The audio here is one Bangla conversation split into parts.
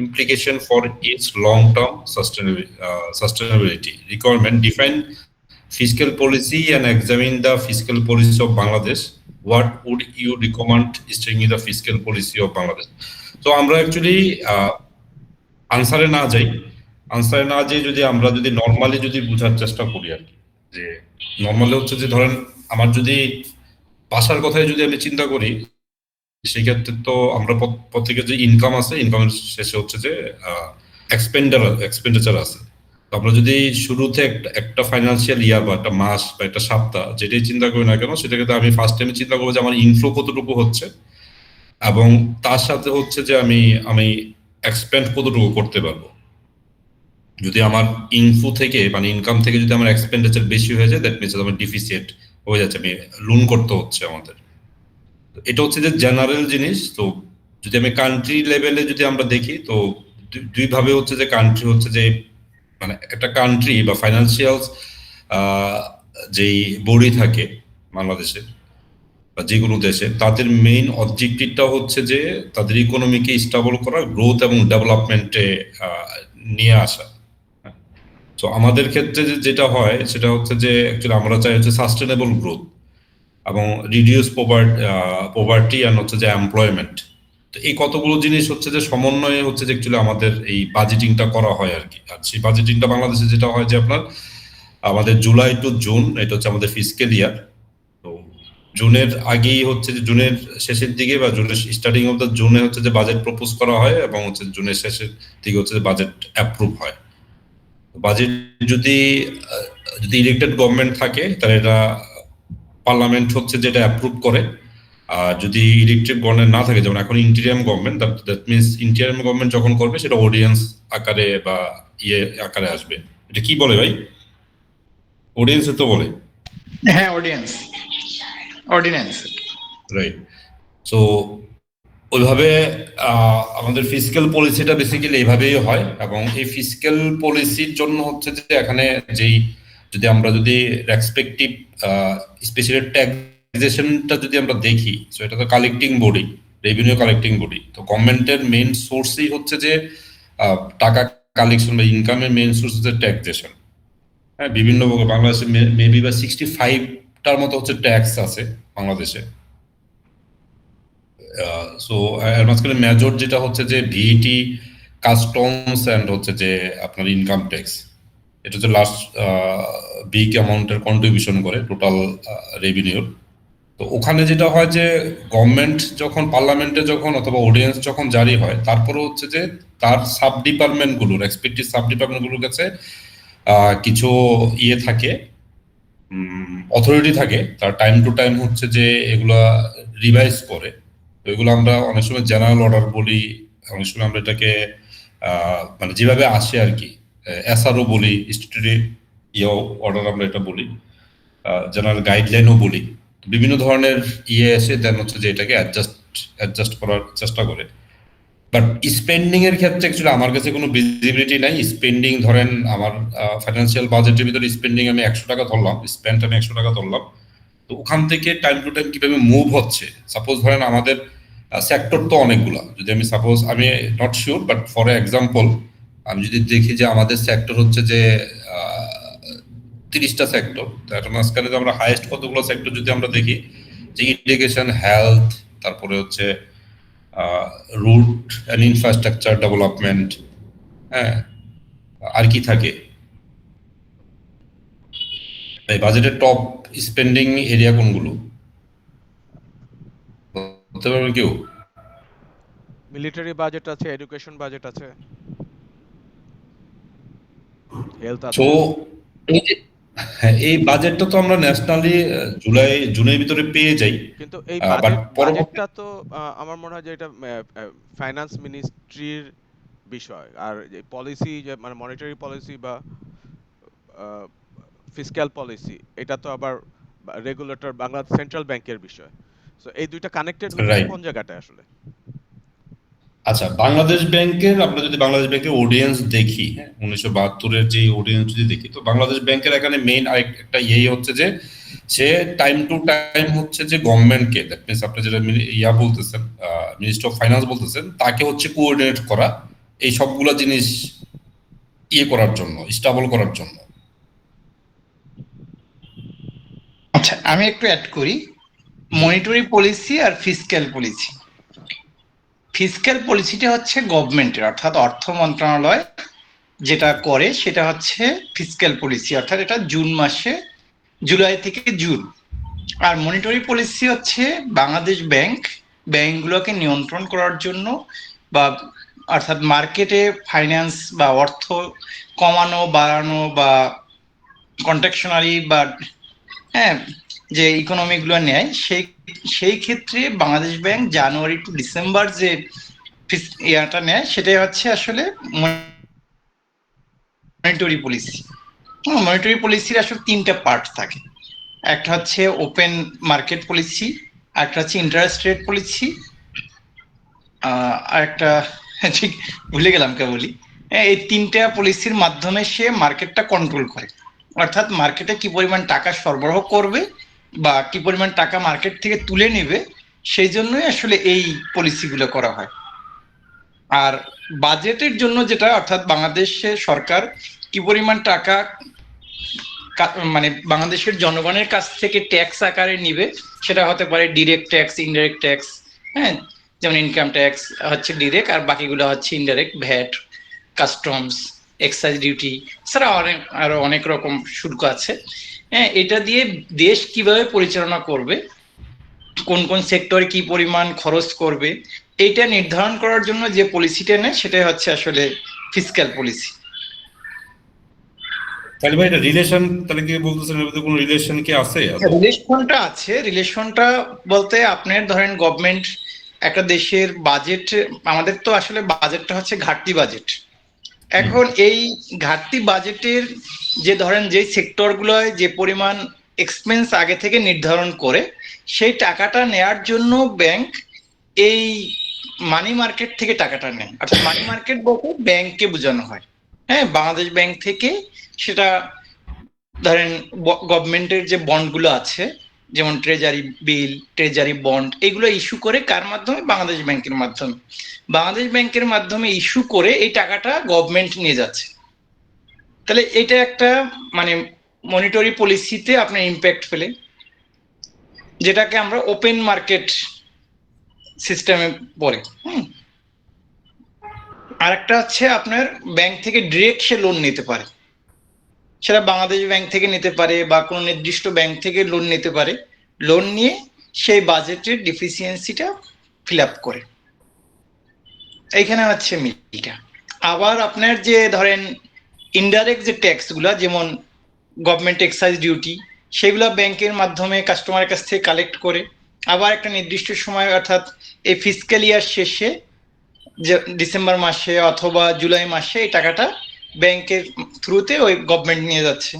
implication for its long-term sustainability. Requirement define fiscal policy and examine the fiscal policy of Bangladesh. What would you recommend strengthening the fiscal policy of Bangladesh? So আমরা actually আনসারে না যাই যদি আমরা যদি নরমালি যদি বোঝার চেষ্টা করি আর কি, যে নরমালি হচ্ছে যে ধরেন আমার যদি বাসার কথাই যদি আমি চিন্তা করি, সেই ক্ষেত্রে তো আমরা প্রত্যেকের যে ইনকাম আছে, ইনকামের শেষে হচ্ছে যে এক্সপেন্ডিচার আছে। তো আমরা যদি শুরুতে একটা ফাইন্যান্সিয়াল ইয়ার বা একটা মাস বা একটা সপ্তাহ যেটাই চিন্তা করি না কেন, সেটাকে তো আমি ফার্স্ট টাইমে চিন্তা করবো যে আমার ইনফ্লো কতটুকু হচ্ছে, এবং তার সাথে হচ্ছে যে আমি এক্সপেন্ড কতটুকু করতে পারবো। যদি আমার ইনফ্লো থেকে মানে ইনকাম থেকে যদি আমার এক্সপেন্ডিচার বেশি হয়ে যায়, দ্যাট মিনস আমার ডিফিসিট হয়ে যাচ্ছে, আমি লোন করতে হচ্ছে আমাদের। এটা হচ্ছে যে জেনারেল জিনিস। তো যদি আমি কান্ট্রি লেভেলে যদি আমরা দেখি, তো দুইভাবে হচ্ছে যে কান্ট্রি হচ্ছে যে মানে একটা কান্ট্রি বা ফাইন্যান্সিয়াল যেই বডি থাকে বাংলাদেশে বা যে কোনো দেশে, তাদের মেইন অবজেক্টিভটা হচ্ছে যে তাদের ইকোনমিকে স্টেবল করা, গ্রোথ এবং ডেভেলপমেন্টে নিয়ে আসা। তো আমাদের ক্ষেত্রে যেটা হয় সেটা হচ্ছে যে অ্যাকচুয়ালি আমরা চাই হচ্ছে সাস্টেনেবল গ্রোথ এবং রিডিউস পোভার্টি আর হচ্ছে যে এমপ্লয়মেন্ট। তো এই কতগুলো জিনিস হচ্ছে যে সমন্বয়ে হচ্ছে যে অ্যাকচুয়ালি আমাদের এই বাজেটিংটা করা হয় আর কি। আর সেই বাজেটিংটা বাংলাদেশে যেটা হয় যে আপনার আমাদের জুলাই টু জুন, এটা হচ্ছে আমাদের ফিসক্যাল ইয়ার। তো জুনের আগেই হচ্ছে যে জুনের শেষের দিকে বা জুনের স্টার্টিং অফ দ্য জুনে হচ্ছে যে বাজেট প্রপোজ করা হয়, এবং হচ্ছে জুনের শেষের দিকে হচ্ছে যে বাজেট অ্যাপ্রুভ হয়। বাজেট যদি ইলেক্টেড গভর্নমেন্ট থাকে তাহলে এটা পার্লামেন্ট হচ্ছে যেটা অ্যাপ্রুভ করে। আর যদি ইলেকটেড গভর্নমেন্ট না থাকে, যেমন এখন interim government, that means interim government যখন করবে সেটা অডিয়েন্স আকারে বা আকারে আসবে। এটা কি বলে ভাই? অডিয়েন্স তো বলে। হ্যাঁ, অর্ডিন্যান্স। রাইট। সো ওইভাবে আমাদের ফিসক্যাল পলিসিটা বেসিক্যালি এইভাবেই হয়, এবং এই ফিসক্যাল পলিসির জন্য হচ্ছে যে এখানে যেই যদি আমরা যদি রেসপেক্টিভ স্পেশালি ট্যাক্সেশনটা যদি আমরা দেখি, সো এটা তো collecting body, revenue collecting body. তো গভর্নমেন্টের মেইন সোর্সই হচ্ছে যে টাকা কালেকশন বা ইনকামের মেইন সোর্স হচ্ছে ট্যাক্সেশন। হ্যাঁ, বিভিন্ন বাংলাদেশে মেবি বা 65টার মতো হচ্ছে ট্যাক্স আছে বাংলাদেশে। সো এর মাঝখানে মেজর যেটা হচ্ছে যে ভিএটি, কাস্টমস অ্যান্ড হচ্ছে যে আপনার ইনকাম ট্যাক্স, এটা হচ্ছে লাস্ট বিগ অ্যামাউন্টের কন্ট্রিবিউশন করে টোটাল রেভিনিউর। তো ওখানে যেটা হয় যে গভর্নমেন্ট যখন পার্লামেন্টে যখন অথবা অর্ডিন্যান্স যখন জারি হয়, তারপরে হচ্ছে যে তার সাব ডিপার্টমেন্টগুলোর রেসপেক্টিভ সাব ডিপার্টমেন্টগুলোর কাছে কিছু থাকে, অথরিটি থাকে, তার টাইম টু টাইম হচ্ছে যে এগুলা রিভাইজ করে। তো এগুলো আমরা অনেক সময় জেনারেল অর্ডার বলি, অনেক সময় আমরা এটাকে মানে যেভাবে আসে আর কি এসআরও বলি, স্ট্যাটিউটরি অর্ডার আমরা এটা বলি, জেনারেল গাইডলাইনও বলি। বিভিন্ন ধরনের এসে দেন হচ্ছে যে এটাকে অ্যাডজাস্ট করার চেষ্টা করে। বাট স্পেন্ডিং এর ক্ষেত্রে অ্যাকচুয়ালি আমার কাছে কোনো ভিজিবিলিটি নাই। স্পেন্ডিং ধরেন আমার ফাইন্যান্সিয়াল বাজেটের ভিতরে স্পেন্ডিং আমি 100 টাকা ধরলাম, স্পেন্ড আমি 100 টাকা ধরলাম। তো ওখান থেকে টাইম টু টাইম কিভাবে মুভ হচ্ছে, সাপোজ ধরেন আমাদের সেক্টর তো অনেকগুলা, যদি আমি সাপোজ আমি not sure, but for example আমি যদি দেখি যে আমাদের সেক্টর হচ্ছে যে 30টা সেক্টর, তার মাঝখানে আমরা হাইয়েস্ট কতগুলো সেক্টর যদি আমরা দেখি, যে ইরিগেশন, হেলথ, তারপরে হচ্ছে রুট অ্যান্ড ইনফ্রাস্ট্রাকচার ডেভেলপমেন্ট, হ্যাঁ, আর কি থাকে এই বাজেটের টপ স্পেন্ডিং এরিয়া কোনগুলো বলতে পারবেন কেউ? মিলিটারি বাজেট আছে, এডুকেশন বাজেট আছে, হেলথ আছে। তো এই বাজেটটা তো আমরা ন্যাশনালি জুনের ভিতরে পেয়ে যাই, কিন্তু এই বাজেটটা তো আমার মনে হয় যে এটা ফাইন্যান্স মিনিস্ট্রির বিষয়, আর পলিসি যে মানে মনিটারি পলিসি বা ফিসক্যাল পলিসি, এটা তো আবার রেগুলেটর বাংলাদেশ সেন্ট্রাল ব্যাংকের বিষয়। সো এই দুইটা কানেক্টেড হচ্ছে কোন জায়গাটা আসলে? আচ্ছা, বাংলাদেশ ব্যাংকের আমরা যদি বাংলাদেশ ব্যাংকের অডিয়েন্স দেখি, 1972-এর যে অডিয়েন্স যদি দেখি, তো বাংলাদেশ ব্যাংকের এখানে মেইন আরেকটা হচ্ছে যে যে টাইম টু টাইম হচ্ছে যে গভর্নমেন্টকে, দ্যাট মিনস আপনি যেটা বলতেছেন, মিনিস্টার অফ ফাইন্যান্স বলতেছেন, তাকে হচ্ছে কোঅর্ডিনেট করা এই সবগুলা জিনিস করার জন্য, স্টেবল করার জন্য। আচ্ছা, আমি একটু অ্যাড করি, মনিটারি পলিসি আর ফিসক্যাল পলিসি। ফিসক্যাল পলিসিটা হচ্ছে গভর্নমেন্টের, অর্থাৎ অর্থ মন্ত্রণালয় যেটা করে সেটা হচ্ছে ফিসক্যাল পলিসি, অর্থাৎ এটা জুন মাসে, জুলাই থেকে জুন। আর মনিটারি পলিসি হচ্ছে বাংলাদেশ ব্যাংকগুলোকে নিয়ন্ত্রণ করার জন্য, বা অর্থাৎ মার্কেটে ফাইন্যান্স বা অর্থ কমানো বাড়ানো বা কন্ট্রাকশনারি বা হ্যাঁ যে ইকোনমিগুলো নেয়, সেই ক্ষেত্রে Bangladesh bank January to December যে ইয়াটা নেয় সেটাই হচ্ছে আসলে মনিটারি পলিসি। মনিটারি পলিসির আসলে তিনটা পার্ট থাকে, একটা হচ্ছে ওপেন মার্কেট পলিসি, একটা হচ্ছে ইন্টারেস্ট রেট পলিসি, আর একটা ঠিক ভুলে গেলাম কেবলই। এই তিনটা পলিসির মাধ্যমে সে মার্কেটটা কন্ট্রোল করে, অর্থাৎ মার্কেটে কি পরিমাণ টাকা সরবরাহ করবে বা কি পরিমাণ টাকা মার্কেট থেকে তুলে নেবে, সেই জন্যই আসলে এই পলিসিগুলো করা হয়। আর বাজেটের জন্য যেটা, অর্থাৎ বাংলাদেশের সরকার কি পরিমাণ টাকা মানে বাংলাদেশের জনগণের কাছ থেকে ট্যাক্স আকারে নিবে, সেটা হতে পারে ডিরেক্ট ট্যাক্স, ইনডাইরেক্ট ট্যাক্স। হ্যাঁ, যেমন ইনকাম ট্যাক্স হচ্ছে ডিরেক্ট, আর বাকিগুলো হচ্ছে indirect, VAT, customs, excise duty, এছাড়া আরো অনেক রকম শুল্ক আছে। হ্যাঁ, এটা দিয়ে দেশ কিভাবে পরিচালনা করবে, কোন কোন সেক্টরে কি পরিমাণ খরচ করবে, এইটা নির্ধারণ করার জন্য যে পলিসিটা নেয় সেটাই হচ্ছে আসলে ফিসক্যাল পলিসি। তাহলে ভাই এটা রিলেশন, তাহলে কি বলতেছেন এর মধ্যে কোনো রিলেশন কি আছে? রিলেশনটা আছে, রিলেশনটা বলতে আপনার ধরেন গভর্নমেন্ট একটা দেশের বাজেট, আমাদের তো আসলে বাজেটটা হচ্ছে ঘাটতি বাজেট। এখন এই ঘাটতি বাজেটের যে ধরেন যে সেক্টরগুলোয় যে পরিমাণ এক্সপেন্স আগে থেকে নির্ধারণ করে, সেই টাকাটা নেয়ার জন্য ব্যাংক এই মানি মার্কেট থেকে টাকাটা নেয়, অর্থাৎ মানি মার্কেট বলতে ব্যাংককে বোঝানো হয়। হ্যাঁ, বাংলাদেশ ব্যাংক থেকে সেটা ধরেন গভর্নমেন্টের যে বন্ডগুলো আছে, যেমন ট্রেজারি বিল, ট্রেজারি বন্ড, এগুলো ইস্যু করে কার মাধ্যমে? বাংলাদেশ ব্যাংকের মাধ্যমে। বাংলাদেশ ব্যাংকের মাধ্যমে ইস্যু করে এই টাকাটা গভর্নমেন্ট নিয়ে যাচ্ছে। তাহলে এটা একটা মানে মনিটারি পলিসিতে আপনার ইম্প্যাক্ট ফেলে, যেটাকে আমরা ওপেন মার্কেট সিস্টেমে পড়ে। আর একটা হচ্ছে আপনার ব্যাংক থেকে ডিরেক্ট সে লোন নিতে পারে, সেটা বাংলাদেশ ব্যাংক থেকে নিতে পারে বা কোনো নির্দিষ্ট ব্যাংক থেকে লোন নিতে পারে। লোন নিয়ে সেই বাজেটের ডিফিসিয়েন্সিটা ফিল আপ করে, এইখানে হচ্ছে মিলটা। আবার আপনার যে ধরেন ইনডাইরেক্ট যে ট্যাক্সগুলা, যেমন গভর্নমেন্ট এক্সাইজ ডিউটি, সেগুলা ব্যাংকের মাধ্যমে কাস্টমারের কাছ থেকে কালেক্ট করে, আবার একটা নির্দিষ্ট সময় অর্থাৎ এই ফিসক্যাল ইয়ার শেষে যে ডিসেম্বর মাসে অথবা জুলাই মাসে এই টাকাটা ব্যাংকের থ্রুতে ওই গভর্নমেন্ট নিয়ে যাচ্ছে।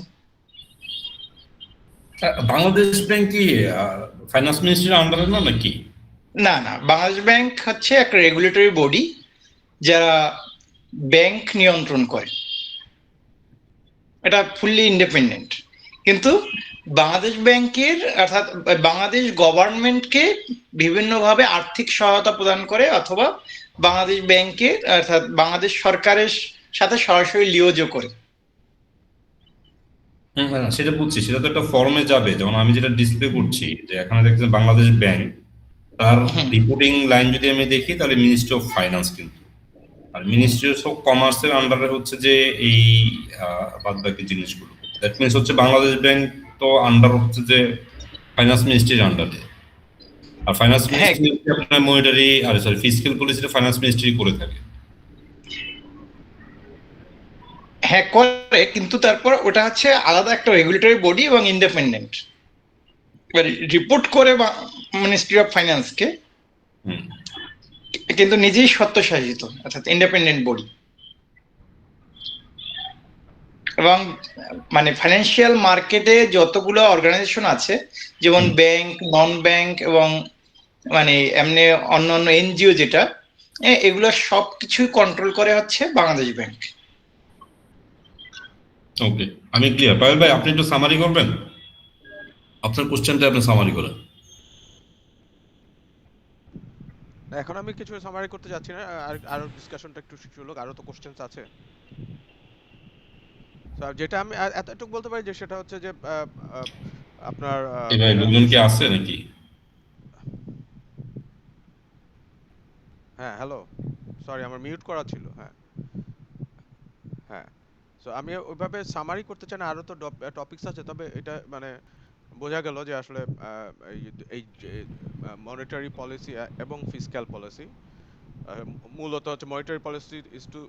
বাংলাদেশ ব্যাংক কি ফাইন্যান্স মিনিস্ট্রির আন্ডারে না নাকি? না না, বাংলাদেশ ব্যাংক হচ্ছে একটা রেগুলেটরি বডি যারা ব্যাংক নিয়ন্ত্রণ করে, এটা ফুললি ইন্ডিপেন্ডেন্ট। কিন্তু বাংলাদেশ ব্যাংকের অর্থাৎ বাংলাদেশ গভর্নমেন্টকে বিভিন্নভাবে আর্থিক সহায়তা প্রদান করে, অথবা বাংলাদেশ ব্যাংকের অর্থাৎ বাংলাদেশ সরকারের সাথে সরাসরি লিওজও করে। হ্যাঁ, সেটা বুঝছি, সেটা তো একটা ফর্মে যাবে। যেমন আমি যেটা ডিসপ্লে করছি, যে এখানে দেখছেন বাংলাদেশ ব্যাংক, তার রিপোর্টিং লাইন যদি আমি দেখি তাহলে মিনিস্ট্রি অফ ফাইন্যান্স, কিন্তু আর মিনিস্ট্রি অফ কমার্সের আন্ডারে হচ্ছে যে এই বাদ বাকি জিনিসগুলো। দ্যাট মিনস হচ্ছে বাংলাদেশ ব্যাংক তো আন্ডার হচ্ছে যে ফাইন্যান্স মিনিস্ট্রির আন্ডারে, আর ফাইন্যান্স মিনিস্ট্রি আপনার মনিটারি আর সরি ফিসক্যাল পলিসিটা ফাইন্যান্স মিনিস্ট্রি করে থাকে। হ্যাঁ করে, কিন্তু তারপর ওটা হচ্ছে আলাদা একটা রেগুলেটরি বডি এবং ইন্ডিপেন্ডেন্ট, রিপোর্ট করে মিনিস্ট্রি অফ ফাইন্যান্সকে, কিন্তু নিজেই স্বত্বশাসিত অর্থাৎ ইন্ডিপেন্ডেন্ট বডি। এবং মানে ফাইন্যান্সিয়াল মার্কেটে যতগুলো অর্গানাইজেশন আছে, যেমন ব্যাংক, নন ব্যাংক এবং মানে এমনি অন্যান্য এনজিও যেটা, এগুলো সবকিছুই কন্ট্রোল করে হচ্ছে বাংলাদেশ ব্যাংক। ওকে, আমি ক্লিয়ার। পায়েল ভাই, আপনি একটু সামারি করবেন আপনার কোশ্চেনটা আপনি সামারি করেন। না, এখন আমি কিছু সামারি করতে যাচ্ছি না, আর আরো ডিসকাশনটা একটু শুরু হোক, আরো তো কোশ্চেনস আছে। So, যেটা আমি এতটুকু বলতে পারি যে সেটা হচ্ছে যে আহ, আপনার এই ভাই, লোকজন কি আছে নাকি? হ্যাঁ, হ্যালো, সরি আমার মিউট করা ছিল। হ্যাঁ, হ্যাঁ। সো আমি ওইভাবে সামারি করতে চাই না, আরো তো টপিকস আছে, তবে এটা মানে বোঝা গেল যে আসলে এই এই যে মনিটারি পলিসি এবং ফিসক্যাল পলিসি, মূলত হচ্ছে monetary policy is to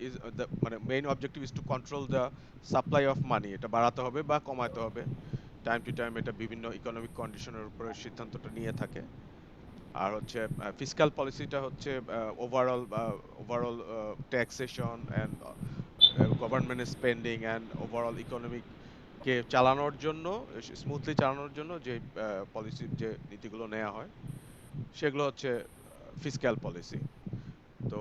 is the মানে main objective is to control the supply of money, এটা বাড়াতে হবে বা কমাতে হবে টাইম টু টাইম, এটা বিভিন্ন ইকোনমিক কন্ডিশনের উপরে সিদ্ধান্তটা নিয়ে থাকে। আর হচ্ছে ফিসক্যাল পলিসিটা হচ্ছে overall taxation and government spending and overall economic কে চালানোর জন্য, স্মুথলি চালানোর জন্য যে পলিসি, যে নীতিগুলো নেওয়া হয় সেগুলো হচ্ছে ফিসক্যাল পলিসি। তো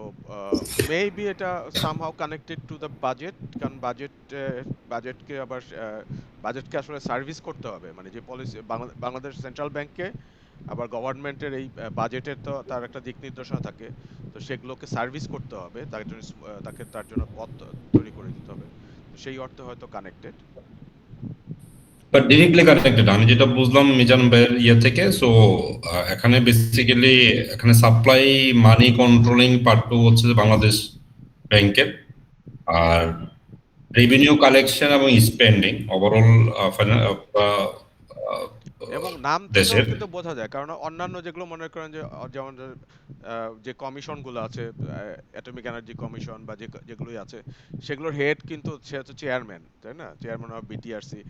মেবি এটা somehow connected to the budget, কারণ বাজেটকে আবার বাজেটকে আসলে সার্ভিস করতে হবে, মানে যে পলিসি বাংলাদেশ সেন্ট্রাল ব্যাংককে আবার গভর্নমেন্টের এই বাজেটের তো তার একটা দিক নির্দেশনা থাকে, তো সেগুলোকে সার্ভিস করতে হবে, তার জন্য তাকে তার জন্য পথ তৈরি করে দিতে হবে, তো সেই অর্থে হয়তো কানেক্টেড। বাট ডিরেক্টলি কানেক্টেড আমি যেটা বুঝলাম মিজান ভাইয়ের ইয়ে থেকে। সো এখানে বেসিক্যালি এখানে সাপ্লাই মানি কন্ট্রোলিং পার্টটু হচ্ছে যে বাংলাদেশ ব্যাংকের, আর রেভিনিউ কালেকশন এবং স্পেন্ডিং ওভারঅল এবং নাম থেকেও দেশের। কিন্তু বোঝা যায়, কারণ অন্যান্য যেগুলো মনে করেন যে যেমন যে কমিশনগুলো আছে, অ্যাটমিক এনার্জি কমিশন বা যেগুলোই আছে, সেগুলোর হেড কিন্তু সে হচ্ছে চেয়ারম্যান, তাই না? চেয়ারম্যান অফ বিটিআরসি,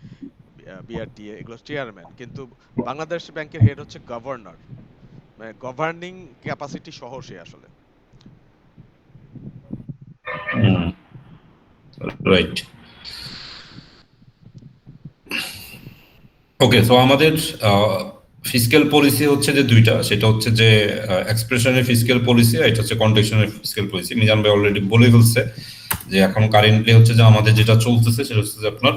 বিআরটিএ, এগুলো চেয়ারম্যান, কিন্তু বাংলাদেশ ব্যাংকের হেড হচ্ছে গভর্নর, মানে গভর্নিং ক্যাপাসিটি সহ সে আসলে। রাইট। ওকে, সো আমাদের ফিসক্যাল পলিসি হচ্ছে যে দুইটা, সেটা হচ্ছে যে এক্সপ্রেশনের ফিসক্যাল পলিসি, আর এটা হচ্ছে কন্টেক্সনের ফিসক্যাল পলিসি। মিজান ভাই অলরেডি বলে ফেলছে যে এখন কারেন্টলি হচ্ছে যে আমাদের যেটা চলতেছে সেটা হচ্ছে যে আপনার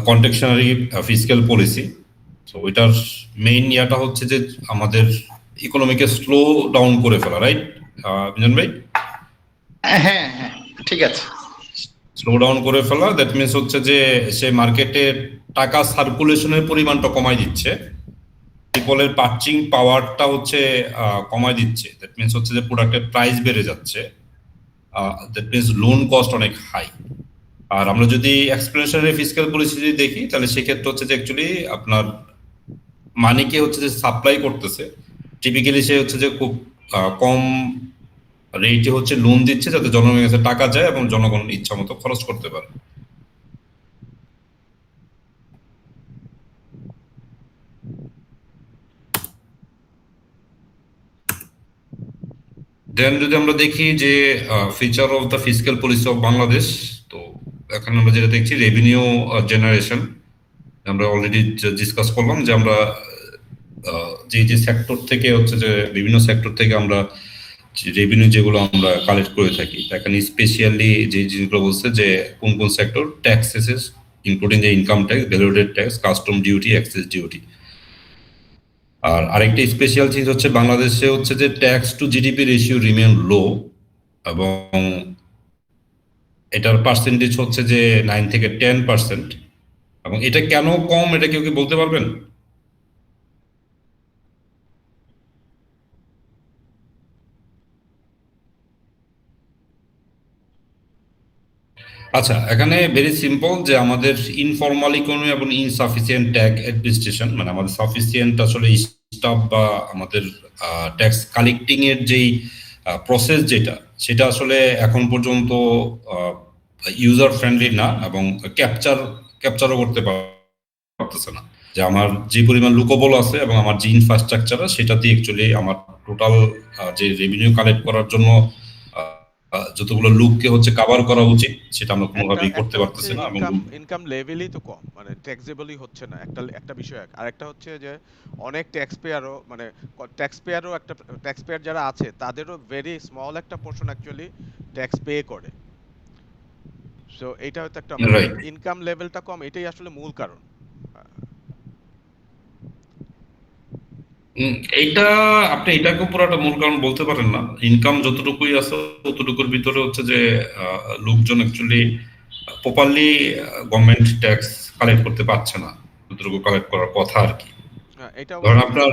কন্টেক্সনারি ফিসক্যাল পলিসি। তো ওইটার মেইন ইয়াটা হচ্ছে যে আমাদের ইকোনমিকে স্লো ডাউন করে ফেলা, রাইট মিজান ভাই? হ্যাঁ, হ্যাঁ, ঠিক আছে। স্লো ডাউন করে ফেলা, দ্যাট মিনস হচ্ছে যে সে মার্কেটে টাকা সার্কুলেশনের পরিমাণটা কমায় দিচ্ছে, পিপলের পার্চিং পাওয়ারটা হচ্ছে কমায় দিচ্ছে। দ্যাট মিনস হচ্ছে যে প্রোডাক্টের প্রাইস বেড়ে যাচ্ছে, দ্যাট মিনস লোন কস্ট অনেক হাই। আর আমরা যদি এক্সপ্লেনেশনারি ফিসক্যাল পলিসি যদি দেখি, তাহলে সেক্ষেত্রে হচ্ছে যে অ্যাকচুয়ালি আপনার মানিকে হচ্ছে যে সাপ্লাই করতেছে, টিপিক্যালি সে হচ্ছে যে খুব কম রেটে হচ্ছে লোন দিচ্ছে, যাতে জনগণের কাছে টাকা যায় এবং জনগণ ইচ্ছা মতো খরচ করতে পারে। দেন যদি আমরা দেখি যে feature of the fiscal policy of Bangladesh, তো এখানে আমরা যেটা দেখছি রেভিনিউ জেনারেশন, আমরা অলরেডি ডিসকাস করলাম যে আমরা যে যে সেক্টর থেকে হচ্ছে যে বিভিন্ন সেক্টর থেকে আমরা রেভিনিউ যেগুলো আমরা কালেক্ট করে থাকি, এখানে স্পেশালি যে জিনিসগুলো বলছে যে কোন কোন সেক্টর ট্যাক্সেস, ইনক্লুডিং যে income tax, value added tax, custom duty, excise duty. আর আরেকটা স্পেশাল জিনিস হচ্ছে বাংলাদেশে হচ্ছে যে tax to GDP ratio remain low, এবং এটার পার্সেন্টেজ হচ্ছে যে 9 থেকে 10%। এবং এটা কেন কম, এটা কেউ কি বলতে পারবেন? আচ্ছা, এখানে ভেরি সিম্পল যে আমাদের ইনফর্মাল ইকোনমি এবং ইনসাফিসিয়েন্ট ট্যাক্স অ্যাডমিনিস্ট্রেশন, মানে আমাদের সাফিসিয়েন্ট আসলে স্টাফ বা আমাদের ট্যাক্স কালেক্টিং এর যেই প্রসেস যেটা, সেটা আসলে এখন পর্যন্ত ইউজার ফ্রেন্ডলি না, এবং ক্যাপচারও করতে পারতেছে না যে আমার যে পরিমাণ লুকোবল আছে এবং আমার যে ইনফ্রাস্ট্রাকচার সেটা দিয়ে অ্যাকচুয়ালি আমার টোটাল যে রেভিনিউ কালেক্ট করার জন্য যতগুলো লুককে হচ্ছে কভার করা উচিত, সেটা আমরা কোনোভাবেই করতে একটা হচ্ছে পারতেছি না। এবং ইনকাম লেভেলই তো কম, মানে ট্যাক্সেবলই হচ্ছে না, একটা বিষয়। আরেকটা হচ্ছে যে অনেক ট্যাক্স পেয়ার যারা আছে তাদেরও ভেরি স্মল একটা পোর্শন অ্যাকচুয়ালি ট্যাক্স পে করে। সো এটা হয়তো একটা মানে রাইট। ইনকাম লেভেলটা কম, এটাই আসলে মূল কারণ। উম, এইটা আপনি এটাকে পুরোটা মূল কারণ বলতে পারেন না। ইনকাম যতটুকুই আছে ততটুকুর ভিতরে হচ্ছে যে লোকজন actually properly government tax collect করতে পারছে না, যতটুকু কালেক্ট করার কথা আর কি। এটা ধরেন অবশ্য ঠিক। আপনার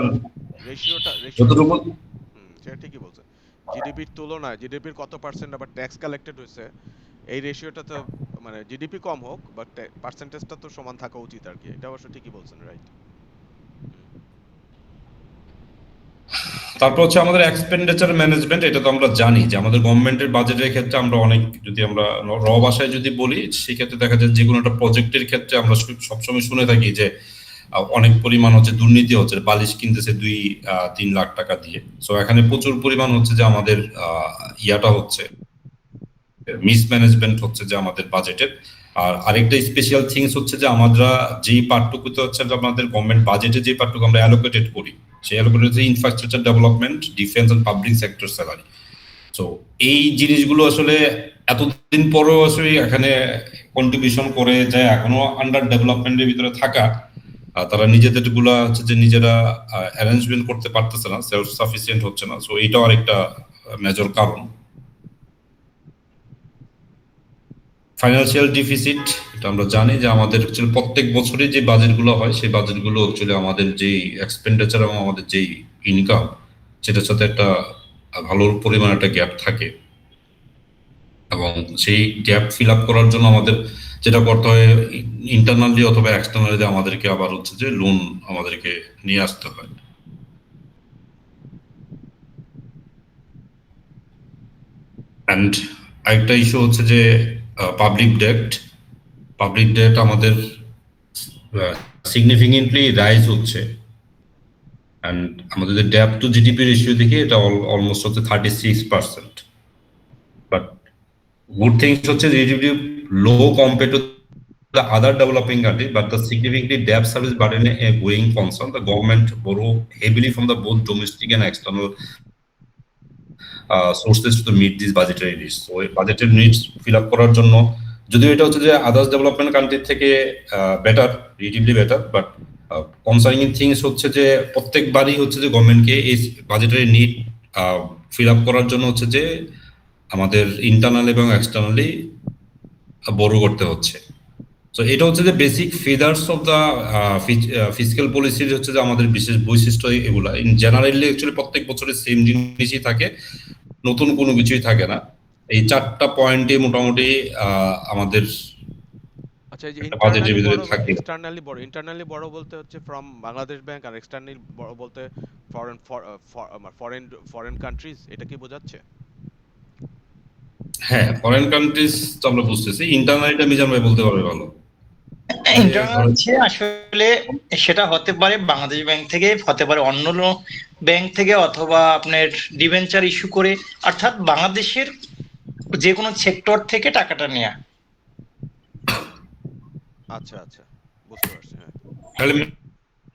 রেশিওটা যতটুকু সেটা ঠিকই বলছেন। জিডিপির তুলনায় জিডিপির কত পার্সেন্ট আবার ট্যাক্স কালেক্টেড হয়েছে, এই রেশিওটা তো মানে জিডিপি কম হোক বাট পার্সেন্টেজটা তো সমান থাকা উচিত আর কি। এটা অবশ্য ঠিকই বলছেন, রাইট। তারপর হচ্ছে আমাদের এক্সপেন্ডিচার ম্যানেজমেন্ট। এটা তো আমরা জানি যে আমাদের গভর্নমেন্টের বাজেটের ক্ষেত্রে আমরা অনেক, যদি আমরা ভাষায় যদি বলি, সেক্ষেত্রে দেখা যায় যে কোনো একটা প্রজেক্টের ক্ষেত্রে আমরা সবসময় শুনে থাকি যে অনেক পরিমাণ হচ্ছে দুর্নীতি হচ্ছে, বালিশ কিনতেছে 2-3 লাখ টাকা দিয়ে। সো এখানে প্রচুর পরিমাণ হচ্ছে যে আমাদের ইয়াটা হচ্ছে মিসম্যানেজমেন্ট হচ্ছে যে আমাদের বাজেটের। আর আরেকটা স্পেশাল থিংস হচ্ছে যে আমরা যেই পার্টটুকুতে হচ্ছে যে আমাদের গভর্নমেন্ট বাজেটে যে পার্টটুকু আমরা অ্যালোকেটেড করি, সেই অ্যালোকেটেড হচ্ছে infrastructure development, defence and public sector salary. So এই জিনিসগুলো আসলে এতদিন পরেও আসলে এখানে কন্ট্রিবিউশন করে যায়, এখনো আন্ডার ডেভেলপমেন্টের ভিতরে থাকা। তারা নিজেদের গুলা হচ্ছে যে নিজেরা অ্যারেঞ্জমেন্ট করতে পারতেছে না, সেলফ সাফিসিয়েন্ট হচ্ছে না। সো এইটাও আরেকটা মেজর কারণ। ফাইন্যান্সিয়াল ডিফিসিট, এটা আমরা জানি যে আমাদের actually প্রত্যেক বছরে যে বাজেটগুলো হয়, সেই বাজেটগুলো অ্যাকচুয়ালি আমাদের যেই এক্সপেন্ডিচার এবং আমাদের যেই ইনকাম, সেটার সাথে একটা ভালো পরিমাণ একটা গ্যাপ থাকে। এবং সেই গ্যাপ ফিল আপ করার জন্য আমাদের যেটা করতে হয়, ইন্টারনালি অথবা এক্সটার্নালি আমাদেরকে আবার হচ্ছে যে লোন আমাদেরকে নিয়ে আসতে হয়। অ্যান্ড আরেকটা ইস্যু হচ্ছে যে পাবলিক ডেট আমাদের সিগনিফিকেন্টলি রাইজ হচ্ছে। অ্যান্ড আমাদের যে ডেপ টু জিডিপি রেশিও দেখি, এটা অলমোস্ট হচ্ছে 36%। বাট গুড থিংস হচ্ছে relatively low compare to the other developing countries, but the significantly debt service burden a growing concern. The government borrow heavily from the both domestic and external sources to meet these budgetary needs. So budgetary needs fill up করার জন্য, যদিও এটা হচ্ছে যে আদার্স ডেভেলপমেন্ট কান্ট্রি থেকে better, relatively better, but concerning things হচ্ছে যে প্রত্যেকবারই হচ্ছে যে গভর্নমেন্টকে এই বাজেটারি নিড ফিল আপ করার জন্য হচ্ছে যে আমাদের ইন্টারনাল এবং এক্সটার্নালি বড় করতে হচ্ছে। তো এটা হচ্ছে যে basic features of the fiscal পলিসির হচ্ছে যে আমাদের বিশেষ বৈশিষ্ট্য এগুলা। ইন জেনারেলি অ্যাকচুয়ালি প্রত্যেক বছরের সেম জিনিসই থাকে, নতুন কোনো কিছুই থাকে না। এই 4টা পয়েন্টে মোটামুটি আমাদের আচ্ছা, এই যে একটা বাজেটের ইন্টারনালি ভিতরে বড় থাকে। ইন্টারনালি বড় বলতে হচ্ছে ফ্রম বাংলাদেশ ব্যাংক, আর এক্সটার্নালি বড় বলতে ফরেন ফরেন ফরেন কান্ট্রিজ, এটা কি বোঝাচ্ছে? হ্যাঁ, ফরেন কান্ট্রিজ তো আমরা বুঝতেছি, ইন্টারনালিটা মিজান ভাই বলতে পারবে ভালো। যে ইন্টারনাল ধরেন হচ্ছে আসলে সেটা হতে পারে বাংলাদেশ ব্যাংক থেকে, হতে পারে অন্য ব্যাংক থেকে, অথবা আপনার ডিবেঞ্চার ইস্যু করে, অর্থাৎ বাংলাদেশের যে কোনো সেক্টর থেকে টাকাটা নেয়া। আচ্ছা আচ্ছা, বুঝতে পারছি, হ্যাঁ। তাহলে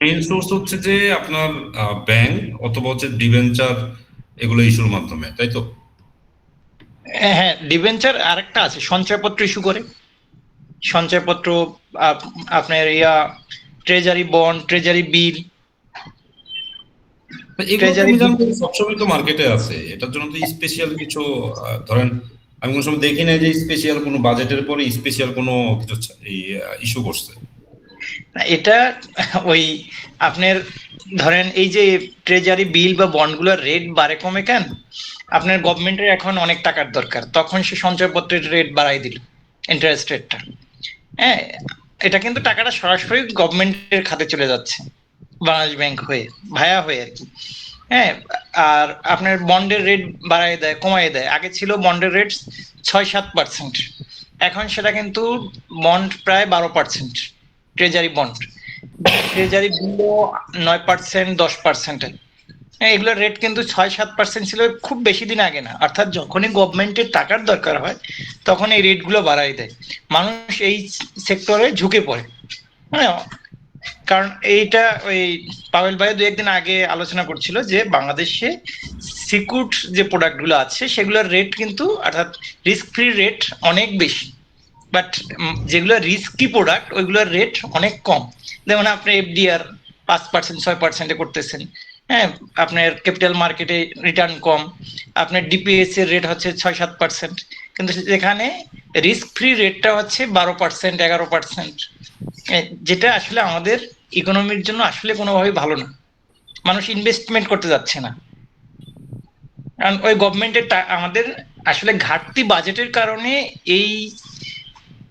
মেইন সোর্স হচ্ছে যে আপনার ব্যাংক অথবা হচ্ছে ডিবেঞ্চার, এগুলো ইস্যুর মাধ্যমে, তাই তো? হ্যাঁ, ডিবেঞ্চার আরেকটা আছে, সঞ্চয়পত্র ইস্যু করে। সঞ্চয়পত্র, আপনার ট্রেজারি বন্ড, ট্রেজারি বিল। এগুলো তো ট্রেজারি মিজান বিল ভাই সবসময় তো মার্কেটে আছে, এটার জন্য তো স্পেশাল কিছু ধরেন আমি কোনো সময় দেখি না যে স্পেশাল কোনো বাজেটের পরে স্পেশাল কোনো কিছু ইস্যু করছে। এটা ওই আপনার ধরেন এই যে ট্রেজারি বিল বা বন্ডগুলোর রেট বাড়ে কমে কেন, আপনার গভর্নমেন্টের এখন অনেক টাকার দরকার, তখন সে সঞ্চয়পত্রের রেট বাড়াই দিল, ইন্টারেস্ট রেটটা। হ্যাঁ, এটা কিন্তু টাকাটা সরাসরি গভর্নমেন্টের খাতে চলে যাচ্ছে, বাংলাদেশ ব্যাংক হয়ে, ভায়া হয়ে আর কি। হ্যাঁ, আর আপনার বন্ডের রেট বাড়াই দেয়, কমাই দেয়। আগে ছিল বন্ডের রেট 6-7%, এখন সেটা কিন্তু বন্ড প্রায় 12%, ট্রেজারি বন্ড। ট্রেজারি বিলও 9%, 10%। হ্যাঁ, এগুলোর রেট কিন্তু 6-7% ছিল খুব বেশি দিন আগে না, অর্থাৎ যখনই গভর্নমেন্টের টাকার দরকার হয় তখন এই রেটগুলো বাড়াই দেয়, মানুষ এই সেক্টরে ঝুঁকে পড়ে। হ্যাঁ, কারণ এইটা ওই পাবেল ভাই 2-1 দিন আগে আলোচনা করছিল যে বাংলাদেশে সিকিউরড যে প্রোডাক্ট গুলো আছে সেগুলোর রেট কিন্তু, অর্থাৎ রিস্ক ফ্রি রেট অনেক বেশি বাট যেগুলো রিস্কি প্রোডাক্ট ওইগুলোর রেট অনেক কম। যেমন আপনি এফডিআর 5% 6%-এ করতেছেন, হ্যাঁ, আপনার ক্যাপিটাল মার্কেটে রিটার্ন কম, আপনার ডিপিএস এর রেট হচ্ছে 6-7%, কিন্তু যেখানে রিস্ক ফ্রি রেটটা হচ্ছে 12% 11%, যেটা আসলে আমাদের ইকোনমির জন্য আসলে কোনোভাবেই ভালো না। মানুষ ইনভেস্টমেন্ট করতে যাচ্ছে না, কারণ ওই গভর্নমেন্টের আমাদের আসলে ঘাটতি বাজেটের কারণে এই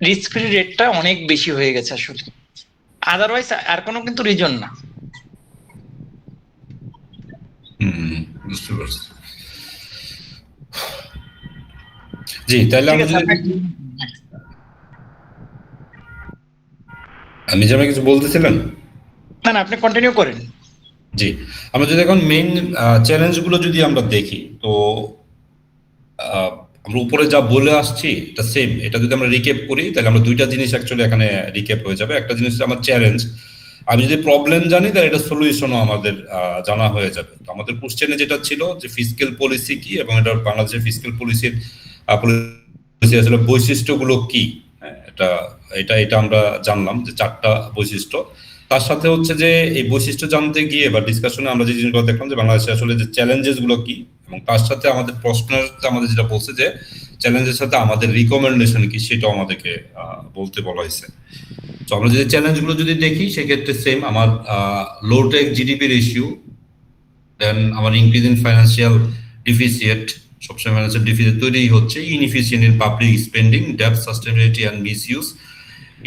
রিস্ক ফ্রি রেটটা অনেক বেশি হয়ে গেছে আসলে, আদারওয়াইজ আর কোনো কিন্তু রিজন না। বুঝতে পারছি। জি, তাহলে ঠিক আমি আছে, যদি আমি যেন কিছু বলতেছিলেন। না না, আপনি কন্টিনিউ করেন। জি, আমরা যদি এখন মেইন চ্যালেঞ্জগুলো যদি আমরা দেখি, তো আমরা উপরে যা বলে আসছি এটা সেম। এটা যদি আমরা রিক্যাপ করি তাহলে আমরা দুইটা জিনিস অ্যাকচুয়ালি এখানে রিক্যাপ হয়ে যাবে। একটা জিনিস হচ্ছে আমার চ্যালেঞ্জ, আমি যদি প্রবলেম জানি তাহলে এটা সলিউশনও আমাদের জানা হয়ে যাবে। তো আমাদের কোশ্চেনে যেটা ছিল যে ফিসক্যাল পলিসি কি এবং এটা বাংলাদেশের ফিসক্যাল পলিসির পলিসি আসলে বৈশিষ্ট্যগুলো কি। হ্যাঁ, এটা এটা এটা আমরা জানলাম যে 4টা বৈশিষ্ট্য। তার সাথে হচ্ছে যে এই বৈশিষ্ট্য জানতে গিয়ে বা ডিসকাশনে আমরা যে জিনিসগুলো দেখলাম যে বাংলাদেশে আসলে যে চ্যালেঞ্জেস গুলো কি, এবং তার সাথে আমাদের প্রশ্নের আমাদের যেটা বলছে যে চ্যালেঞ্জের সাথে আমাদের রিকমেন্ডেশন কি সেটাও আমাদেরকে বলতে বলা হয়েছে। তো আমরা যদি চ্যালেঞ্জগুলো যদি দেখি সেক্ষেত্রে সেম আমার লো টেক জিডিপি রেশিও, দেন আমার ইনক্রিজ ইন ফাইন্যান্সিয়াল ডিফিসিয়েট, সবসময় ফাইন্যান্সিয়াল ডিফিসিয়েট তৈরি হচ্ছে, inefficient in public spending, debt sustainability and misuse,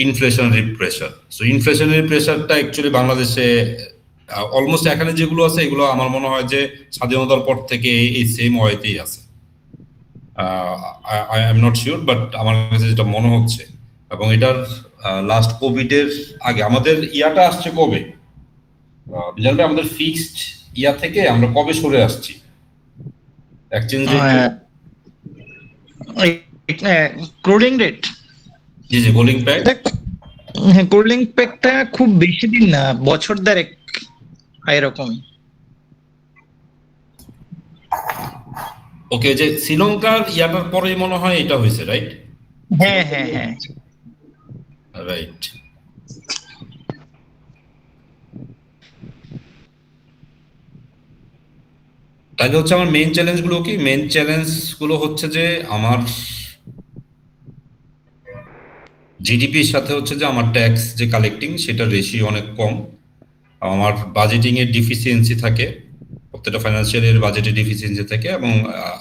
inflationary pressure. So inflationary প্রেশারটা অ্যাকচুয়ালি বাংলাদেশে অলমোস্ট এখানে যেগুলো আছে এগুলো আমার মনে হয় যে স্বাধীনতার পর থেকে এই সেম ওয়েতেই আছে। I am not sure, but আমার কাছে যেটা মনে হচ্ছে। এবং এটার লাস্ট কোভিডের আগে আমাদের ইয়াটা আসছে কবে, জানবে আমাদের ফিক্সড ইয়া থেকে আমরা কবে সরে আসছি এক্সচেঞ্জ রেট? ক্রুলিং রেট, জি জি, বোলিং প্যাক। ক্রুলিং প্যাকটা খুব বেশি দিন না, বছর দেড়েক এরকমই। ওকে, যে শ্রীলঙ্কার ইয়াটার পরে মনে হয় এটা হয়েছে, রাইট? হ্যাঁ হ্যাঁ হ্যাঁ, রাইট। তাহলে হচ্ছে আমার মেইন চ্যালেঞ্জ গুলো কি? মেইন চ্যালেঞ্জ গুলো হচ্ছে যে আমার জিডিপির সাথে হচ্ছে যে আমার ট্যাক্স যে কালেক্টিং সেটা রেশিও অনেক কম, আমার বাজেটিং এর ডিফিসিয়েন্সি থাকে, প্রত্যেকটা ফাইন্যান্সিয়াল এর বাজেটে ডিফিসিয়েন্সি থাকে, এবং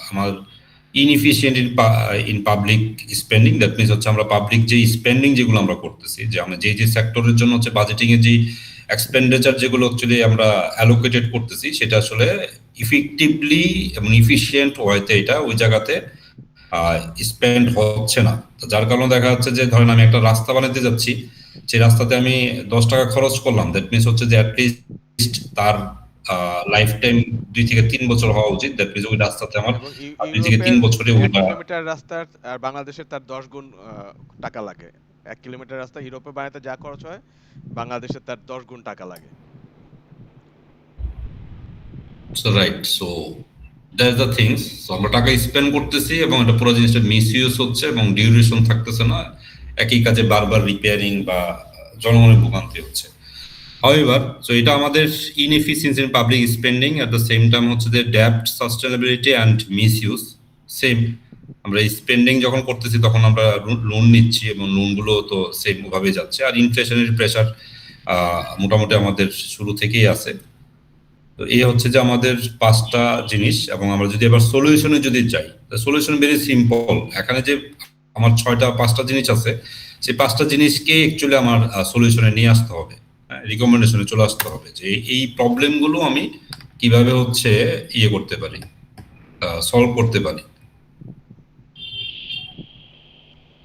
আমার inefficient in public spending. That means হচ্ছে আমরা পাবলিক যে স্পেন্ডিং যেগুলো আমরা করতেছি, যে আমরা যে সেক্টরের জন্য হচ্ছে বাজেটিং এর যে এক্সপেন্ডিচার যেগুলো অ্যাকচুয়ালি আমরা অ্যালোকেটেড করতেছি সেটা আসলে ইফেক্টিভলি এবং ইফিশিয়েন্ট ওয়েতে এটা ওই জায়গাতে স্পেন্ড হচ্ছে না। যার কারণে দেখা যাচ্ছে যে ধরেন আমি একটা রাস্তা বানাতে যাচ্ছি, সেই রাস্তাতে আমি 10 টাকা খরচ করলাম, দ্যাট মিনস হচ্ছে যে অ্যাটলিস্ট তার লাইফ টাইম 2 থেকে 3 বছর হওয়া উচিত। দ্যাট মিনস ওই রাস্তাতে আমার 2 থেকে 3 বছরে 1 ওইটা। কিলোমিটার রাস্তার আর বাংলাদেশের তার 10 গুণ টাকা লাগে। 1 কিলোমিটার রাস্তা ইউরোপে বানাতে যা খরচ হয় বাংলাদেশে তার 10 গুণ টাকা লাগে। So right, so that's the things. So আমরা টাকা স্পেন্ড করতেছি এবং এটা পুরো জিনিসটা মিসইউজ হচ্ছে এবং ডিউরেশন থাকতেছে না, একই কাজে বারবার রিপেয়ারিং বা জনগণের ভোগান্তি হচ্ছে। হাউএভার, সো এটা আমাদের inefficiency in public spending, at the same time হচ্ছে যে ডেপ্ট সাস্টেনেবিলিটি অ্যান্ড মিসইউজ। সেম, আমরা স্পেন্ডিং যখন করতেছি তখন আমরা লোন নিচ্ছি এবং লোনগুলো তো সেম ভাবে যাচ্ছে। আর ইনফ্লেশনারি প্রেশার মোটামুটি আমাদের শুরু থেকেই আছে। তো এই হচ্ছে যে আমাদের 5টা জিনিস। এবং আমরা যদি এবার সলিউশনে যদি যাই, সলিউশন ভেরি সিম্পল। এখানে যে আমার 5টা জিনিস আছে, সেই 5টা জিনিসকে অ্যাকচুয়ালি আমার সলিউশনে নিয়ে আসতে হবে, রিকমেন্ডেশনে চলে আসতে হবে যে এই প্রবলেমগুলো আমি কিভাবে হচ্ছে ইয়ে করতে পারি, সলভ করতে পারি।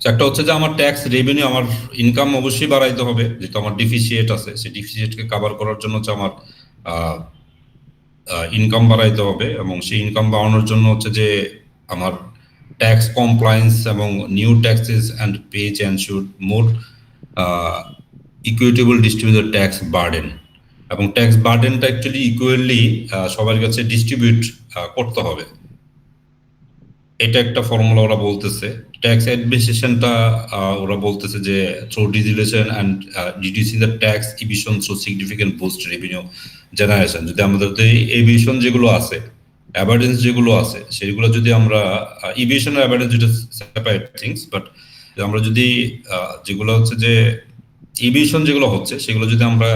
একটা হচ্ছে যে আমার ট্যাক্স রেভিনিউ, আমার ইনকাম অবশ্যই বাড়াইতে হবে, যেহেতু আমার ডিফিসিয়েট আছে, সেই ডিফিসিয়েটকে কভার করার জন্য হচ্ছে আমার ইনকাম বাড়াইতে হবে। এবং সেই ইনকাম বাড়ানোর জন্য হচ্ছে যে আমার ট্যাক্স কমপ্লায়েন্স এবং new taxes and page ensure more equitable distribute tax burden. এবং ট্যাক্স বার্ডেনটা অ্যাকচুয়ালি ইকুয়ালি সবার কাছে ডিস্ট্রিবিউট করতে হবে। এটা একটা ফর্মুলা ওরা বলতেছে। ট্যাক্স অ্যাডমিনিস্ট্রেশনটা ওরা বলতেছে যে through digitalisation and reducing the tax evasion through significant boost revenue generation. যদি আমাদের এভিশন যেগুলো আছে, অ্যাভারেন্স যেগুলো আছে, সেগুলো যদি আমরা ইভিশন আর অ্যাভারেন্স যেটা সেপারেট থিংস, বাট আমরা যদি যেগুলো হচ্ছে যে ইভিশন যেগুলো হচ্ছে সেগুলো যদি আমরা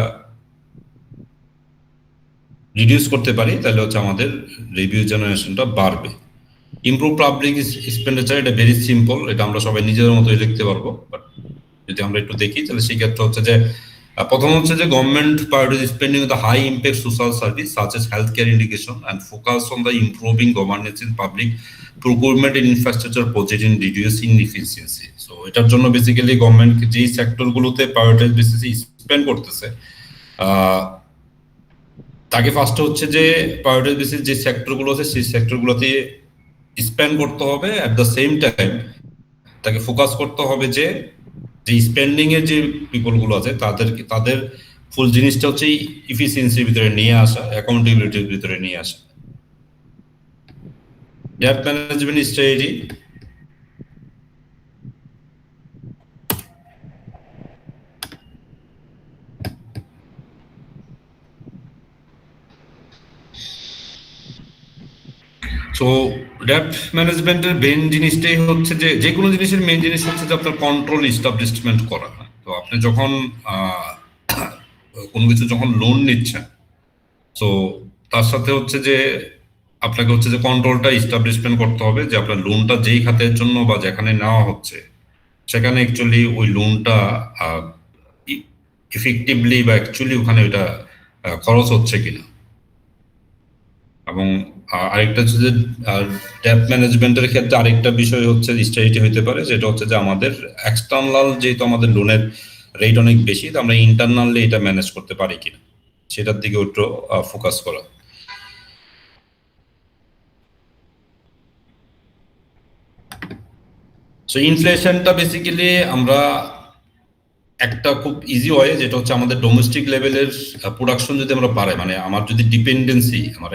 রিডিউস করতে পারি তাহলে হচ্ছে আমাদের রেভিনিউ জেনারেশনটা বাড়বে। ইমপ্রুভ পাবলিক এক্সপেন্ডিচার, এটা ভেরি সিম্পল, এটা আমরা সবাই নিজের মতোই লিখতে পারবো। বাট যদি আমরা একটু দেখি তাহলে সেক্ষেত্রে হচ্ছে যে প্রথম হচ্ছে যে government priorities spending the high impact social service such as health care education and focus on the improving governance in public procurement in infrastructure project in reducing inefficiency. So এটার জন্য বেসিক্যালি গভর্নমেন্ট যেই সেক্টরগুলোতে প্রায়োরিটাইজ বেসিসে স্পেন্ড করতেছে, তাকে ফার্স্ট হচ্ছে যে প্রায়োরিটাইজ বেসিস যে সেক্টরগুলো আছে সেই সেক্টরগুলোতে স্পেন্ড করতে হবে। অ্যাট দ্য সেম টাইম তাকে ফোকাস করতে হবে যে স্পেন্ডিং এর যে পিপল গুলো আছে তাদের ফুল জিনিসটা হচ্ছে ইফিসিয়েন্সির ভিতরে নিয়ে আসা, অ্যাকাউন্টেবিলিটির ভিতরে নিয়ে আসা। Debt management strategy, so debt ম্যানেজমেন্টের মেইন জিনিসটাই হচ্ছে যে যে কোনো জিনিসের মেইন জিনিস হচ্ছে যে আপনার কন্ট্রোল ইস্টাবলিশমেন্ট করা। তো আপনি যখন কোনো কিছু যখন লোন নিচ্ছেন, তো তার সাথে হচ্ছে যে আপনাকে হচ্ছে যে কন্ট্রোলটা ইস্টাবলিশমেন্ট করতে হবে যে আপনার লোনটা যেই খাতের জন্য বা যেখানে নেওয়া হচ্ছে সেখানে অ্যাকচুয়ালি ওই লোনটা ইফেক্টিভলি বা অ্যাকচুয়ালি ওখানে ওইটা খরচ হচ্ছে কিনা। এবং আরেকটা হচ্ছে যে ডেট ম্যানেজমেন্টের ক্ষেত্রে আরেকটা বিষয় হচ্ছে স্ট্র্যাটেজি হতে পারে, যেটা হচ্ছে যে আমাদের এক্সটার্নাল যেহেতু আমাদের লোনের রেট অনেক বেশি, তো আমরা ইন্টারনালি এটা ম্যানেজ করতে পারি কিনা সেটার দিকে একটু ফোকাস করা। সো ইনফ্লেশনটা বেসিক্যালি আমরা একটা খুব ইজি ওয়ে, যেটা হচ্ছে আমাদের ডোমেস্টিক লেভেলের প্রোডাকশন যদি আমরা বাড়াই, মানে আমার যদি ডিপেন্ডেন্সি আমার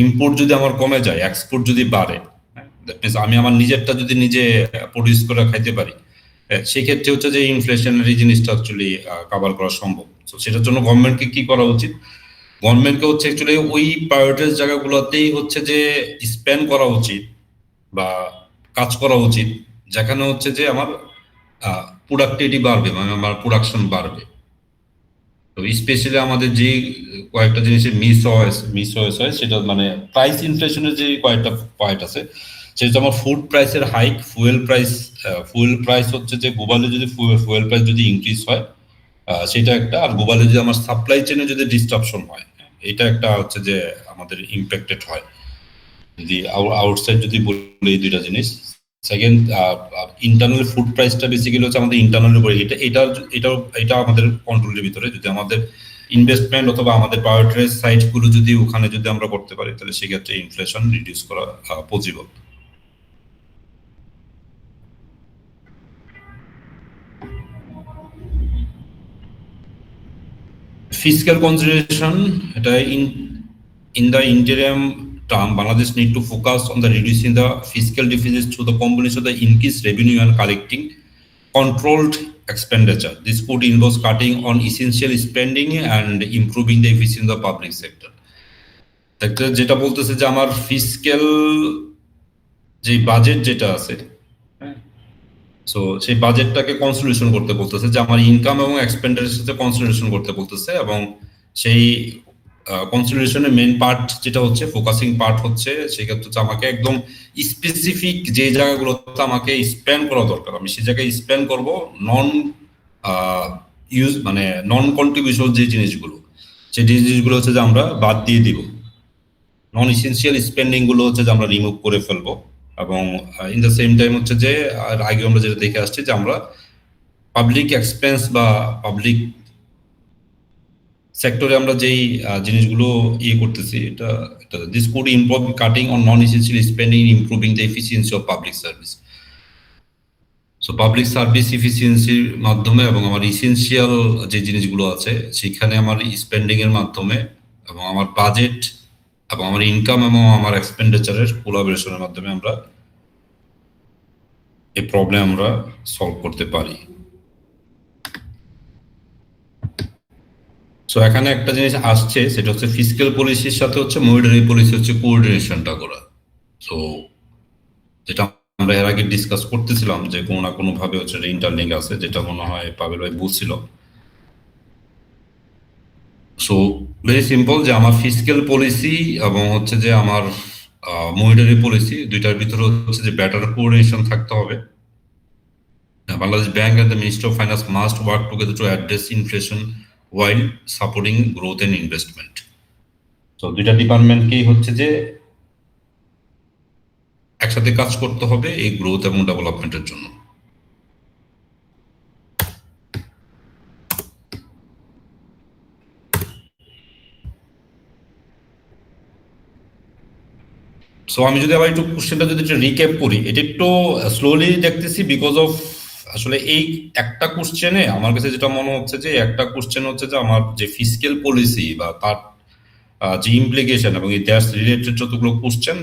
ইম্পোর্ট যদি আমার কমে যায়, এক্সপোর্ট যদি বাড়ে, দ্যাট মিনস আমি আমার নিজেরটা যদি নিজে প্রডিউস করে খাইতে পারি, সেক্ষেত্রে হচ্ছে যে ইনফ্লেশনারি জিনিসটা অ্যাকচুয়ালি কভার করা সম্ভব। তো সেটার জন্য গভর্নমেন্টকে কি করা উচিত? গভর্নমেন্টকে হচ্ছে অ্যাকচুয়ালি ওই প্রায়োরিটাইজ জায়গাগুলোতেই হচ্ছে যে স্পেন্ড করা উচিত বা কাজ করা উচিত যেখানে হচ্ছে যে আমার প্রোডাক্টিভিটি বাড়বে, মানে আমার প্রোডাকশন বাড়বে। তো স্পেশালি আমাদের যে কয়েকটা জিনিসের মিস হয় সেটা মানে প্রাইস ইনফ্লেশনের যে কয়েকটা পয়েন্ট আছে, সেটা আমার ফুড প্রাইসের হাইক, ফুয়েল প্রাইস হচ্ছে যে গ্লোবালি যদি ফুয়েল প্রাইস যদি ইনক্রিজ হয় সেটা একটা, আর গ্লোবালি যদি আমার সাপ্লাই চেনে যদি ডিস্টারপশন হয়, এটা একটা হচ্ছে যে আমাদের ইম্প্যাক্টেড হয় যদি আউটসাইড যদি বলি এই দুইটা জিনিস। সেকেন্ড, ইন্টারনাল ফুড প্রাইসটা বেসিক্যালি হচ্ছে আমাদের ইন্টারনাল উপরে, এটা আমাদের কন্ট্রোলের ভিতরে। যদি আমাদের ইনভেস্টমেন্ট অথবা আমাদের প্রায়োরিটাইজ সাইটগুলো যদি ওখানে যদি আমরা করতে পারি তাহলে সেক্ষেত্রে ইনফ্লেশন রিডিউস করা পসিবল। Fiscal consideration, এটা in the interim term, Bangladesh need to focus on the reducing the fiscal deficit through the combination of the increased revenue and collecting controlled expenditure. This could involve cutting on essential spending and improving the efficiency of the public sector. যেটা বলতেছে যে আমার ফিসক্যাল যে বাজেট যেটা আছে, সো সেই বাজেটটাকে কনসলিডেশন করতে বলতেছে, যে আমার ইনকাম এবং এক্সপেন্ডিচারের সাথে কনসলিডেশন করতে বলতেছে। এবং সেই কনসলিডেশনের মেইন পার্ট যেটা হচ্ছে ফোকাসিং পার্ট হচ্ছে, সেক্ষেত্রে হচ্ছে আমাকে একদম স্পেসিফিক যে জায়গাগুলোতে আমাকে স্পেন্ড করা দরকার আমি সেই জায়গায় স্পেন্ড করব। নন কন্ট্রিবিউশন যে জিনিসগুলো, সেই জিনিসগুলো হচ্ছে যে আমরা বাদ দিয়ে দিব। নন এসেনশিয়াল স্পেন্ডিং গুলো হচ্ছে যে আমরা রিমুভ করে ফেলবো। এবং ইন দ্য সেম টাইম হচ্ছে যে আগে আমরা যেটা দেখে আসছি যে আমরা পাবলিক এক্সপেন্স বা পাবলিক সেক্টরে আমরা যেই জিনিসগুলো করতেছি, এটা this could involve cutting on non essential spending, improving the efficiency of public service. So public service এফিসিয়েন্সির মাধ্যমে এবং আমার এসেনশিয়াল যে জিনিসগুলো আছে সেখানে আমার স্পেন্ডিং এর মাধ্যমে এবং আমার বাজেট এবং আমার ইনকাম এবং আমার এক্সপেন্ডিচারের কোলাবোরেশনের মাধ্যমে আমরা এই প্রবলেম আমরা সলভ করতে পারি। সো এখানে একটা জিনিস আসছে, সেটা হচ্ছে ফিসক্যাল পলিসির সাথে হচ্ছে মনিটারি পলিসি হচ্ছে কোঅর্ডিনেশনটা করা। সো যেটা আমরা এর আগে ডিসকাস করতেছিলাম যে কোনো না কোনো ভাবে হচ্ছে ইন্টারলিঙ্ক আছে, যেটা মনে হয় পাবেল ভাই বুঝছিল। সো ভেরি সিম্পল, যে আমার ফিসক্যাল পলিসি এবং হচ্ছে যে আমার মনিটারি পলিসি দুইটার ভিতরে হচ্ছে যে বেটার কোঅর্ডিনেশন থাকতে হবে। Bangladesh Bank and the Ministry of Finance must work together to address inflation while supporting growth and investment. So দুইটা ডিপার্টমেন্টকেই হচ্ছে যে একসাথে কাজ করতে হবে এই গ্রোথ এবং ডেভেলপমেন্টের জন্য। সো আমি যদি আবার একটু কোশ্চেনটা যদি একটু রিক্যাপ করি, এটা একটু স্লোলি দেখতেছি বিকজ অফ আসলে এই একটা কোশ্চেনে আমার কাছে যেটা মনে হচ্ছে যে একটা কোশ্চেন হচ্ছে যে আমার যে ফিসক্যাল পলিসি বা তার যে ইমপ্লিকেশন এবং এই দ্যাটস রিলেটেড যতগুলো কোশ্চেন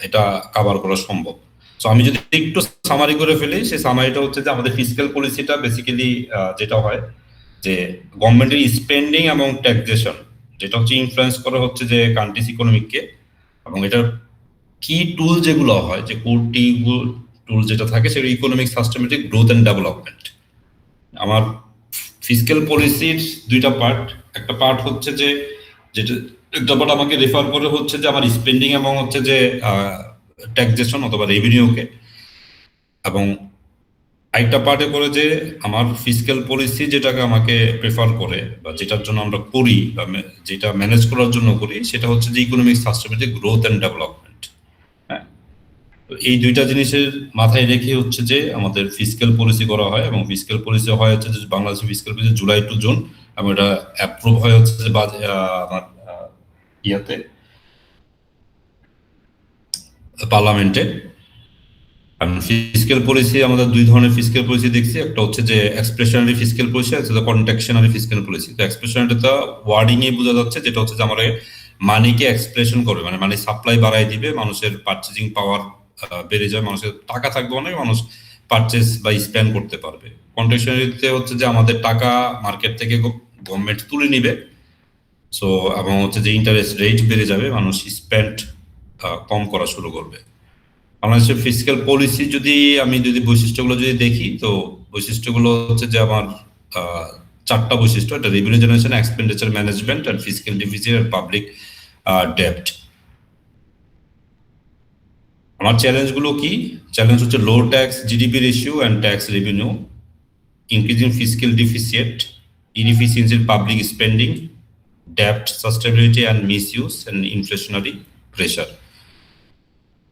এটা কভার করা সম্ভব। সো আমি যদি একটু সামারি করে ফেলি, সেই সামারিটা হচ্ছে যে আমাদের ফিসক্যাল পলিসিটা বেসিক্যালি যেটা হয় যে গভর্নমেন্টের স্পেন্ডিং এবং ট্যাক্সেশন যেটা হচ্ছে ইনফ্লুয়েন্স করে হচ্ছে যে কান্ট্রিজ ইকোনমিককে, এবং এটার কি টুল যেগুলো হয়, যে কোর টুল যেটা থাকে সেটা economic sustainability, growth and development. আমার ফিসক্যাল পলিসির দুইটা পার্ট, একটা পার্ট হচ্ছে যে যেটা একটা পার্ট আমাকে রেফার করে হচ্ছে যে আমার স্পেন্ডিং এবং হচ্ছে যে ট্যাক্সেশন অথবা রেভিনিউকে, এবং আরেকটা পার্টে করে যে আমার ফিসক্যাল পলিসি যেটাকে আমাকে প্রেফার করে বা যেটার জন্য আমরা করি বা যেটা ম্যানেজ করার জন্য করি সেটা হচ্ছে যে economic sustainability, growth and development. হ্যাঁ, তো এই দুইটা জিনিসের মাথায় রেখে হচ্ছে যে আমাদের ফিসক্যাল পলিসি করা হয়, এবং ফিসক্যাল পলিসি হয় হচ্ছে যে বাংলাদেশের fiscal policy July two June, এবং এটা অ্যাপ্রুভ হয় হচ্ছে যে আমার ইয়াতে পার্লামেন্টে। ফিসক্যাল পলিসি আমাদের দুই ধরনের ফিসক্যাল পলিসি দেখছি, একটা হচ্ছে যে এক্সপ্রেশনারি ফিসক্যাল পলিসি, একটা কনটেক্সশনারি ফিসক্যাল পলিসি। তো এক্সপ্রেশনারিটা ওয়ার্ডিং এ বোঝা যাচ্ছে, যেটা হচ্ছে যে আমরা মানিকে এক্সপ্রেশন করবে, মানে মানি সাপ্লাই বাড়াই দিবে, মানুষের পারচেজিং পাওয়ার বেড়ে যায়, মানুষের টাকা থাকবে অনেক, মানুষ পারচেজ বা স্পেন্ড করতে পারবে। কনটেক্সশনারিতে হচ্ছে যে আমাদের টাকা মার্কেট থেকে গভর্নমেন্ট তুলে নিবে, সো এবং হচ্ছে যে ইন্টারেস্ট রেট বেড়ে যাবে, মানুষ স্পেন্ড কম করা শুরু করবে। বাংলাদেশের ফিসক্যাল পলিসি আমি যদি বৈশিষ্ট্যগুলো যদি দেখি, তো বৈশিষ্ট্যগুলো হচ্ছে যে আমার চারটা বৈশিষ্ট্য, এটা রেভিনিউ জেনারেশন, এক্সপেন্ডিচার ম্যানেজমেন্ট, আর ফিসক্যাল ডিফিসিট আর পাবলিক ডেপ্ট। আমার চ্যালেঞ্জগুলো কি? চ্যালেঞ্জ হচ্ছে low tax GDP ratio and tax revenue, increasing fiscal deficit, inefficiency in public spending, ডেপ্ট sustainability and misuse and inflationary pressure.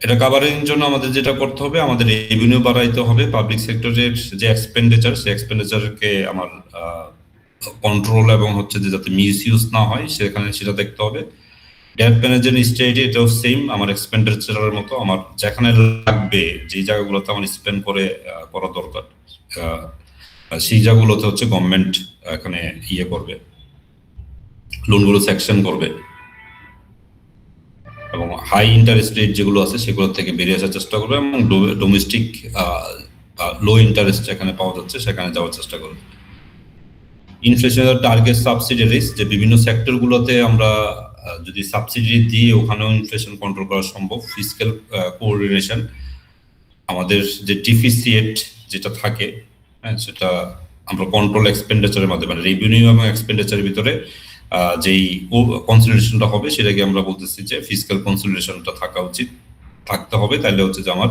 এটা কাভারের জন্য আমাদের যেটা করতে হবে, আমাদের রেভিনিউ বাড়াইতে হবে, পাবলিক সেক্টরের যে এক্সপেন্ডিচার সেই এক্সপেন্ডিচারকে আমার কন্ট্রোল এবং হচ্ছে যে যাতে মিসইউজ না হয় সেখানে সেটা দেখতে হবে। ডেট ম্যানেজমেন্ট স্ট্র্যাটেজি এটাও সেম, আমার এক্সপেন্ডিচারের মতো আমার যেখানে লাগবে, যে জায়গাগুলোতে আমার স্পেন্ড করা দরকার সেই জায়গাগুলোতে হচ্ছে গভর্নমেন্ট এখানে করবে, লোনগুলো সেকশন করবে, এবং হাই ইন্টারেস্ট রেট যেগুলো আছে সেগুলো থেকে বেরিয়ে আসার চেষ্টা করবে, এবং ডোমেস্টিক লো ইন্টারেস্ট যেখানে পাওয়া যাচ্ছে সেখানে যাওয়ার চেষ্টা করবে। ইনফ্লেশনের টার্গেট সাবসিডিয়ারিজ, যে বিভিন্ন সেক্টরগুলোতে আমরা যদি সাবসিডি দিই ওখানেও ইনফ্লেশন কন্ট্রোল করা সম্ভব। ফিসক্যাল কোঅর্ডিনেশন, আমাদের যে ডিফিসিট যেটা থাকে, হ্যাঁ, সেটা আমরা কন্ট্রোল এক্সপেন্ডিচারের মাধ্যমে, মানে রেভিনিউ এবং এক্সপেন্ডিচারের ভিতরে যেই কনসলিডেশনটা হবে সেটাকে আমরা বলতেছি যে ফিসক্যাল কনসলিডেশনটা থাকতে হবে, তাহলে হচ্ছে যে আমার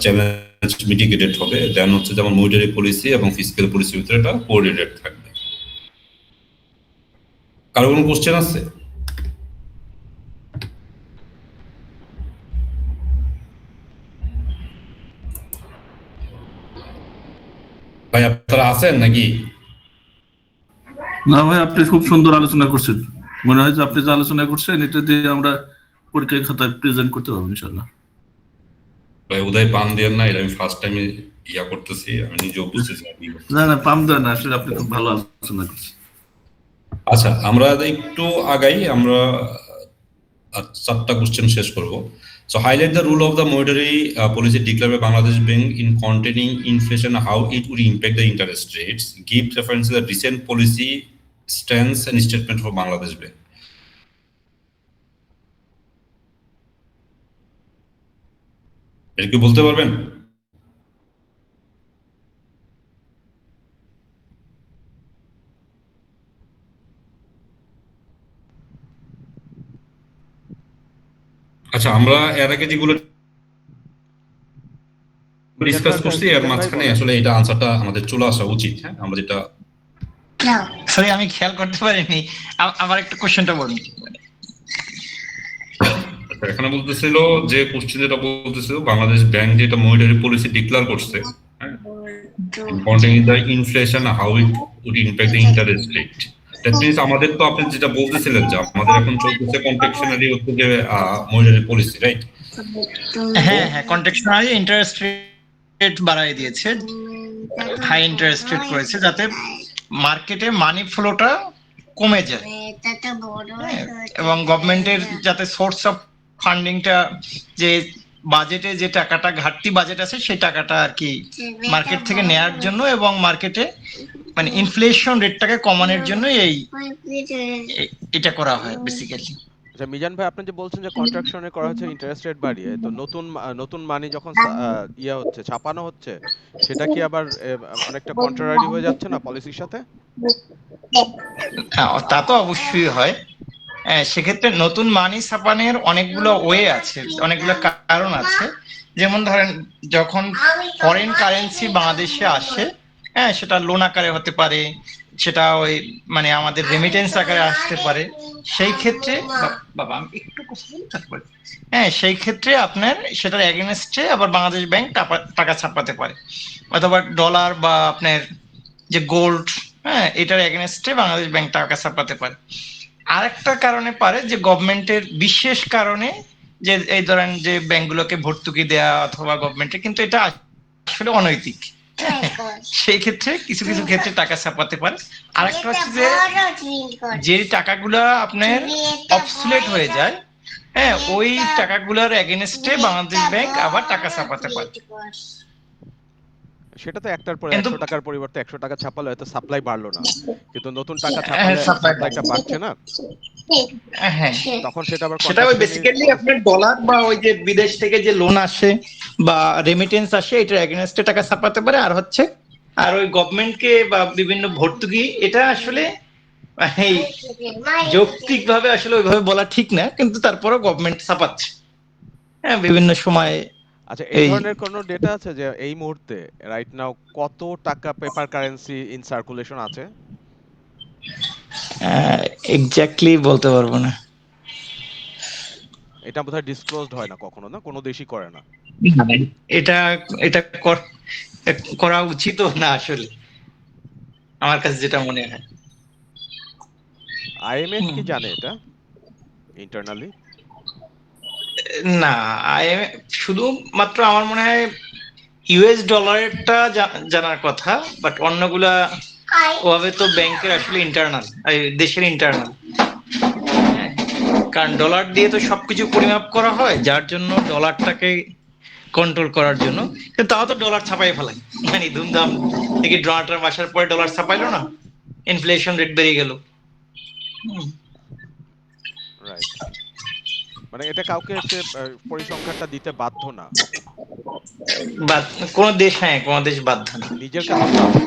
চ্যালেঞ্জ মিটিগেটেড হবে। দেন হচ্ছে যেমন মনিটারি পলিসি এবং ফিসক্যাল পলিসির ভিতরে এটা কোঅর্ডিনেটেড থাকবে। কারো কোনো কোশ্চেন আছে? ভাই আপনারা আছেন নাকি? না ভাই, আপনি খুব সুন্দর আলোচনা করছেন, মনে হয় যে আপনি যে আলোচনা করছেন এটা দিয়ে আমরা পরীক্ষার খাতায় প্রেজেন্ট করতে পারবো ইনশাল্লাহ। ভাই উদয় পান দেন না, এটা আমি ফার্স্ট টাইম করতেছি, আমি নিজেও বুঝতেছি না না, পাম দেন না, আসলে আপনি খুব ভালো আলোচনা করছেন। আচ্ছা, আমরা একটু আগাই। আমরা আর 4টা কোশ্চেন শেষ করব। So highlight the role of the monetary policy declared by Bangladesh Bank in containing inflation, how it would impact the interest rates. Give reference to the recent policy stance and statement for Bangladesh Bank. এটা কি বলতে পারবেন? আচ্ছা, আমরা এর আগে যেগুলো ডিসকাস করছি এর মাঝখানে আসলে এটা আনসারটা আমাদের চলে আসা উচিত। হ্যাঁ, আমরা যেটা সরি আমি খেয়াল করতে পারিনি, আবার একটু কোশ্চেনটা বলুন। এখানে বলতেছিল যে কোশ্চেন যেটা বলতেছিল বাংলাদেশ ব্যাংক যেটা মনিটারি পলিসি ডিক্লেয়ার করছে, containing the inflation, how it would impact the interest rate. That means আমাদের তো আপনি যেটা বলতেছিলেন যে আমাদের এখন চলতেছে কনফেকশনারি হচ্ছে যে মনিটারি পলিসি, রাইট? হ্যাঁ হ্যাঁ, কন্টেক্সচুয়ালি ইন্টারেস্ট রেট বাড়াই দিয়েছে, হাই ইন্টারেস্ট রেট করেছে যাতে মার্কেটে মানি ফ্লোটা কমে যায়, এবং গভর্নমেন্টের যাতে সোর্স অফ ফান্ডিংটা, যে বাজেটে যে টাকাটা ঘাটতি বাজেট আছে সেই টাকাটা আর কি মার্কেট থেকে নেয়ার জন্য এবং মার্কেটে মানে ইনফ্লেশন রেটটাকে কমানোর জন্য এটা করা হয় বেসিক্যালি। আচ্ছা মিজান ভাই, আপনি যে বলছেন যে কন্ট্রাকশনে করা হচ্ছে ইন্টারেস্ট রেট বাড়িয়ে, তো নতুন মানি যখন ইয়া হচ্ছে ছাপানো হচ্ছে, সেটা কি আবার অনেকটা কন্ট্রারি হয়ে যাচ্ছে না পলিসির সাথে? তা তো অবশ্যই হয়। সেক্ষেত্রে নতুন মানি ছাপানোর অনেকগুলো ওয়ে আছে, অনেকগুলো কারণ আছে। যেমন ধরেন যখন ফরেন কারেন্সি বাংলাদেশে আসে, হ্যাঁ, সেটা লোন আকারে হতে পারে, সেটা ওই মানে আমাদের রেমিটেন্স আকারে আসতে পারে। সেই ক্ষেত্রে বাবা আমি একটু কথা বলি তারপরে। হ্যাঁ, সেই ক্ষেত্রে আপনার সেটার এগেনস্টে আবার বাংলাদেশ ব্যাংক টাকা ছাপাতে পারে, অথবা ডলার বা আপনার যে গোল্ড, হ্যাঁ, এটার এগেনস্টে বাংলাদেশ ব্যাংক টাকা ছাপাতে পারে। আরেকটা কারণে পারে যে গভর্নমেন্টের বিশেষ কারণে, যে এই ধরেন যে ব্যাংকগুলোকে ভর্তুকি দেয়া অথবা গভর্নমেন্টের, কিন্তু এটা আসলে অনৈতিক, সেই ক্ষেত্রে কিছু কিছু ক্ষেত্রে টাকা ছাপাতে পারে। আরেকটা হচ্ছে যে টাকাগুলা আপনার অবসোলেট হয়ে যায়, হ্যাঁ, ওই টাকাগুলোর এগেনস্টে বাংলাদেশ ব্যাংক আবার টাকা ছাপাতে পারে। সেটা তো একটার পরে 100 টাকার পরিবর্তে 100 টাকা ছাপালে হয়তো সাপ্লাই বাড়লো না, কিন্তু নতুন টাকা ছাপালে সাপ্লাইটা বাড়ছে না। হ্যাঁ, তখন সেটা আবার সেটা ওই বেসিক্যালি আপনার ডলার বা ওই যে বিদেশ থেকে যে লোন আসে বা রেমিটেন্স আসে, এটার এগেনস্টে টাকা ছাপাতে পারে। আর হচ্ছে আর ওই গভর্নমেন্টকে বা বিভিন্ন ভর্তুকি, এটা আসলে এই যৌক্তিক ভাবে আসলে ওইভাবে বলা ঠিক না, কিন্তু তারপরেও গভর্নমেন্ট ছাপাচ্ছে, হ্যাঁ, বিভিন্ন সময়। আচ্ছা, এই ধরনের কোনো ডেটা আছে যে এই মুহূর্তে রাইট নাও কত টাকা পেপার কারেন্সি ইন সার্কুলেশন আছে? এক্স্যাক্টলি বলতে পারবো না। এটা বোধহয় ডিসক্লোজড হয় না কখনো, না কোনো দেশই করে না এটা। এটা করা উচিত না আসলে, আমার কাছে যেটা মনে হয়। আইএমএফ কি জানে এটা ইন্টারনালি? না, শুধুমাত্র আমার মনে হয় ইউএস ডলারটা জানার কথা, বাট অন্যগুলা ওভাবে তো ব্যাংকের আসলে ইন্টারনাল, দেশের ইন্টারনাল, কারণ ডলার দিয়ে তো সবকিছু পরিমাপ করা হয়, যার জন্য ডলারটাকে কন্ট্রোল করার জন্য। কিন্তু তাও তো ডলার ছাপাই ফেলাই, মানে ধুমধাম থেকে ডোনাল্ড আসার পরে ডলার ছাপাইলো না, ইনফ্লেশন রেট বেড়ে গেল। রাইট, মানে এটা কাউকে সে পরিসংখ্যানটা দিতে বাধ্য না, কোন দেশ, হ্যাঁ, কোন দেশ বাধ্য না, নিজের কাছে থাকে।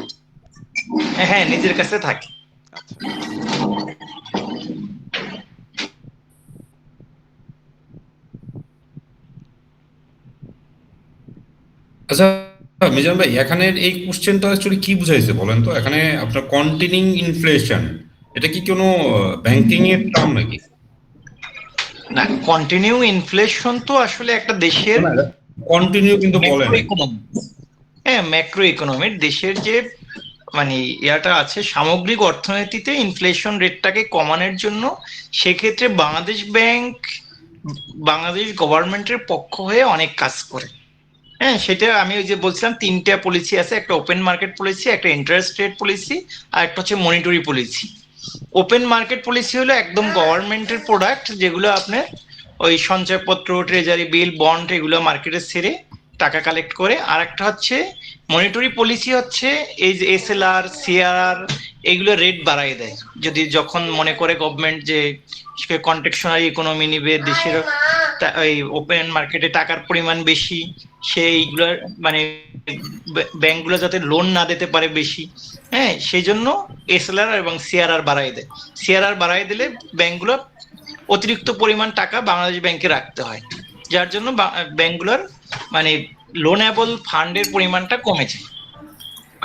হ্যাঁ, নিজের কাছে থাকে। আচ্ছা, আচ্ছা মিজান ভাই, এখানে এই কোশ্চেনটা অ্যাকচুয়ালি কি বুঝাইছে বলেন তো? এখানে আপনার কন্টিনিউইং ইনফ্লেশন, এটা কি কোনো ব্যাংকিং এর টার্ম নাকি? না, কন্টিনিউ ইনফ্লেশন তো আসলে একটা দেশের কন্টিনিউ কিন্তু বলেন, হ্যাঁ, ম্যাক্রো ইকোনমির দেশের যে মানে ইয়াটা আছে, সামগ্রিক অর্থনীতিতে ইনফ্লেশন রেটটাকে কমানোর জন্য সেক্ষেত্রে বাংলাদেশ ব্যাংক বাংলাদেশ গভর্নমেন্টের পক্ষ হয়ে অনেক কাজ করে। হ্যাঁ, সেটা আমি ওই যে বলছিলাম 3টা পলিসি আছে, একটা ওপেন মার্কেট পলিসি, একটা ইন্টারেস্ট রেট পলিসি, আর একটা হচ্ছে monetary policy. Open market policy হলো একদম গভর্নমেন্টের প্রোডাক্ট, যেগুলো আপনার ওই সঞ্চয়পত্র, ট্রেজারি বিল, বন্ড এগুলো মার্কেটে ছেড়ে টাকা কালেক্ট করে। আর একটা হচ্ছে মনিটরি পলিসি, হচ্ছে এই যে এসএলআর, সিআরআর, এগুলো রেট বাড়ায় দেয় যদি যখন মনে করে গভর্নমেন্ট যে কন্ট্রাকশনারি ইকোনমি নিবে, দেশের এই ওপেন মার্কেটে টাকার পরিমাণ বেশি, সেইগুলো মানে ব্যাংকগুলো যাতে লোন না দিতে পারে বেশি, হ্যাঁ, সেই জন্য এসএলআর এবং সিআরআর বাড়াই দেয়। সিআরআর বাড়াই দিলে ব্যাংকগুলো অতিরিক্ত পরিমাণ টাকা বাংলাদেশ ব্যাংকে রাখতে হয়, যার জন্য ব্যাংকগুলোর মানে লোনেবল ফান্ডের পরিমাণটা কমে যায়।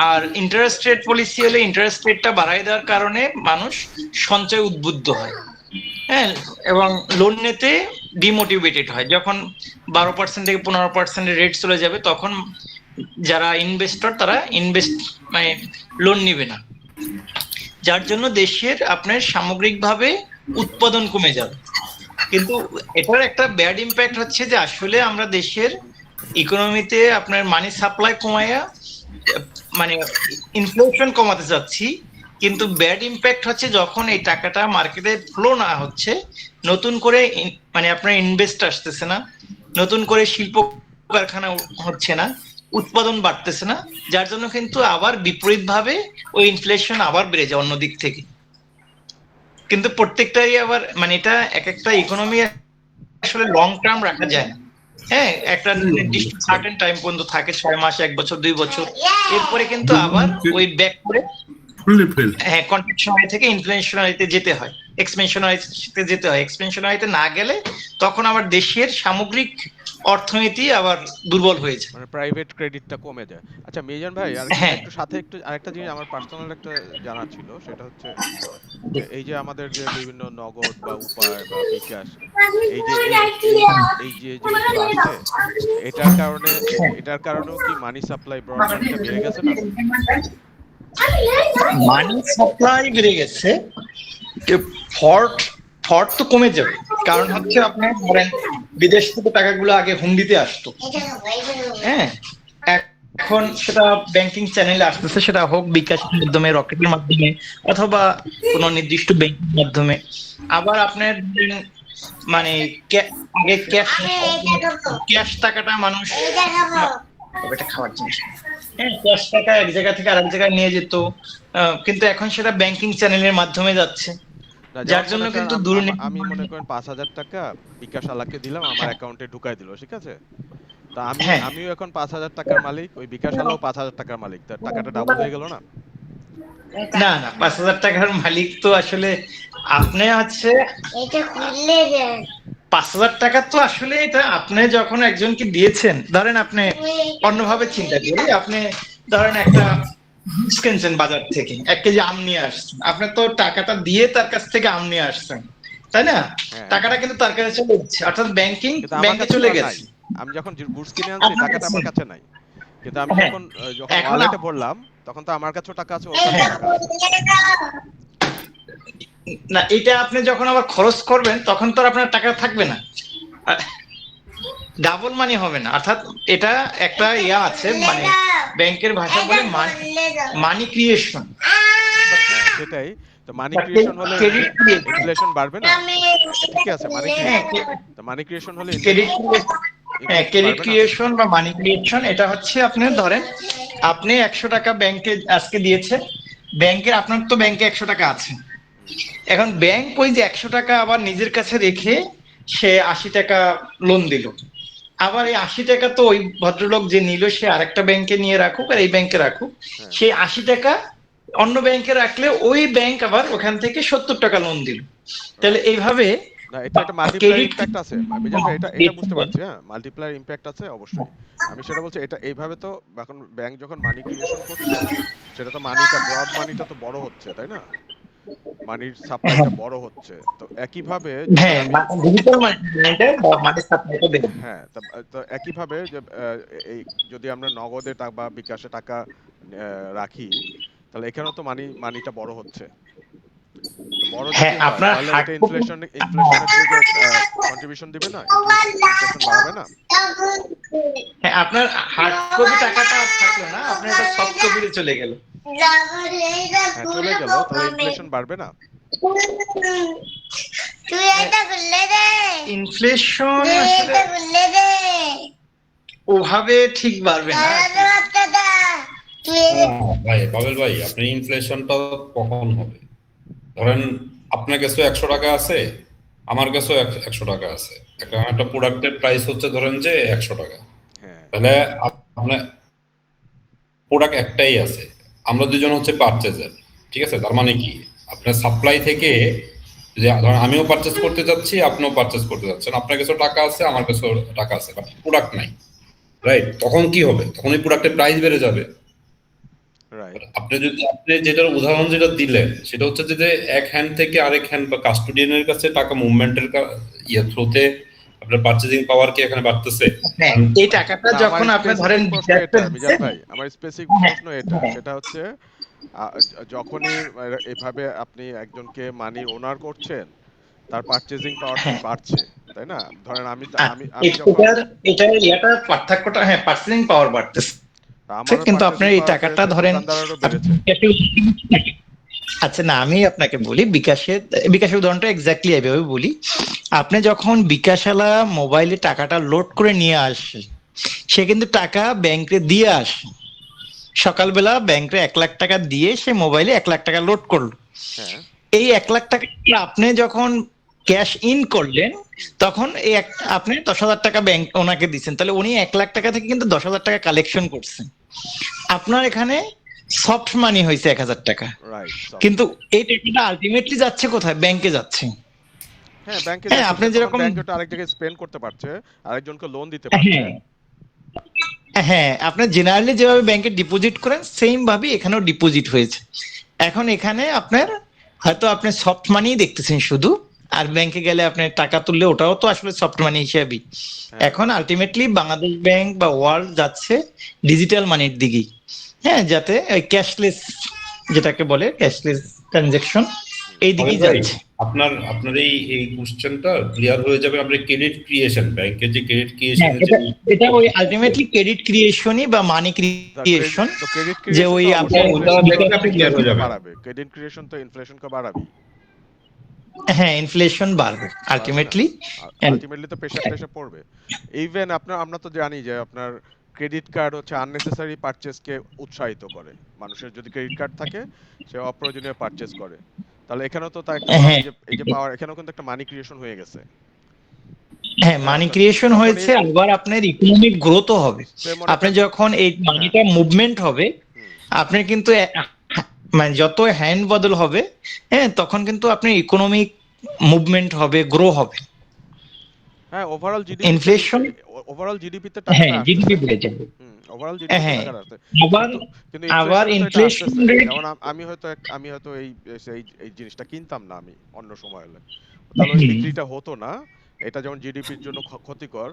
আর ইন্টারেস্ট রেট পলিসি হলে ইন্টারেস্ট রেটটা বাড়াই দেওয়ার কারণে মানুষ সঞ্চয় উদ্বুদ্ধ হয়, হ্যাঁ, এবং লোন নিতে ডিমোটিভেটেড হয়। যখন 12% থেকে 15% রেট চলে যাবে, তখন যারা ইনভেস্টর তারা মানে লোন নিবে না, যার জন্য দেশের আপনার সামগ্রিকভাবে উৎপাদন কমে যাবে। কিন্তু এটার একটা ব্যাড ইম্প্যাক্ট হচ্ছে যে আসলে আমরা দেশের ইকোনমিতে আপনার মানি সাপ্লাই কমায়া মানে ইনফ্লেশন কমাতে চাচ্ছি, কিন্তু ব্যাড ইম্প্যাক্ট হচ্ছে যখন এই টাকাটা মার্কেটে ফ্লো না হচ্ছে, নতুন করে মানে আপনার ইনভেস্ট আসতেছে না, নতুন করে শিল্প কারখানা হচ্ছে না, উৎপাদন বাড়তেছে না, যার জন্য কিন্তু আবার বিপরীতভাবে ওই ইনফ্লেশন আবার বেড়ে যায় অন্য দিক থেকে। কিন্তু প্রত্যেকটাই আবার মানে এটা এক একটা ইকোনমি আসলে লং টার্ম রাখা যায় না, হ্যাঁ, একটা নির্দিষ্ট সার্টেন টাইম পর্যন্ত থাকে, 6 মাস, 1 বছর, 2 বছর, এরপরে কিন্তু আবার ওই ব্যাক করে হ্যাঁ কন্ট্রাকশনারি থেকে ইনফ্লেশনারিতে যেতে হয়, এক্সপেনশনারিতে যেতে হয়। এক্সপেনশনারিতে না গেলে তখন আবার দেশের সামগ্রিক অর্থনীতি আবার দুর্বল হয়ে যায়, মানে প্রাইভেট ক্রেডিটটা কমে যায়। আচ্ছা মিজান ভাই, আর হ্যাঁ। একটু সাথে একটু আরেকটা জিনিস আমার পার্সোনাল একটা জানার ছিল, সেটা হচ্ছে যে এই যে আমাদের যে বিভিন্ন নগদ বা উপায় বা বিকাশ, এই যে এই যে জিনিসগুলো আছে, এটার কারণেও কি মানি সাপ্লাই, ব্রড মানিটা বেড়ে গেছে না? মানি সাপ্লাই বেড়ে গেছে, ফর্ট ফর্ট তো কমে যাবে, কারণ হচ্ছে আপনি ধরেন বিদেশ থেকে টাকাগুলো আগে হুন্ডিতে আসতো, হ্যাঁ, এখন সেটা ব্যাংকিং চ্যানেলে আসতেছে, সেটা হোক বিকাশের মাধ্যমে, রকেটের মাধ্যমে, অথবা কোনো নির্দিষ্ট ব্যাংকের মাধ্যমে। আবার আপনার মানে আগে ক্যাশ টাকাটা মানুষ এটা খাওয়ার জিনিস, হ্যাঁ, ক্যাশ টাকা এক জায়গা থেকে আরেক জায়গায় নিয়ে যেত, কিন্তু এখন সেটা ব্যাংকিং চ্যানেলের মাধ্যমে যাচ্ছে, যার জন্য কিন্তু দুর্নীতি। আমি মনে করেন 5,000 টাকা বিকাশ আলাকে দিলাম, আমার অ্যাকাউন্টে ঢুকাই দিল, ঠিক আছে? তা আমিও এখন 5,000 টাকার মালিক, ওই বিকাশ আলাও 5,000 টাকার মালিক, তার টাকাটা ডাবল হয়ে গেল না? না না, 5,000 টাকার মালিক তো আসলে আপনি হচ্ছে 5,000 টাকা তো আসলে এটা আপনি যখন একজনকে দিয়েছেন, ধরেন আপনি অন্যভাবে চিন্তা করি, আপনি ধরেন একটা জুস কিনছেন বাজার থেকে, 1 কেজি আম নিয়ে আসছেন, আপনি তো টাকাটা দিয়ে তার কাছ থেকে আম নিয়ে আসছেন, তাই না? টাকাটা কিন্তু তার কাছে চলে যাচ্ছে, অর্থাৎ ব্যাংকে চলে গেছে। আমি যখন গুডস কিনে আনছি, টাকাটা আমার কাছে নাই, কিন্তু আমি যখন ওয়ালেটে ভরলাম, তখন তো আমার কাছেও টাকা আছে, ওর কাছেও টাকা আছে। না, এটা আপনি যখন আবার খরচ করবেন তখন তো আর আপনার টাকা থাকবে না, ডাবল মানি হবে না। অর্থাৎ এটা একটা আছে, মানে ব্যাংকের ভাষা বলে মানি ক্রিয়েশন। সেটাই তো, মানি ক্রিয়েশন হলে ইনফ্লেশন বাড়বে না? ঠিক আছে, মানি ক্রিয়েশন হলে ক্রেডিট ক্রিয়েশন বা মানি ক্রিয়েশন, এটা হচ্ছে আপনি ধরেন আপনি 100 টাকা ব্যাংকে আজকে দিয়েছেন, আপনার তো ব্যাংকে 100 টাকা আছে, এখন ব্যাংক ওই যে 100 টাকা আবার নিজের কাছে রেখে সে 80 টাকা লোন দিল, আবার এই 80 টাকা তো ওই ভদ্রলোক যে নিল সে আরেকটা ব্যাংকে নিয়ে রাখুক আর এই ব্যাংকে রাখুক, সেই 80 টাকা অন্য ব্যাংকে রাখলে ওই ব্যাংক আবার ওখান থেকে 70 টাকা লোন দিল। তাহলে এইভাবে এটা একটা মাল্টিপ্লায়ার ইমপ্যাক্ট আছে, এটা বুঝতে পারছি, হ্যাঁ, মাল্টিপ্লায়ার ইমপ্যাক্ট আছে অবশ্যই। আমি সেটা বলছি, এটা এইভাবে তো এখন ব্যাংক যখন মানি ক্রিয়েশন করছে, সেটা তো ব্রড মানিটা তো বড় হচ্ছে, তাই না? মানির সাপ্লাইটা বড় হচ্ছে, তো একইভাবে তো একইভাবে যে এই যদি আমরা নগদে টাকা বা বিকাশে টাকা রাখি, তাহলে এখানেও তো মানিটা বড় হচ্ছে। বড় যদি হয় তাহলে এটা ইনফ্লেশনের দিকে কন্ট্রিবিউশন দিবে না, ইনফ্লেশন বাড়াবে না? হ্যাঁ, আপনার হার্ড কপি টাকাটা থাকলো না, আপনার এটা সফট কপিতে চলে গেল, চলে গেল, তাহলে ইনফ্লেশন বাড়বে না? ইনফ্লেশন ওভাবে ঠিক বাড়বে না। ভাই পাবেল ভাই, আপনি ইনফ্লেশনটা কখন হবে? ধরেন আপনার কাছে 100 টাকা আছে, আমার কাছেও 100 টাকা আছে, একটা প্রোডাক্টের প্রাইস হচ্ছে ধরেন যে 100 টাকা, হ্যাঁ তাহলে আপনার প্রোডাক্ট একটাই আছে, আমরা দুজন হচ্ছে পারচেজার, ঠিক আছে? তার মানে কি, আপনার সাপ্লাই থেকে যে ধরেন আমিও পারচেজ করতে যাচ্ছি, আপনিও পারচেজ করতে যাচ্ছেন, আপনার কাছেও টাকা আছে, আমার কাছেও টাকা আছে, বাট প্রোডাক্ট নাই, রাইট? তখন কি হবে? তখন এই প্রোডাক্টের প্রাইস বেড়ে যাবে। রাইট আপনি যেটার উদাহরণ যেটা দিলেন সেটা হচ্ছে যে এক হ্যান্ড থেকে আরেক হ্যান্ড বা কাস্টোডিয়ানের কাছে টাকা মুভমেন্টের থ্রুতে আপনার পারচেজিং পাওয়ার কি এখানে বাড়তেছে? হ্যাঁ, এই টাকাটা যখন আপনি ধরেন মিজান ভাই, আমার স্পেসিফিক প্রশ্ন এটা, সেটা হচ্ছে যখনই এভাবে আপনি একজনকে মানি ওনার করছেন, তার পারচেজিং পাওয়ার তো বাড়ছে, তাই না? ধরেন আমি আমি আমি যখন এটার পার্থক্যটা, হ্যাঁ, পার্সেন্টিং পাওয়ার বাড়তেছে, আমারও কিন্তু আপনার এই টাকাটা ধরেন দোকানদারেরও বেড়েছে। আচ্ছা না, আমি আপনাকে বলি বিকাশের উদাহরণটা এক্স্যাক্টলি এইভাবে বলি। আপনি যখন বিকাশালা মোবাইলে টাকাটা লোড করে নিয়ে আসে, সে কিন্তু টাকা ব্যাংকে দিয়ে আসে। সকালবেলা ব্যাংকে 1 লাখ টাকা দিয়ে সে মোবাইলে 1 লাখ টাকা লোড করলো। হ্যাঁ এই 1 লাখ টাকা আপনি যখন ক্যাশ ইন করলেন, তখন আপনি 10,000 টাকা ব্যাংক ওনাকে দিচ্ছেন, তাহলে উনি 1 লাখ টাকা থেকে কিন্তু 10,000 টাকা কালেকশন করছেন। আপনার এখানে সফট মানি হয়েছে 1,000 টাকা, রাইট। কিন্তু এই টাকাটা আলটিমেটলি যাচ্ছে কোথায়? ব্যাংকে যাচ্ছে। হ্যাঁ ব্যাংকে হ্যাঁ, যাচ্ছে, আপনি যেরকম ব্যাংক ওটা আরেক জায়গায় স্পেন্ড করতে পারছে, আরেকজনকে লোন দিতে পারছে। হ্যাঁ, আপনি জেনারেলি যেভাবে ব্যাংকে ডিপোজিট করেন সেম ভাবে এখানেও ডিপোজিট হয়েছে। এখন এখানে আপনার হয়তো আপনি সফট মানি দেখতেছেন শুধু, আর ব্যাংকে গেলে আপনি টাকা তুললে ওটাও তো আসলে সফট মানি হিসেবেই। এখন আলটিমেটলি বাংলাদেশ ব্যাংক বা ওয়ার্ল্ড যাচ্ছে ডিজিটাল মানির দিকেই। হ্যাঁ, যাতে ওই ক্যাশলেস, যেটাকে বলে ক্যাশলেস ট্রানজাকশন, এই দিকেই যাচ্ছে। আপনার এই কোশ্চেনটা ক্লিয়ার হয়ে যাবে আপনার ক্রেডিট ক্রিয়েশন, ব্যাংকের যে ক্রেডিট ক্রিয়েশন, এটা ওই আলটিমেটলি ক্রেডিট ক্রিয়েশনই বা মানি ক্রিয়েশন, যে ওই বাড়াবে, ক্রেডিট ক্রিয়েশন তো ইনফ্লেশনকে বাড়াবে। হ্যাঁ, ইনফ্লেশন বাড়বে আলটিমেটলি তো প্রেসার পড়বে। ইভেন আমরা তো জানি যে আপনার ক্রেডিট কার্ড হচ্ছে আননেসেসারি পারচেজকে উৎসাহিত করে। মানুষের যদি ক্রেডিট কার্ড থাকে, সে অপ্রয়োজনীয় পারচেজ করে। তাহলে এখানেও তো তার একটা এই যে পাওয়ার, এখানেও কিন্তু একটা মানি ক্রিয়েশন হয়ে গেছে। হ্যাঁ, মানি ক্রিয়েশন হয়েছে, আবার আপনার ইকোনমিক গ্রোথও হবে। আপনি যখন এই মানিটা মুভমেন্ট হবে, আপনার কিন্তু মানে যত হ্যান্ড বদল হবে, হ্যাঁ, তখন কিন্তু আপনার ইকোনমিক মুভমেন্ট হবে, গ্রো হবে। হ্যাঁ, ওভারঅল জিডিপি তে হ্যাঁ, জিডিপি বেড়ে যাবে। ওভারঅল জিডিপি তে টাকা আসছে। কিন্তু আবার ইনফ্লেশন রেট, যেমন আমি হয়তো এই জিনিসটা কিনতাম না আমি অন্য সময় হলে, তাহলে ওই বিক্রিটা হতো না। এটা যেমন জিডিপির জন্য ক্ষতিকর,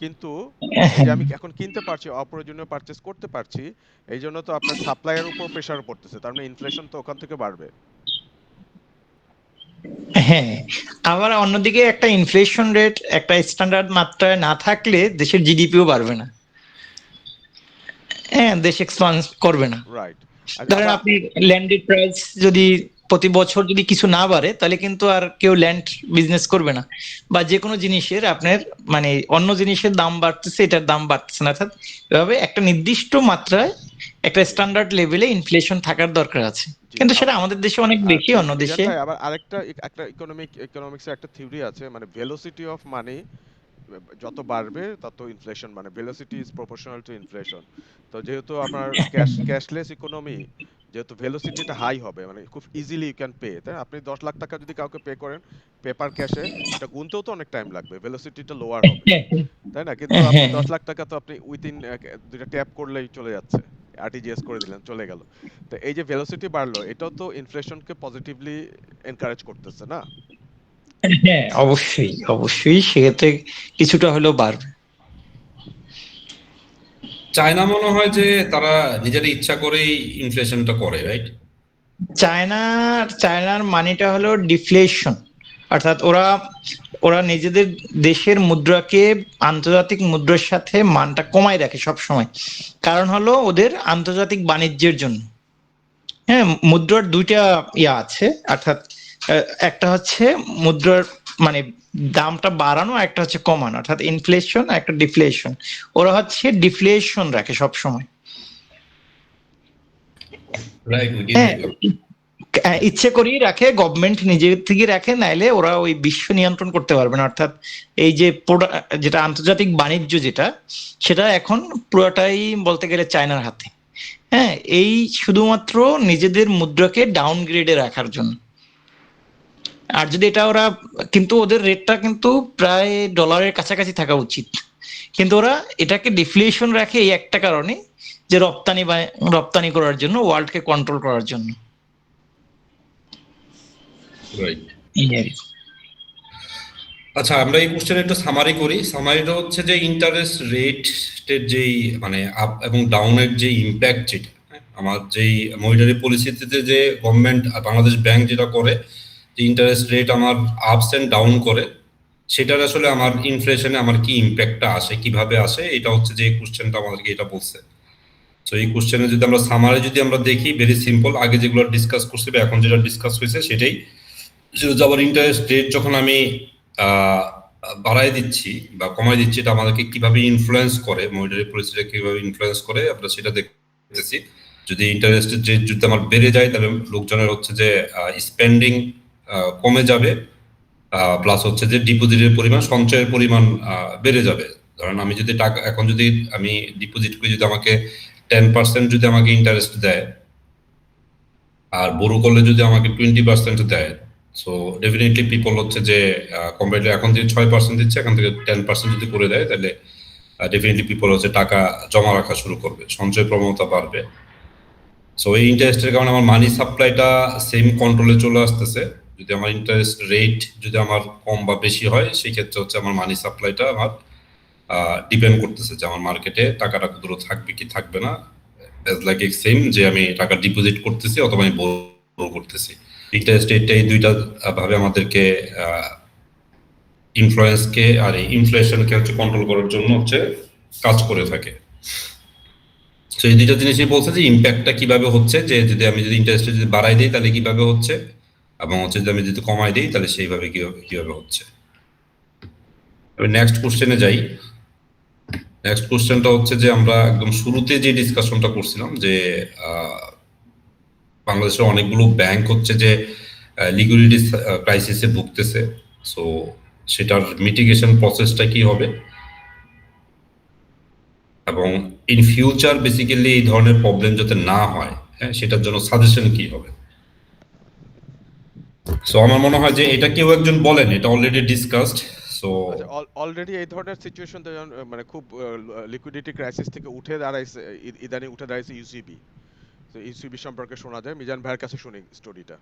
কিন্তু এই যে আমি এখন কিনতে পারছি, অপ্রয়োজনীয় পারচেজ করতে পারছি, এই জন্য তো আপনার সাপ্লাইয়ের উপর প্রেসার পড়তেছে, তার মানে ইনফ্লেশন তো ওখান থেকে বাড়বে। হ্যাঁ, আবার অন্যদিকে একটা ইনফ্লেশন রেট একটা স্ট্যান্ডার্ড মাত্রায় না থাকলে দেশের জিডিপিও বাড়বে না। হ্যাঁ, দেশ এক্সপান্ড করবে না। রাইট। ধরেন আপনি ল্যান্ডের প্রাইস যদি প্রতি বছর যদি কিছু না বাড়ে, তাহলে কিন্তু আর কেউ ল্যান্ড বিজনেস করবে না, বা যে কোনো জিনিসের আপনার মানে অন্য জিনিসের দাম বাড়তেছে, এটার দাম বাড়তেছে না। অর্থাৎ এভাবে একটা নির্দিষ্ট মাত্রায় একটা স্ট্যান্ডার্ড লেভেলে ইনফ্লেশন থাকার দরকার আছে, কিন্তু সেটা আমাদের দেশে অনেক বেশি, অন্য দেশে। আবার আরেকটা একটা ইকোনমিক্সের একটা থিওরি আছে, মানে ভেলোসিটি অফ মানি যত বাড়বে তত ইনফ্লেশন, মানে velocity is proportional to inflation. তো যেহেতু আপনার ক্যাশলেস ইকোনমি, যেহেতু ভেলোসিটিটা হাই হবে, মানে খুব ইজিলি ইউ ক্যান পে, তাই আপনি 10 লাখ টাকা যদি কাউকে পে করেন পেপার ক্যাশে, এটা গুনতেও তো অনেক টাইম লাগবে, ভেলোসিটিটা লোয়ার হবে, তাই না? কিন্তু আপনি 10 লাখ টাকা তো আপনি উইদিন দুইটা ট্যাপ করলেই চলে যাচ্ছে, আরটিজিএস করে দিলেন, চলে গেল। তো এই যে ভেলোসিটি বাড়লো, এটাও তো ইনফ্লেশনকে পজিটিভলি এনকারেজ করতেছে না? হ্যাঁ, অবশ্যই অবশ্যই, সেক্ষেত্রে কিছুটা হলেও বাড়বে। চায়না মনে হয় যে তারা নিজের ইচ্ছা করেই ইনফ্লেশনটা করে, রাইট? চায়নার মানিটা হলো ডিফ্লেশন, অর্থাৎ ওরা নিজেদের দেশের মুদ্রাকে আন্তর্জাতিক মুদ্রার সাথে মানটা কমায় রাখে সব সময়। কারণ হলো ওদের আন্তর্জাতিক বাণিজ্যের জন্য। হ্যাঁ, মুদ্রার দুইটা আছে, অর্থাৎ একটা হচ্ছে মুদ্রার মানে দামটা বাড়ানো, একটা হচ্ছে কমানো, অর্থাৎ ইনফ্লেশন একটা ডিফ্লেশন। ওরা হচ্ছে ডিফ্লেশন রাখে সব সময়। রাইট, হ্যাঁ, ইচ্ছে করেই রাখে, গভর্নমেন্ট নিজে থেকে রাখে, নাইলে ওরা ওই বিশ্ব নিয়ন্ত্রণ করতে পারবে না। অর্থাৎ এই যে যেটা আন্তর্জাতিক বাণিজ্য যেটা, সেটা এখন পুরোটাই বলতে গেলে চায়নার হাতে। হ্যাঁ, এই শুধুমাত্র নিজেদের মুদ্রাকে ডাউনগ্রেডে রাখার জন্য। আর যদি এটা ওরা, কিন্তু ওদের রেটটা কিন্তু প্রায় ডলারের কাছাকাছি থাকা উচিত, কিন্তু ওরা এটাকে ডিফ্লেশন রাখে এই একটা কারণে, যে রপ্তানি করার জন্য, ওয়ার্ল্ডকে কন্ট্রোল করার জন্য। রাইট। এই আর কি। আচ্ছা, আমরা এই কোশ্চেন একটু সামারি করি। সামারিটা হচ্ছে যে ইন্টারেস্ট রেটের যেই মানে আপ এবং ডাউনের যে ইম্প্যাক্ট, যেটা আমার যেই মনিটারি পলিসিতে যে গভর্নমেন্ট বাংলাদেশ ব্যাংক যেটা করে, যে ইন্টারেস্ট রেট আমার আপস এন্ড ডাউন করে, সেটার আসলে আমার ইনফ্লেশনে আমার কি ইম্প্যাক্টটা আসে, কিভাবে আসে, এটা হচ্ছে যে কোশ্চেনটা আমাদেরকে এটা বলছে। তো এই কোশ্চেনে যদি আমরা সামারি যদি আমরা দেখি, ভেরি সিম্পল, আগে যেগুলো ডিসকাস করছি বা এখন যেটা ডিসকাস হয়েছে সেটাই, সেটা আবার ইন্টারেস্ট রেট যখন আমি বাড়াই দিচ্ছি বা কমাই দিচ্ছি, এটা আমাদেরকে কিভাবে ইনফ্লুয়েন্স করে, মনিটারি পলিসিটা কিভাবে ইনফ্লুয়েন্স করে আমরা সেটা দেখতেছি। যদি ইন্টারেস্টের রেট যদি আমার বেড়ে যায়, তাহলে লোকজনের হচ্ছে যে স্পেন্ডিং কমে যাবে, প্লাস হচ্ছে যে ডিপোজিটের পরিমাণ, সঞ্চয়ের পরিমাণ বেড়ে যাবে। ধরেন আমি যদি টাকা এখন যদি আমি ডিপোজিট করি, যদি আমাকে 10% যদি আমাকে ইন্টারেস্ট দেয়, আর বড় করলে যদি আমাকে 20% দেয়, সো ডেফিনেটলি পিপল হচ্ছে যে কম্পারেটিভ এখন যে 6% দিচ্ছে, এখান থেকে 10% যদি করে দেয়, তাহলে ডেফিনেটলি পিপল হচ্ছে টাকা জমা রাখা শুরু করবে, সঞ্চয় প্রবণতা বাড়বে। সো এই ইন্টারেস্টের কারণে আমার মানি সাপ্লাইটা সেম কন্ট্রোলে চলে আসতেছে। যদি আমার ইন্টারেস্ট রেট যদি আমার কম বা বেশি হয়, সেই ক্ষেত্রে হচ্ছে আমার মানি সাপ্লাইটা আমার ডিপেন্ড করতেছে যে আমার মার্কেটে টাকাটা কতটুকু থাকবে কি থাকবে না, লাইক সেম যে আমি টাকা ডিপোজিট করতেছি অথবা আমি বোরো করতেছি। ইন্টারেস্ট রেটটা এই দুইটা ভাবে আমাদেরকে ইনফ্লুয়েন্সকে আর ইনফ্লেশনকে হচ্ছে কন্ট্রোল করার জন্য হচ্ছে কাজ করে থাকে। তো এই দুইটা জিনিসই বলছে যে ইম্প্যাক্টটা কিভাবে হচ্ছে, যে যদি আমি যদি ইন্টারেস্ট যদি বাড়াই দিই তাহলে কিভাবে হচ্ছে, এবং হচ্ছে যদি আমি যদি কমাই দিই তাহলে সেইভাবে কিভাবে হচ্ছে। আমি নেক্সট কোশ্চেনে যাই। নেক্সট কোশ্চেনটা হচ্ছে যে আমরা একদম শুরুতে যে ডিসকাশনটা করছিলাম, যে বাংলাদেশের অনেকগুলো ব্যাংক হচ্ছে যে লিকুইডিটি ক্রাইসিসে ভুগতেছে। সো সেটার মিটিগেশন প্রসেসটা কি হবে, এবং ইন ফিউচার বেসিক্যালি এই ধরনের প্রবলেম যাতে না হয়, হ্যাঁ, সেটার জন্য সাজেশন কি হবে। সো আমার মনে হয় যে এটা কেউ একজন বলেন, এটা অলরেডি ডিসকাসড। সো আচ্ছা, অলরেডি এই ধরনের সিচুয়েশন তো মানে খুব লিকুইডিটি ক্রাইসিস থেকে উঠে দাঁড়াইছে, ইদানিং উঠে দাঁড়াইছে ইউসিবি। তো ইউসিবি সম্পর্কে শোনা যায়, মিজান ভাইয়ের কাছে শুনি স্টোরিটা।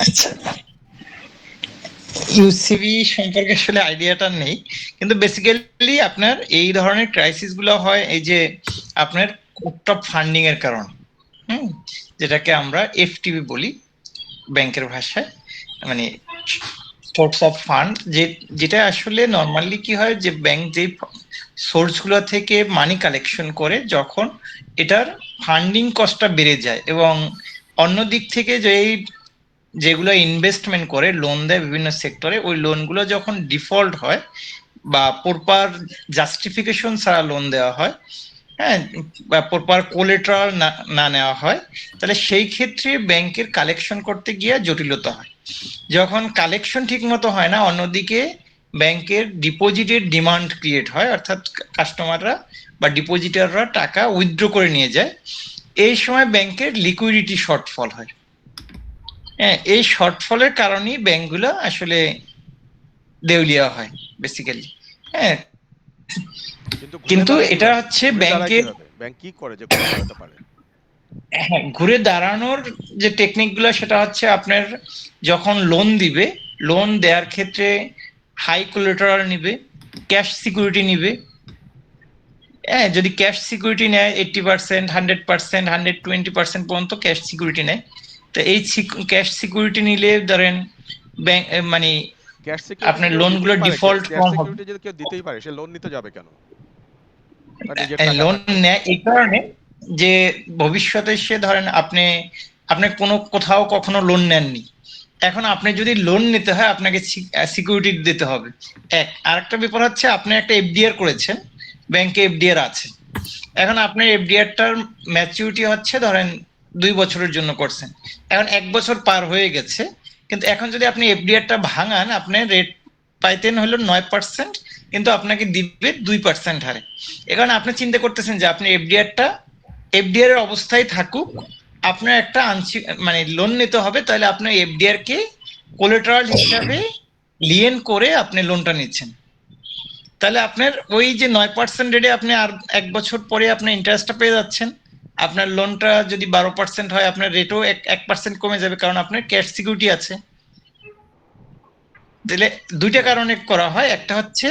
আচ্ছা, ইউসিবি সম্পর্কে আসলে আইডিয়াটা নেই, কিন্তু বেসিক্যালি আপনার এই ধরনের ক্রাইসিস গুলো হয় এই যে আপনার কোস্ট অফ ফান্ডিং এর কারণে। যেটাকে আমরা এফটিপি বলি ব্যাংকের ভাষায়, মানে সোর্স অফ ফান্ড, যেটা আসলে নর্মালি কি হয়, যে ব্যাংক যে সোর্স গুলো থেকে মানি কালেকশন করে, যখন এটার ফান্ডিং কস্টটা বেড়ে যায়, এবং অন্য দিক থেকে যেগুলো ইনভেস্টমেন্ট করে লোন দেয় বিভিন্ন সেক্টরে, ওই লোনগুলো যখন ডিফল্ট হয় বা প্রপার জাস্টিফিকেশন ছাড়া লোন দেওয়া হয়, হ্যাঁ, বা প্রপার কোলেটারাল না নেওয়া হয়, তাহলে সেই ক্ষেত্রে ব্যাংকের কালেকশন করতে গিয়ে জটিলতা হয়। যখন কালেকশন ঠিক মতো হয় না, অন্যদিকে ব্যাংকের ডিপোজিটের ডিমান্ড ক্রিয়েট হয়, অর্থাৎ কাস্টমাররা বা ডিপোজিটাররা টাকা উইথড্র করে নিয়ে যায়, এই সময় ব্যাংকের লিকুইডিটি শর্টফল হয়। হ্যাঁ, এই শর্টফলের কারণেই ব্যাংকগুলো আসলে দেউলিয়া হয় বেসিক্যালি। হ্যাঁ, কিন্তু এটা হচ্ছে ব্যাংকের, ব্যাংক কি করে যে ঘুরে দাঁড়াতে পারে? হ্যাঁ, ঘুরে দাঁড়ানোর যে টেকনিক গুলো, সেটা হচ্ছে আপনার যখন লোন দিবে, লোন দেওয়ার ক্ষেত্রে হাই কোলেটারাল নিবে, ক্যাশ সিকিউরিটি নিবে। হ্যাঁ, যদি ক্যাশ সিকিউরিটি নেয় 80%, 100%, 120% পর্যন্ত ক্যাশ সিকিউরিটি নেয়। তো এই ক্যাশ সিকিউরিটি নিলে ধরেন ব্যাংক মানে ক্যাশ সিকিউরিটি আপনার লোনগুলো ডিফল্ট কম হবে। সিকিউরিটি যদি কেউ দিতেই পারে, সে লোন নিতে যাবে কেন? তার নিজের লোন টাকা নেয় এই কারণে যে ভবিষ্যতে সে ধরেন আপনি আপনি কোনো কোথাও কখনো লোন নেননি। এখন আপনি যদি লোন নিতে হয় আপনাকে সিকিউরিটি দিতে হবে। আরেকটা ব্যাপার হচ্ছে আপনি একটা এফডিআর করেছেন, ব্যাংকে এফডিআর আছে। এখন আপনার এফডিআরটার ম্যাচুরিটি হচ্ছে ধরেন 2 বছরের জন্য করছেন, এখন 1 বছর পার হয়ে গেছে, কিন্তু এখন যদি আপনি এফডিআরটা ভাঙান আপনি রেট পাইতেন হলো 9%, কিন্তু আপনাকে দিবে 2% হারে। এখন আপনি চিন্তা করতেছেন যে আপনি এফডিআর এর অবস্থায় থাকুক, আপনার একটা মানে লোন নিতে হবে, তাহলে আপনার এফডিআর কে কোলেটারাল হিসাবে লিয়েন করে আপনি লোনটা নিচ্ছেন। তাহলে আপনার ওই যে 9% রেটে আপনি আর 1 বছর পরে আপনার ইন্টারেস্টটা পেয়ে যাচ্ছেন। আপনার লোনটা যদি 12% হয় আপনার রেটও 1% কমে যাবে, কারণ আপনার ক্যাশ সিকিউরিটি আছে। তাহলে দুইটা কারণে করা হয়, একটা হচ্ছে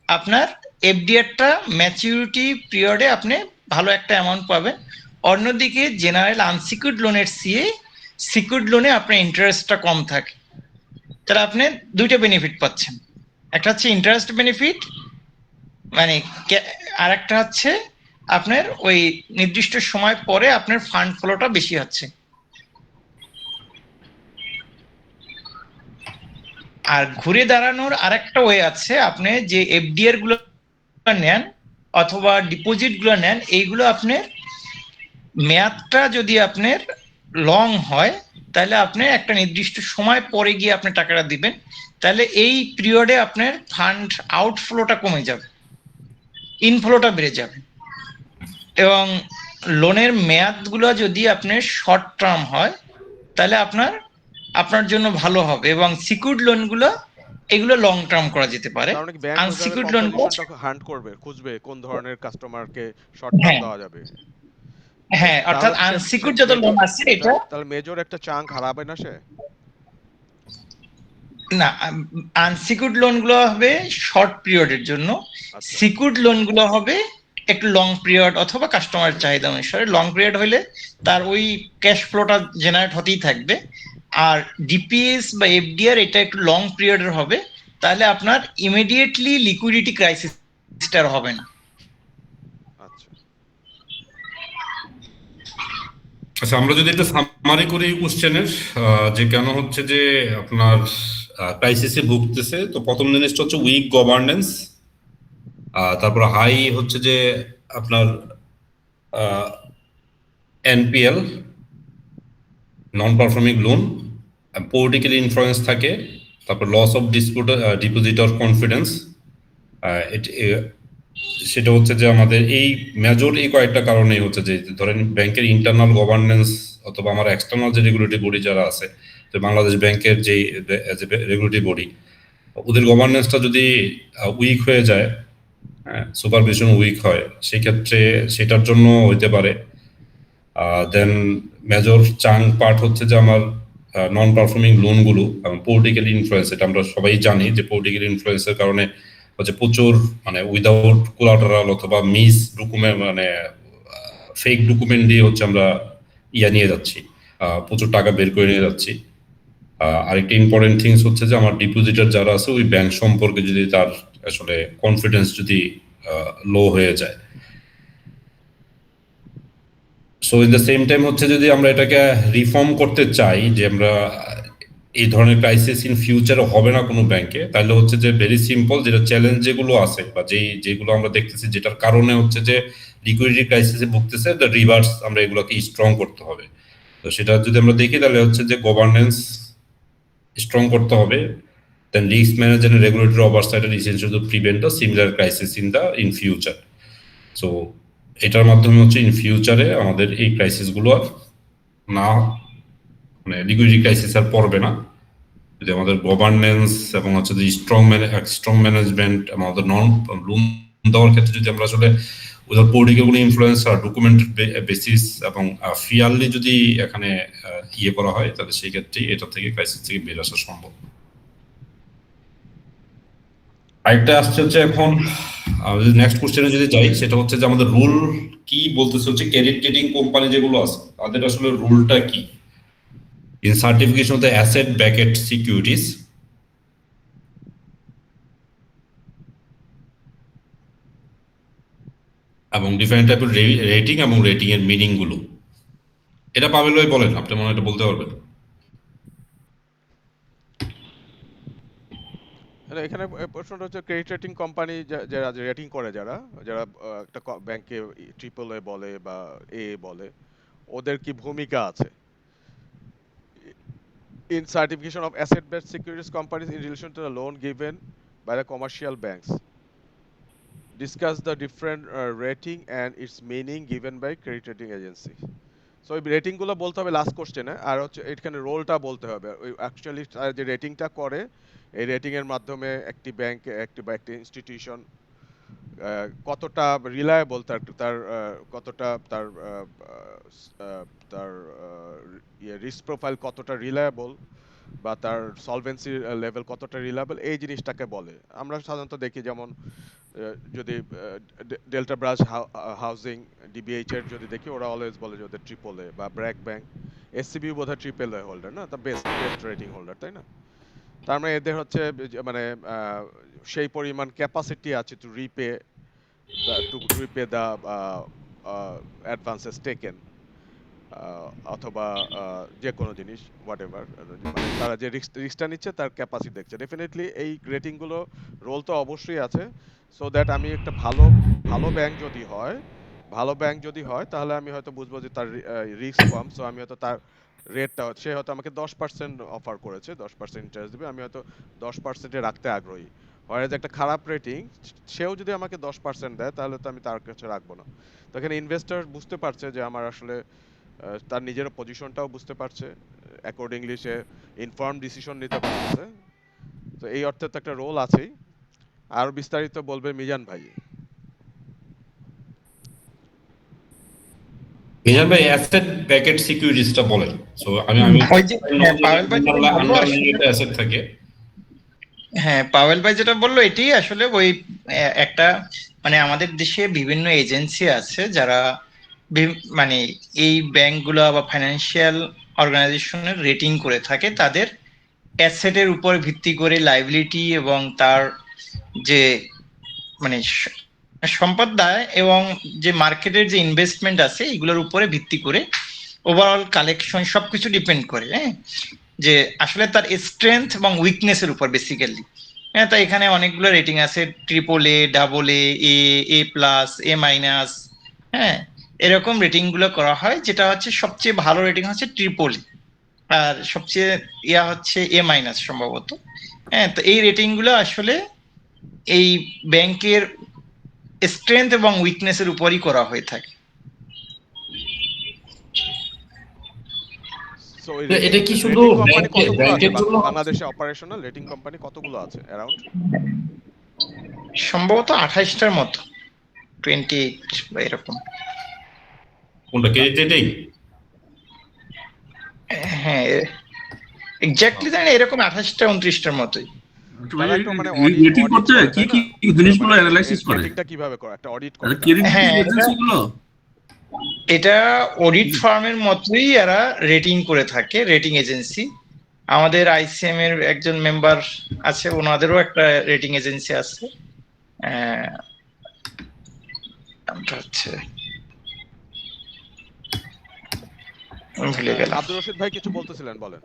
আপনার এফডিআরটা ম্যাচিউরিটি পিরিয়ডে আপনি ভালো একটা অ্যামাউন্ট পাবেন, অন্যদিকে জেনারেল আনসিকিউরড লোনের সিএ সিকিউরড লোনে আপনার ইন্টারেস্টটা কম থাকে। তাহলে আপনি দুইটা বেনিফিট পাচ্ছেন, একটা হচ্ছে ইন্টারেস্ট বেনিফিট, মানে আর একটা হচ্ছে আপনার ওই নির্দিষ্ট সময় পরে আপনার ফান্ড ফ্লোটা বেশি হচ্ছে। আর ঘুরে দাঁড়ানোর আরেকটা ওয়ে আছে, আপনি যে এফডিআর গুলো নেন অথবা ডিপোজিট গুলো নেন, এইগুলো আপনার মেয়াদটা যদি আপনার লং হয় তাহলে আপনি একটা নির্দিষ্ট সময় পরে গিয়ে আপনি টাকাটা দিবেন, তাহলে এই পিরিয়ডে আপনার ফান্ড আউটফ্লোটা কমে যাবে, ইনফ্লোটা বেড়ে যাবে। এবং লোনের মেয়াদগুলো যদি আপনার শর্ট টার্ম হয় তাহলে আপনার জন্য ভালো হবে, এবং সিকিউরড লোনগুলো এগুলো লং টার্ম করা যেতে পারে। তার মানে কি ব্যাংক ওইভাবে আনসিকিউরড লোনগুলো, কম্পিটিশনটা হান্ট করবে, খুঁজবে কোন ধরনের কাস্টমারকে শর্ট টার্ম হ্যাঁ দেওয়া যাবে? হ্যাঁ, তাহলে অর্থাৎ তো সে আনসিকিউরড যত লোন মেজর, আছে এটা তাহলে মেজর একটা চাঙ্ক হারাবে না সে? না, আনসিকিউরড লোনগুলো হবে শর্ট পিরিয়ডের জন্য, আচ্ছা সিকিউরড লোনগুলো হবে একটু লং পিরিয়ড অথবা কাস্টমারের চাহিদা অনুসারে। লং পিরিয়ড হলে তার ওই ক্যাশ ফ্লোটা জেনারেট হতেই থাকবে। আর ডিপিএস বা এফডিআর এটা একটু লং পিরিয়ডের হবে, তাহলে আপনার ইমিডিয়েটলি লিকুইডিটি ক্রাইসিসটা হবে না। আচ্ছা আচ্ছা, আমরা যদি একটা সামারি করি কোশ্চেনের, যে কেন হচ্ছে যে আপনার ক্রাইসিসে ভুগতেছে, তো প্রথম জিনিসটা হচ্ছে উইক গভর্নেন্স, তারপর হাই হচ্ছে যে আপনার NPL, non performing loan, political influence থাকে, তারপর লস অফ ডিপোজিটর কনফিডেন্স। সেটা হচ্ছে যে আমাদের এই মেজর এই কয়েকটা কারণেই হচ্ছে যে ধরেন ব্যাংকের ইন্টারনাল গভর্নেন্স অথবা আমার এক্সটার্নাল যে রেগুলেটরি বডি যারা আছে, যে বাংলাদেশ ব্যাংকের যে রেগুলেটরি বডি, ওদের গভর্নেন্সটা যদি উইক হয়ে যায়, সুপারভিশন উইক হয়, সেক্ষেত্রে সেটার জন্য হইতে পারে। দেন মেজর চাঙ্ক পার্ট হচ্ছে যে আমার নন পারফর্মিং লোনগুলো এবং পলিটিক্যাল ইনফ্লুয়েন্স। এটা আমরা সবাই জানি যে পলিটিক্যাল ইনফ্লুয়েন্সের কারণে হচ্ছে প্রচুর মানে উইদাউট কোলাটারাল অথবা মিস ডকুমেন্ট, মানে ফেক ডকুমেন্ট দিয়ে হচ্ছে আমরা নিয়ে যাচ্ছি, প্রচুর টাকা বের করে নিয়ে যাচ্ছি। আরেকটা ইম্পর্টেন্ট থিংস হচ্ছে যে আমার ডিপোজিটর যারা আছে ওই ব্যাংক সম্পর্কে যদি তার আসলে কনফিডেন্স যদি লো হয়ে যায়। So in the same time হচ্ছে যদি আমরা এটাকে রিফর্ম করতে চাই, যে আমরা এই ধরনের ক্রাইসিস ইন ফিউচারে হবে না কোনো ব্যাংকে, তাহলে হচ্ছে যে ভেরি সিম্পল, যেটা চ্যালেঞ্জ যেগুলো আছে বা যেগুলো আমরা দেখতেছি যেটার কারণে হচ্ছে যে লিকুইডিটি ক্রাইসিসে ভুগতেছে, দ্য রিভার্স আমরা এগুলোকে স্ট্রং করতে হবে। তো সেটা যদি আমরা দেখি তাহলে হচ্ছে যে গভর্নেন্স স্ট্রং করতে হবে, then risk management and regulatory oversight are essential to prevent a similar crisis in future. So এটার মাধ্যমে হচ্ছে ইন ফিউচারে আমাদের এই ক্রাইসিসগুলো আর না, মানে লিকুইডিটি ক্রাইসিস আর পড়বে না, যদি আমাদের গভর্নেন্স এবং হচ্ছে যে স্ট্রং ম্যানেজমেন্ট, আমাদের নন লোন দেওয়ার ক্ষেত্রে যদি আমরা আসলে ওদের পলিটিক্যাল কোনো ইনফ্লুয়েন্স আর ডকুমেন্ট বেসিস এবং ফিয়ারলি যদি এখানে করা হয়, তাহলে সেই ক্ষেত্রে এটা থেকে ক্রাইসিস থেকে বের আসা সম্ভব। আরেকটা আসছে হচ্ছে এখন নেক্সট কোশ্চেনে যদি যাই, সেটা হচ্ছে যে আমাদের রুল কি বলতেছে হচ্ছে ক্রেডিট রেটিং কোম্পানি যেগুলো আছে তাদের আসলে রুলটা কি in certification of the asset bracket securities, এবং ডিফারেন্ট টাইপের রেটিং এবং রেটিং এর মিনিং গুলো। এটা পাবেল ভাই বলেন, আপনি মনে হয় এটা বলতে পারবেন। এখানে প্রশ্নটা হচ্ছে ক্রেডিট রেটিং কোম্পানি যারা রেটিং করে, যারা যারা একটা ব্যাংকে ট্রিপল এ বলে বা এ বলে, ওদের কি ভূমিকা আছে in certification of asset-based securities companies in relation to the loan given by the commercial banks. Discuss the different rating and its meaning given by credit rating agency. So এই রেটিং গুলো বলতে হবে লাস্ট কোশ্চেনে, আর হচ্ছে এখানে রোলটা বলতে হবে। ওই অ্যাকচুয়ালি যে রেটিংটা করে, এই রেটিং এর মাধ্যমে একটি ব্যাংক বা একটি ইনস্টিটিউশন কতটা রিলায়েবল, তার কতটা তার রিস্ক প্রোফাইল কতটা রিলায়েবল, বা তার সলভেন্সি লেভেল কতটা রিলায়েবল, এই জিনিসটাকে বলে। আমরা সাধারণত দেখি যেমন যদি ডেল্টা ব্রাঞ্চ হাউজিং, ডিবিএইচ এর যদি দেখি, ওরা অলওয়েজ বলে যে ওদের ট্রিপল এ, বা ব্র্যাক ব্যাংক, এসসিবি বোধহয় ট্রিপল এ হোল্ডার না, তা বেস্ট রেটিং হোল্ডার, তাই না? তার মানে এদের হচ্ছে মানে সেই পরিমাণ ক্যাপাসিটি আছে to repay the advances taken, অথবা যে কোনো জিনিস হোয়াট এভার, মানে তারা যে রিস্কটা নিচ্ছে তার ক্যাপাসিটি দেখছে। ডেফিনেটলি এই রেটিংগুলো রোল তো অবশ্যই আছে, সো দ্যাট আমি একটা ভালো ব্যাংক যদি হয় তাহলে আমি হয়তো বুঝবো যে তার রিস্ক কম, সো আমি হয়তো তার রেটটা, সে হয়তো আমাকে 10% অফার করেছে, 10% ইন্টারেস্ট দিবে, আমি হয়তো 10%-এ রাখতে আগ্রহী। হয় যে একটা খারাপ রেটিং, সেও যদি আমাকে 10% দেয় তাহলে তো আমি তার কাছে রাখবো না। তো এখানে ইনভেস্টর বুঝতে পারছে যে আমার আসলে তার নিজের পজিশনটাও বুঝতে পারছে, অ্যাকর্ডিংলি সে ইনফর্ম ডিসিশন নিতে পারতেছে। তো এই অর্থে তো একটা রোল আছেই। আর বিস্তারিত বলবে মিজান ভাই। মিজান ভাই অ্যাসেট ব্যাকেট সিকিউরিটিসটা বলেন। সো আমি ওই যে পাওয়েল ভাই যেটা বললো আন্ডারলাইন আসলে, একটা অ্যাসেট থাকে। হ্যাঁ পাওয়েল ভাই যেটা বললো এটি আসলে ওই একটা, মানে আমাদের দেশে বিভিন্ন এজেন্সি আছে যারা মানে এই ব্যাংকগুলো বা ফাইন্যান্সিয়াল অর্গানাইজেশনের রেটিং করে থাকে তাদের অ্যাসেটের উপর ভিত্তি করে, লাইবিলিটি এবং তার যে মানে সম্পদ দায় এবং যে মার্কেটের যে ইনভেস্টমেন্ট আছে এগুলোর উপরে ভিত্তি করে ওভারঅল কালেকশন সবকিছু ডিপেন্ড করে, হ্যাঁ, যে আসলে তার স্ট্রেংথ এবং উইকনেসের উপর বেসিক্যালি। হ্যাঁ, তো এখানে অনেকগুলো রেটিং আছে, triple A, double A, A plus, A minus, হ্যাঁ, এরকম রেটিং গুলো করা হয়। যেটা হচ্ছে সবচেয়ে ভালো রেটিং হচ্ছে ট্রিপল এ, আর সবচেয়ে হচ্ছে এ মাইনাস সম্ভবত। হ্যাঁ, তো এই রেটিং গুলো আসলে এই ব্যাংকের স্ট্রেংথ এবং উইকনেসের উপরই করা হয়ে থাকে। সো ওই এটা কি শুধু রেটিং কোম্পানি কতগুলো আছে ব্যাংকের জন্য? বাংলাদেশে? অপারেশনাল রেটিং কোম্পানি কতগুলো আছে অ্যারাউন্ড? সম্ভবত 28টার মতো, 28 বা এরকম। কোনটা, ক্রেডিট রেটিং? হ্যাঁ, এক্স্যাক্টলি জানি না, এরকম 28টা 29টার মতোই। তারা একটু মানে রেটিং করতে কি কি জিনিসগুলো অ্যানালাইসিস করে? রেটিংটা কিভাবে করে? একটা অডিট করে তারা। ক্রেডিট হ্যাঁ, এজেন্সিগুলো এটা অডিট ফার্মের মতোই এরা রেটিং করে থাকে, রেটিং এজেন্সি। আমাদের আইসিএম এর একজন মেম্বার আছে, ওনাদেরও একটা রেটিং এজেন্সি আছে, নামটা হচ্ছে ভুলে গেলাম। আব্দুর রশিদ ভাই কিছু বলতেছিলেন, বলেন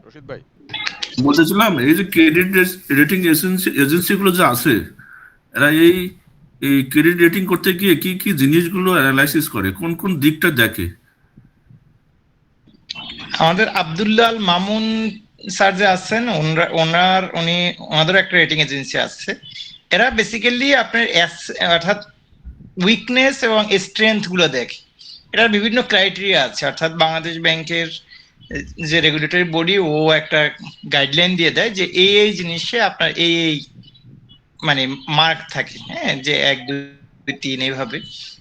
রশিদ ভাই। বলতেছিলাম এই যে ক্রেডিট রেটিং এজেন্সিগুলো যে আছে, এরা এই এই ক্রেডিট রেটিং করতে গিয়ে কি কি জিনিসগুলো অ্যানালাইসিস করে, কোন কোন দিকটা দেখে? আমাদের আব্দুল্লাহ আল মামুন স্যার যে আছেন, ওনাদের একটা রেটিং এজেন্সি আছে। এরা বেসিক্যালি আপনার অর্থাৎ উইকনেস এবং স্ট্রেংথ গুলো দেখে। এটার বিভিন্ন ক্রাইটেরিয়া আছে, অর্থাৎ বাংলাদেশ ব্যাংকের যে রেগুলেটরি বডি, ও একটা গাইডলাইন দিয়ে দেয় যে এই জিনিসে আপনার এই মানে মার্ক থাকে, হ্যাঁ, যে 1 2 3 এইভাবে।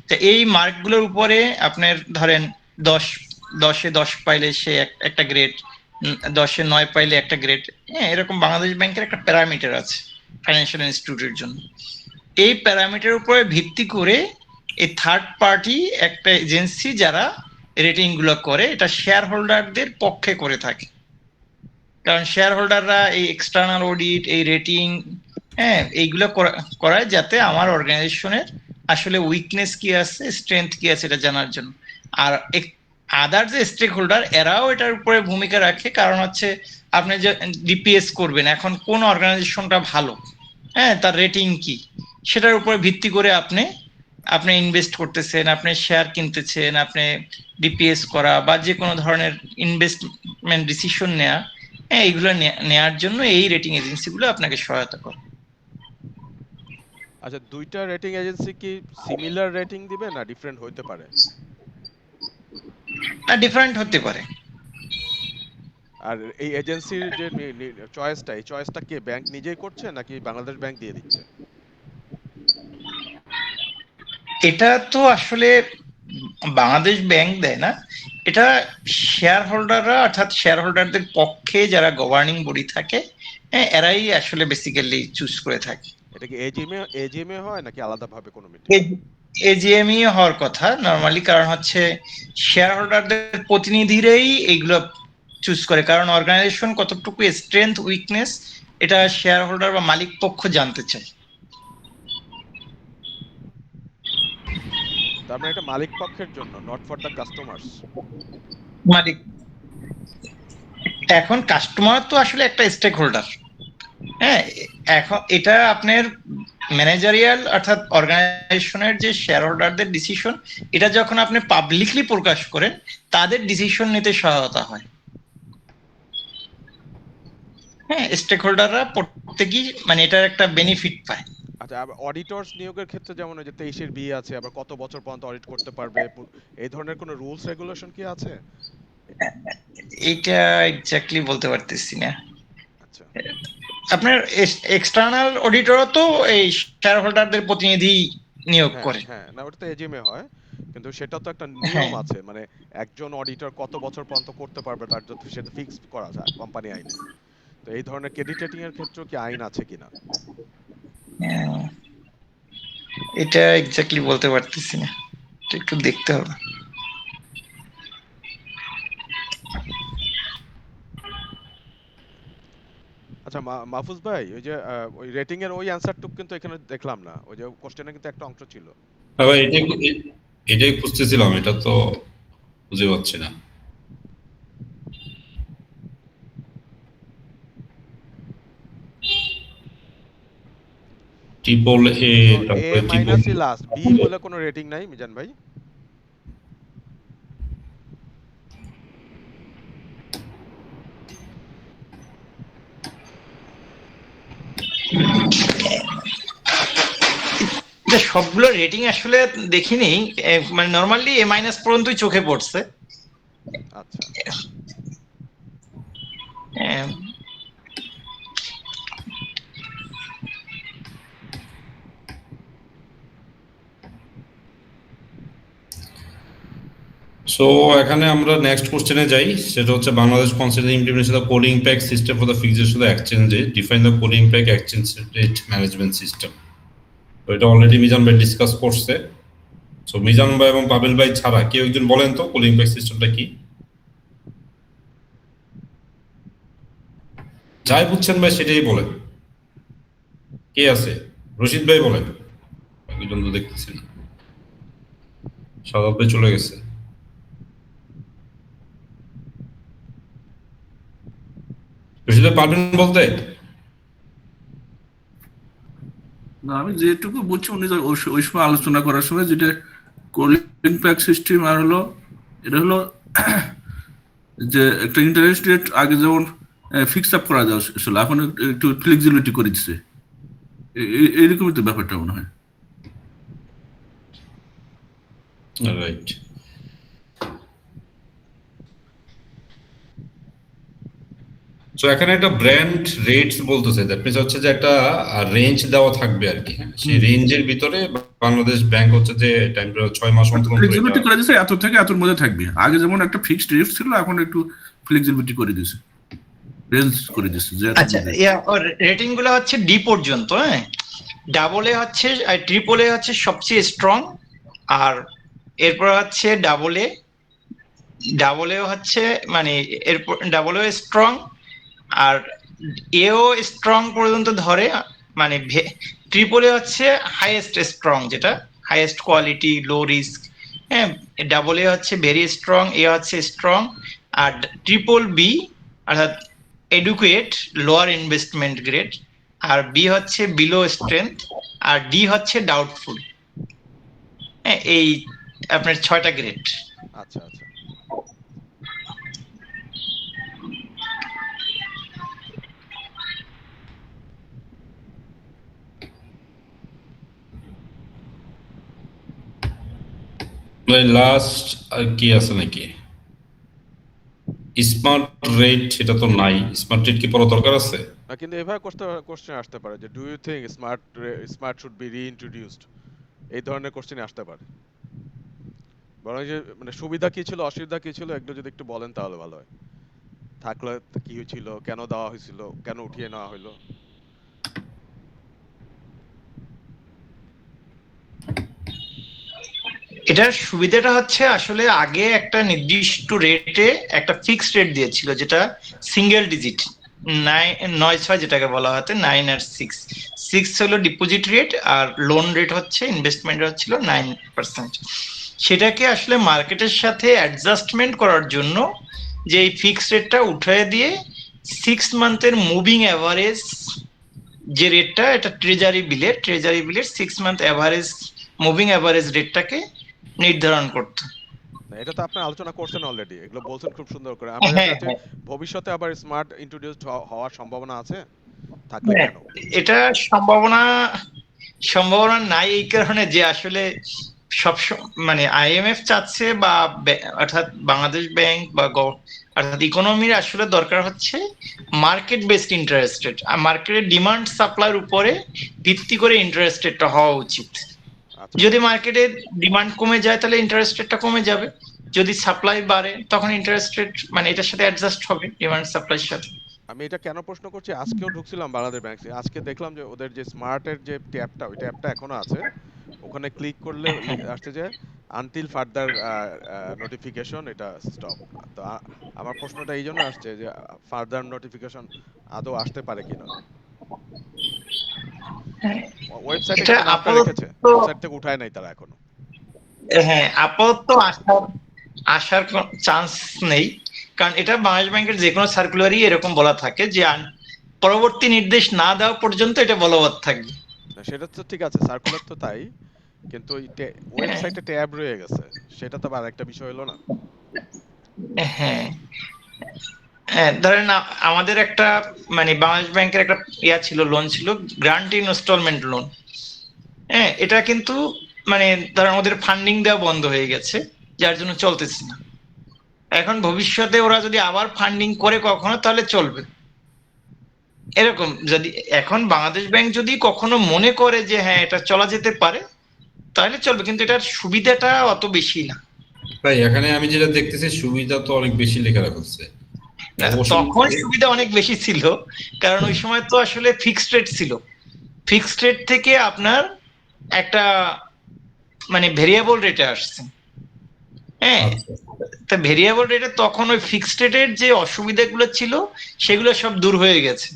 তো এই মার্ক গুলোর উপরে আপনার ধরেন 10-এ 10 পাইলে সে একটা গ্রেড, 10-এ 9 পাইলে একটা গ্রেড, হ্যাঁ, এরকম বাংলাদেশ ব্যাংকের একটা প্যারামিটার আছে ফাইন্যান্সিয়াল ইনস্টিটিউটের জন্য। এই প্যারামিটারের উপরে ভিত্তি করে এই থার্ড পার্টি একটা এজেন্সি যারা রেটিং গুলো করে, এটা শেয়ার হোল্ডারদের পক্ষে করে থাকে। কারণ শেয়ার হোল্ডাররা এই এক্সটার্নাল অডিট, এই রেটিং, হ্যাঁ, এইগুলো করায় যাতে আমার অর্গানাইজেশনের আসলে উইকনেস কি আছে, স্ট্রেংথ কি আছে এটা জানার জন্য। আর আদার যে স্টেক হোল্ডার এরাও এটার উপরে ভূমিকা রাখে, কারণ হচ্ছে আপনি যে ডিপিএস করবেন, এখন কোন অর্গানাইজেশনটা ভালো, হ্যাঁ, তার রেটিং কি, সেটার উপরে ভিত্তি করে আপনি আপনি ইনভেস্ট করতেছেন, আপনি শেয়ার কিনতেছেন, আপনি ডিপিএস করা বা যে কোনো ধরনের ইনভেস্টমেন্ট ডিসিশন নেওয়া, হ্যাঁ, এইগুলো নেওয়ার জন্য এই রেটিং এজেন্সিগুলো আপনাকে সহায়তা করে। আচ্ছা, দুইটা রেটিং এজেন্সি কি সিমিলার রেটিং দিবে না ডিফারেন্ট হইতে পারে? আর ডিফারেন্ট হতে পারে। আর এই এজেন্সির যে চয়েসটা, এই চয়েসটা কি ব্যাংক নিজেই করছে নাকি বাংলাদেশ ব্যাংক দিয়ে দিচ্ছে? এটা তো আসলে বাংলাদেশ ব্যাংক দেয় না, এটা শেয়ার হোল্ডাররা, অর্থাৎ শেয়ার হোল্ডারদের পক্ষে যারা গভর্নিং বডি থাকে, হ্যাঁ, এরাই আসলে বেসিক্যালি চুজ করে থাকে। এটা কি এজিএমএ হয় নাকি আলাদাভাবে কোনো মিটিং? এজিএমই হওয়ার কথা নরমালি, কারণ হচ্ছে শেয়ার হোল্ডারদের প্রতিনিধিরাই এইগুলো চুজ করে, কারণ অর্গানাইজেশন কতটুকু স্ট্রেংথ উইকনেস এটা শেয়ার হোল্ডার বা মালিক পক্ষ জানতে চায়। তার মানে এটা মালিক পক্ষের জন্য, নট ফর দ্য কাস্টমার্স। মালিক, এখন কাস্টমার তো আসলে একটা স্টেক হোল্ডার, হ্যাঁ, এখন এটা আপনার ম্যানেজারিয়াল অর্থাৎ অর্গানাইজেশনের যে শেয়ার হোল্ডারদের ডিসিশন, এটা যখন আপনি পাবলিকলি প্রকাশ করেন, তাদের ডিসিশন নিতে সহায়তা হয়। হ্যাঁ, স্টেক হোল্ডাররা প্রত্যেকই মানে এটার একটা বেনিফিট পায়। আচ্ছা, আবার অডিটরস নিয়োগের ক্ষেত্রে যেমন ওই যে 23-এর বি আছে, আবার কত বছর পর্যন্ত অডিট করতে পারবে, এই ধরনের কোনো রুলস রেগুলেশন কি আছে? এইটা এক্স্যাক্টলি বলতে পারতেছি না। আচ্ছা, আপনার এক্সটার্নাল অডিটরও তো এই শেয়ার হোল্ডারদের প্রতিনিধি নিয়োগ হ্যাঁ করে। হ্যাঁ, না ওটা তো এজিএমএ হয়, কিন্তু সেটা তো একটা হ্যাঁ, নিয়ম আছে, মানে একজন অডিটর কত বছর পর্যন্ত করতে পারবে তার যত সেটা ফিক্স করা যায় কোম্পানি আইনে। তো এই ধরনের ক্রেডিট রেটিং এর ক্ষেত্রেও কি আইন আছে কিনা? এটা এক্স্যাক্টলি বলতে পারতেছি না, এটা একটু দেখতে হবে। আচ্ছা, মাহফুজ ভাই, ওই যে ওই রেটিং এর ওই অ্যানসারটুকু কিন্তু এখানে দেখলাম না, ওই যে কোশ্চেনে কিন্তু একটা অংশ ছিল। আবার এটাই খুঁজতেছিলাম, এটা তো খুঁজে পাচ্ছি না। ট্রিপল এ, এ তারপরে ট্রিপল মাইনাসই লাস্ট, বি বলে কোনো রেটিং নাই মিজান ভাই? এটা সবগুলো রেটিং আসলে দেখিনি, মানে নরমালি এ মাইনাস পর্যন্তই চোখে পড়ছে। আচ্ছা, আহ, সো এখানে আমরা নেক্সট কোশ্চেনে যাই, সেটা হচ্ছে Bangladesh consider implementation the crawling peg system for the fixation of the exchange rate, define the crawling peg exchange rate management system. তো এটা অলরেডি মিজান ভাই ডিসকাস করছে। সো মিজান ভাই এবং পাবেল ভাই ছাড়া কেউ একজন বলেন তো কোলিং প্যাক সিস্টেমটা কি? যাই বুঝছেন ভাই সেটাই বলেন। কে আছে? রশিদ ভাই বলেন। একজন তো দেখতেছি না, সাদাব ভাই চলে গেছে। রশিদ ভাই পারবেন বলতে? না, আমি যেটুকু বলছি উনি তো ওই সময় আলোচনা করার সময় যেটা কোলিং প্যাক সিস্টেম আর হলো, এটা হলো যে একটা ইন্টারেস্ট রেট আগে যেমন ফিক্স আপ করা যাচ্ছিল, এখন একটু ফ্লেক্সিবিলিটি করে দিচ্ছে, এইরকমই তো ব্যাপারটা মনে হয়। রাইট। সো এখানে একটা ব্র্যান্ড রেটস বলতেছে, দ্যাট মিন্স হচ্ছে যে একটা রেঞ্জ দেওয়া থাকবে আর কি। হ্যাঁ, সেই রেঞ্জের ভিতরে বাংলাদেশ ব্যাংক হচ্ছে যে টাইম 6 মাস অন্তর অন্তর ফ্লেক্সিবিলিটি এটা করে দিয়েছে, এত থেকে এতর মধ্যে থাকবে। আগে যেমন একটা ফিক্সড রেট ছিল, এখন একটু ফ্লেক্সিবিলিটি করে দিয়েছে, রেঞ্জ করে দিয়েছে যে আচ্ছা, রেটিং গুলো হচ্ছে ডি পর্যন্ত, হ্যাঁ, ডাবল এ হচ্ছে, আর ট্রিপল এ হচ্ছে সবচেয়ে স্ট্রং, আর এরপর হচ্ছে ডাবল এ হচ্ছে মানে এরপর ডাবল এ স্ট্রং, আর এও স্ট্রং পর্যন্ত ধরে, মানে ট্রিপল এ হচ্ছে হাইয়েস্ট স্ট্রং, যেটা হাইয়েস্ট কোয়ালিটি লো রিস্ক, হ্যাঁ, ডাবল এ হচ্ছে ভেরি স্ট্রং, এ হচ্ছে স্ট্রং, আর ট্রিপল বি অর্থাৎ এডুকেট লোয়ার ইনভেস্টমেন্ট গ্রেড, আর বি হচ্ছে বিলো স্ট্রেংথ, আর ডি হচ্ছে ডাউটফুল। হ্যাঁ, এই আপনার 6টা গ্রেড। আচ্ছা আচ্ছা। লাস্ট আর কি আছে নাকি? স্মার্ট রেট, এটা তো নাই। স্মার্ট রেট কি পড়া দরকার আছে? কিন্তু এভাবে কোশ্চেন আসতে পারে যে do you think smart should be reintroduced, এই ধরনের কোশ্চেন আসতে পারে। বরং যে মানে সুবিধা কি ছিল অসুবিধা কি ছিল এগুলো যদি একটু বলেন তাহলে ভালো হয়। থাকলে কি হয়েছিল, কেন দেওয়া হয়েছিল, কেন উঠিয়ে নেওয়া হলো। এটার সুবিধাটা হচ্ছে আসলে আগে একটা নির্দিষ্ট রেটে একটা ফিক্সড রেট দিয়েছিল, যেটা সিঙ্গেল ডিজিট, 9 9 6 যেটাকে বলা হতো 9 আর 6। 6 হলো ডিপোজিট রেট, আর লোন রেট হচ্ছে ইনভেস্টমেন্ট হচ্ছিল 9%। সেটাকে আসলে মার্কেটের সাথে অ্যাডজাস্টমেন্ট করার জন্য যে এই ফিক্সড রেটটা উঠিয়ে দিয়ে 6 মান্থের মুভিং অ্যাভারেজ যে রেটটা, এটা ট্রেজারি বিলের 6 মান্থ অ্যাভারেজ মুভিং অ্যাভারেজ রেটটাকে নির্ধারণ করতো। না, এটা তো আপনি আলোচনা করছেন অলরেডি, এগুলো বলছেন খুব সুন্দর করে। আমি হ্যাঁ, জানতে চাচ্ছি হ্যাঁ, ভবিষ্যতে আবার স্মার্ট ইন্ট্রোডিউসড হওয়ার সম্ভাবনা আছে, থাকলে হ্যাঁ, কেন? এটা সম্ভাবনা সম্ভাবনা নাই এই কারণে যে আসলে মানে আইএমএফ চাচ্ছে বা অর্থাৎ বাংলাদেশ ব্যাংক বা অর্থাৎ ইকোনমির আসলে দরকার হচ্ছে মার্কেট বেসড ইন্টারেস্ট রেট, আর মার্কেটের ডিমান্ড সাপ্লাইয়ের উপরে ভিত্তি করে ইন্টারেস্ট রেটটা হওয়া উচিত। আচ্ছা যদি মার্কেটে ডিমান্ড কমে যায় তাহলে ইন্টারেস্ট রেটটা কমে যাবে, যদি সাপ্লাই বাড়ে তখন ইন্টারেস্ট রেট মানে এটার সাথে অ্যাডজাস্ট হবে ডিমান্ড সাপ্লাইয়ের সাথে। আমি এটা কেন প্রশ্ন করছি, আজকেও ঢুকছিলাম বাংলাদেশ ব্যাংক, আজকে দেখলাম যে ওদের যে স্মার্টের যে ট্যাবটা, ওই ট্যাবটা এখনো আছে। ওখানে ক্লিক করলে আসছে যে আনটিল ফার্দার নোটিফিকেশন এটা স্টপ। তো আমার প্রশ্নটা এই জন্য আসছে যে ফার্দার নোটিফিকেশন আদৌ আসতে পারে কিনা। ওয়েবসাইটে এটা কিন্তু নামটা আপাতত, রেখেছে, ওয়েবসাইট থেকে উঠায় নাই তারা এখনো। হ্যাঁ আপাতত আসার চান্স নেই, কারণ এটা বাংলাদেশ ব্যাংকের যে কোনো সার্কুলারই এরকম বলা থাকে যে পরবর্তী নির্দেশ না দেওয়া পর্যন্ত এটা বলবৎ থাকবে। না, সেটা তো ঠিক আছে, সার্কুলার তো তাই, কিন্তু ওই হ্যাঁ, ওয়েবসাইটে ট্যাব রয়ে গেছে, সেটা তো আবার একটা বিষয় হলো না। হ্যাঁ, হ্যাঁ, ধরেন আমাদের একটা মানে বাংলাদেশ ব্যাংকের একটা ছিল, লোন ছিল, গ্রান্ট ইনস্টলমেন্ট লোন। হ্যাঁ, এটা কিন্তু মানে ধরেন ওদের ফান্ডিং দেওয়া বন্ধ হয়ে গেছে, যার জন্য চলতেছে না। এখন ভবিষ্যতে ওরা যদি আবার ফান্ডিং করে কখনো তাহলে চলবে এরকম। যদি এখন বাংলাদেশ ব্যাংক যদি কখনো মনে করে যে হ্যাঁ এটা চলা যেতে পারে তাহলে চলবে, কিন্তু এটার সুবিধাটা অত বেশি না। ভাই এখানে আমি যেটা দেখতেছি সুবিধা তো অনেক বেশি লেখা রাখছে। তখন সুবিধা অনেক বেশি ছিল, কারণ ওই সময় তো আসলে ফিক্সড রেট ছিল। ফিক্সড রেট থেকে আপনার একটা মানে ভেরিয়েবল রেটে আসছে। হ্যাঁ, আচ্ছা, তা ভেরিয়েবল রেটে তখন ওই ফিক্সড রেটের যে অসুবিধাগুলো ছিল সেগুলো সব দূর হয়ে গেছে।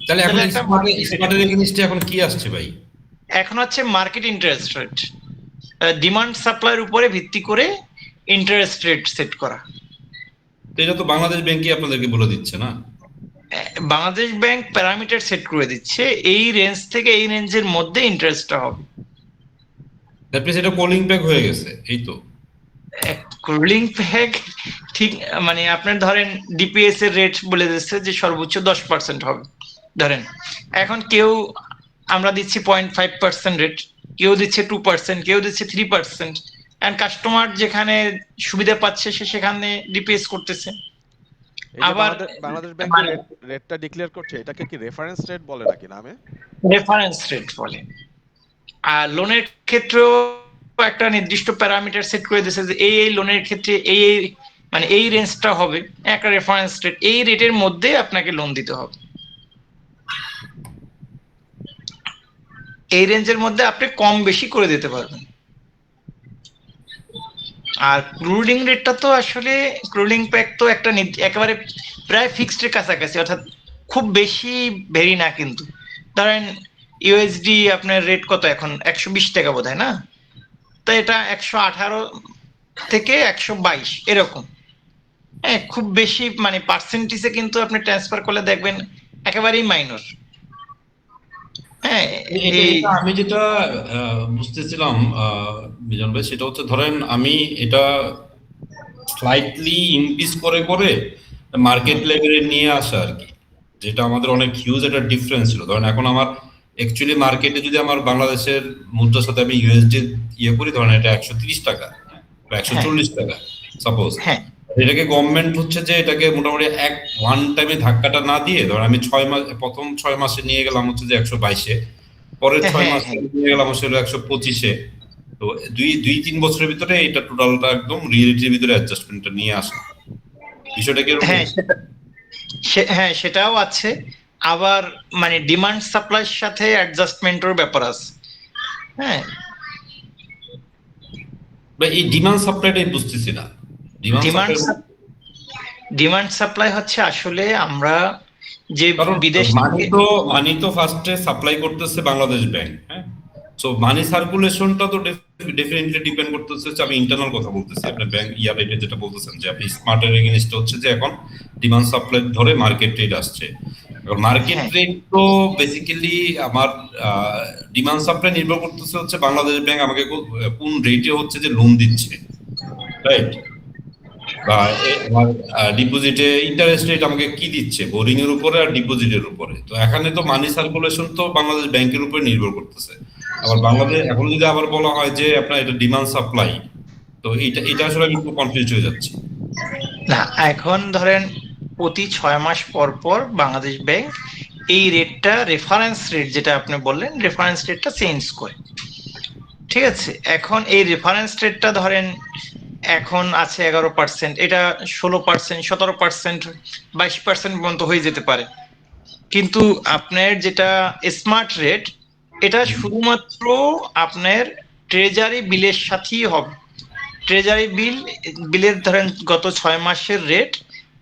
তাহলে এখন তাহলে একটা স্মার্টের এই জিনিসটা এখন কি আসছে ভাই? এখন হচ্ছে মার্কেট ইন্টারেস্ট রেট, ডিমান্ড সাপ্লাইয়ের উপরে ভিত্তি করে ইন্টারেস্ট রেট সেট করা। তো এটা তো বাংলাদেশ ব্যাংকই আপনাদেরকে বলে দিচ্ছে না? বাংলাদেশ ব্যাংক প্যারামিটার সেট করে দিচ্ছে এই রেঞ্জ থেকে এই রেঞ্জের মধ্যে ইন্টারেস্টটা হবে। দ্যাট মিনস এটা কলিং ব্যাক হয়ে গেছে, এই তো। কুলিং ব্যাক ঠিক, মানে আপনার ধরেন ডিপিএস এর রেট বলে দিচ্ছে যে সর্বোচ্চ 10% হবে ধরেন। এখন কেউ আমরা দিচ্ছি 0.5% রেট, কেউ দিচ্ছে 2%, কেউ দিচ্ছে 3%, এন্ড কাস্টমার যেখানে সুবিধা পাচ্ছে সে সেখানে ডিপিএস করতেছে। এই যে আবার বাংলাদেশ ব্যাংক যে রেটটা ডিক্লেয়ার করছে, এটাকে কি রেফারেন্স রেট বলে নাকি নামে? রেফারেন্স রেট বলে। আর লোনের ক্ষেত্রেও একটা নির্দিষ্ট প্যারামিটার সেট করে দিয়েছে যে এই লোনের ক্ষেত্রে এই মানে এই রেঞ্জটা হবে একটা রেফারেন্স রেট, এই রেটের মধ্যে আপনাকে লোন দিতে হবে। এই রেঞ্জের মধ্যে আপনি কম বেশি করে দিতে পারবেন। আর ক্রুলিং রেটটা তো আসলে ক্রুলিং প্যাক তো একটা একেবারে প্রায় ফিক্সড এর কাছাকাছি, অর্থাৎ খুব বেশি ভেরি না। কিন্তু ধরেন ইউএসডি আপনার রেট কত এখন, 120 টাকা বোধ হয় না? তো এটা 118 থেকে 122 এরকম। হ্যাঁ, খুব বেশি মানে পার্সেন্টেজে কিন্তু আপনি ট্রান্সফার করলে দেখবেন একেবারেই মাইনর। হ্যাঁ, এটা এই এটা আমি যেটা বুঝতেছিলাম বিজন ভাই, সেটা হচ্ছে ধরেন আমি এটা স্লাইটলি ইনক্রিজ করে করে মার্কেট লেভেলে নিয়ে আসা আর কি, যেটা আমাদের অনেক হিউজ একটা ডিফারেন্স ছিল। ধরেন এখন আমার অ্যাকচুয়ালি মার্কেটে যদি আমার বাংলাদেশের মুদ্রার সাথে আমি ইউএসডি ইয়ে করি, ধরেন এটা 130 টাকা বা হ্যাঁ 140 টাকা সাপোজ, হ্যাঁ এটাকে গভর্নমেন্ট হচ্ছে যে এটাকে মোটামুটি ওয়ান টাইমে ধাক্কাটা না দিয়ে, ধরেন আমি 6 মাস, প্রথম 6 মাসে নিয়ে গেলাম হচ্ছে যে 122-এ, পরের হ্যাঁ 6 মাসে হ্যাঁ নিয়ে গেলাম হচ্ছে 125-এ। তো দুই তিন বছরের ভিতরে এটা টোটালটা একদম রিয়েলিটির ভিতরে অ্যাডজাস্টমেন্টটা নিয়ে আসা, বিষয়টা কি এরকম? হ্যাঁ হ্যাঁ সেটাও আছে। আবার মানে ডিমান্ড সাপ্লাইয়ের সাথে অ্যাডজাস্টমেন্টের ব্যাপার আছে। হ্যাঁ, বা এই ডিমান্ড সাপ্লাইটাই বুঝতেছি না। Demand demand supply demand supply হচ্ছে আসলে আমরা যে কারণ বিদেশ মানি থেকে তো মানি তো ফার্স্টে সাপ্লাই করতেছে বাংলাদেশ ব্যাংক, হ্যাঁ। সো মানি সার্কুলেশনটা তো ডেফিনেটলি ডিপেন্ড করতেছে হচ্ছে, আমি ইন্টারনাল কথা বলতেছি, আপনি ব্যাংক ইয়ার রেটে যেটা বলতেছেন যে আপনি স্মার্টের এগেইনস্ট হচ্ছে যে এখন ডিমান্ড সাপ্লাই ধরে মার্কেট রেট আসছে। এখন মার্কেট হ্যাঁ রেট তো বেসিক্যালি আমার ডিমান্ড সাপ্লাই নির্ভর করতেছে হচ্ছে বাংলাদেশ ব্যাংক আমাকে কোন রেটে হচ্ছে যে লোন দিচ্ছে, রাইট? বা আমার ডিপোজিটে ইন্টারেস্ট রেট আমাকে কি দিচ্ছে, বোরিং এর উপরে আর ডিপোজিটের উপরে। তো এখানে তো মানি সার্কুলেশন তো বাংলাদেশ ব্যাংকের উপরে নির্ভর করতেছে। আবার বাংলাদেশ এখন যদি আবার বলা হয় যে আপনার এটা ডিমান্ড সাপ্লাই, তো এটা আসলে আমি খুব কনফিউজ হয়ে যাচ্ছি। না, এখন ধরেন প্রতি 6 মাস পর পর বাংলাদেশ ব্যাংক এই রেটটা রেফারেন্স রেট যেটা আপনি বললেন রেফারেন্স রেটটা চেঞ্জ করে। ঠিক আছে, এখন এই রেফারেন্স রেটটা ধরেন এখন আছে 11%, এটা 16%, 17%, 22% পর্যন্ত হয়ে যেতে পারে। কিন্তু আপনার যেটা স্মার্ট রেট, এটা শুধুমাত্র আপনার ট্রেজারি বিলের সাথেই হবে। ট্রেজারি বিলের ধরেন গত 6 মাসের রেট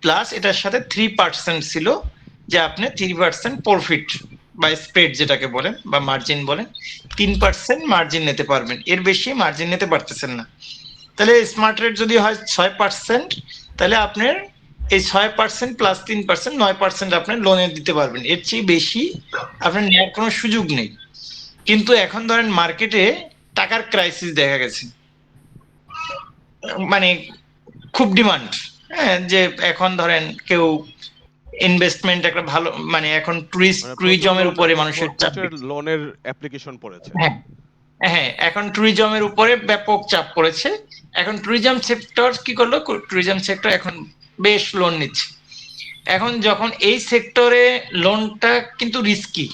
প্লাস এটার সাথে 3% ছিল, যে আপনি 3% প্রফিট বা স্প্রেড যেটাকে বলেন বা মার্জিন বলেন, 3% মার্জিন নিতে পারবেন, এর বেশি মার্জিন নিতে পারতেছেন না। তাহলে স্মার্ট রেট যদি হয় 6%, তাহলে আপনার এই 6% প্লাস 3% 9% আপনার লোনে দিতে পারবেন, এর চেয়ে বেশি আপনার নেওয়ার কোনো সুযোগ নেই। কিন্তু এখন ধরেন মার্কেটে টাকার ক্রাইসিস দেখা গেছে, মানে খুব ডিমান্ড। হ্যাঁ, যে এখন ধরেন কেউ ইনভেস্টমেন্ট একটা ভালো মানে এখন মানে প্রচুর ট্যুরিজমের লোন, উপরে মানুষের চাপ। প্রচুর লোনের অ্যাপ্লিকেশন পড়েছে। হ্যাঁ হ্যাঁ, এখন ট্যুরিজমের উপরে ব্যাপক চাপ পড়েছে। এখন ট্যুরিজম সেক্টর কি করলো, ট্যুরিজম সেক্টর এখন বেশ লোন নিচ্ছে। এখন যখন এই সেক্টরে লোনটা কিন্তু রিস্কি,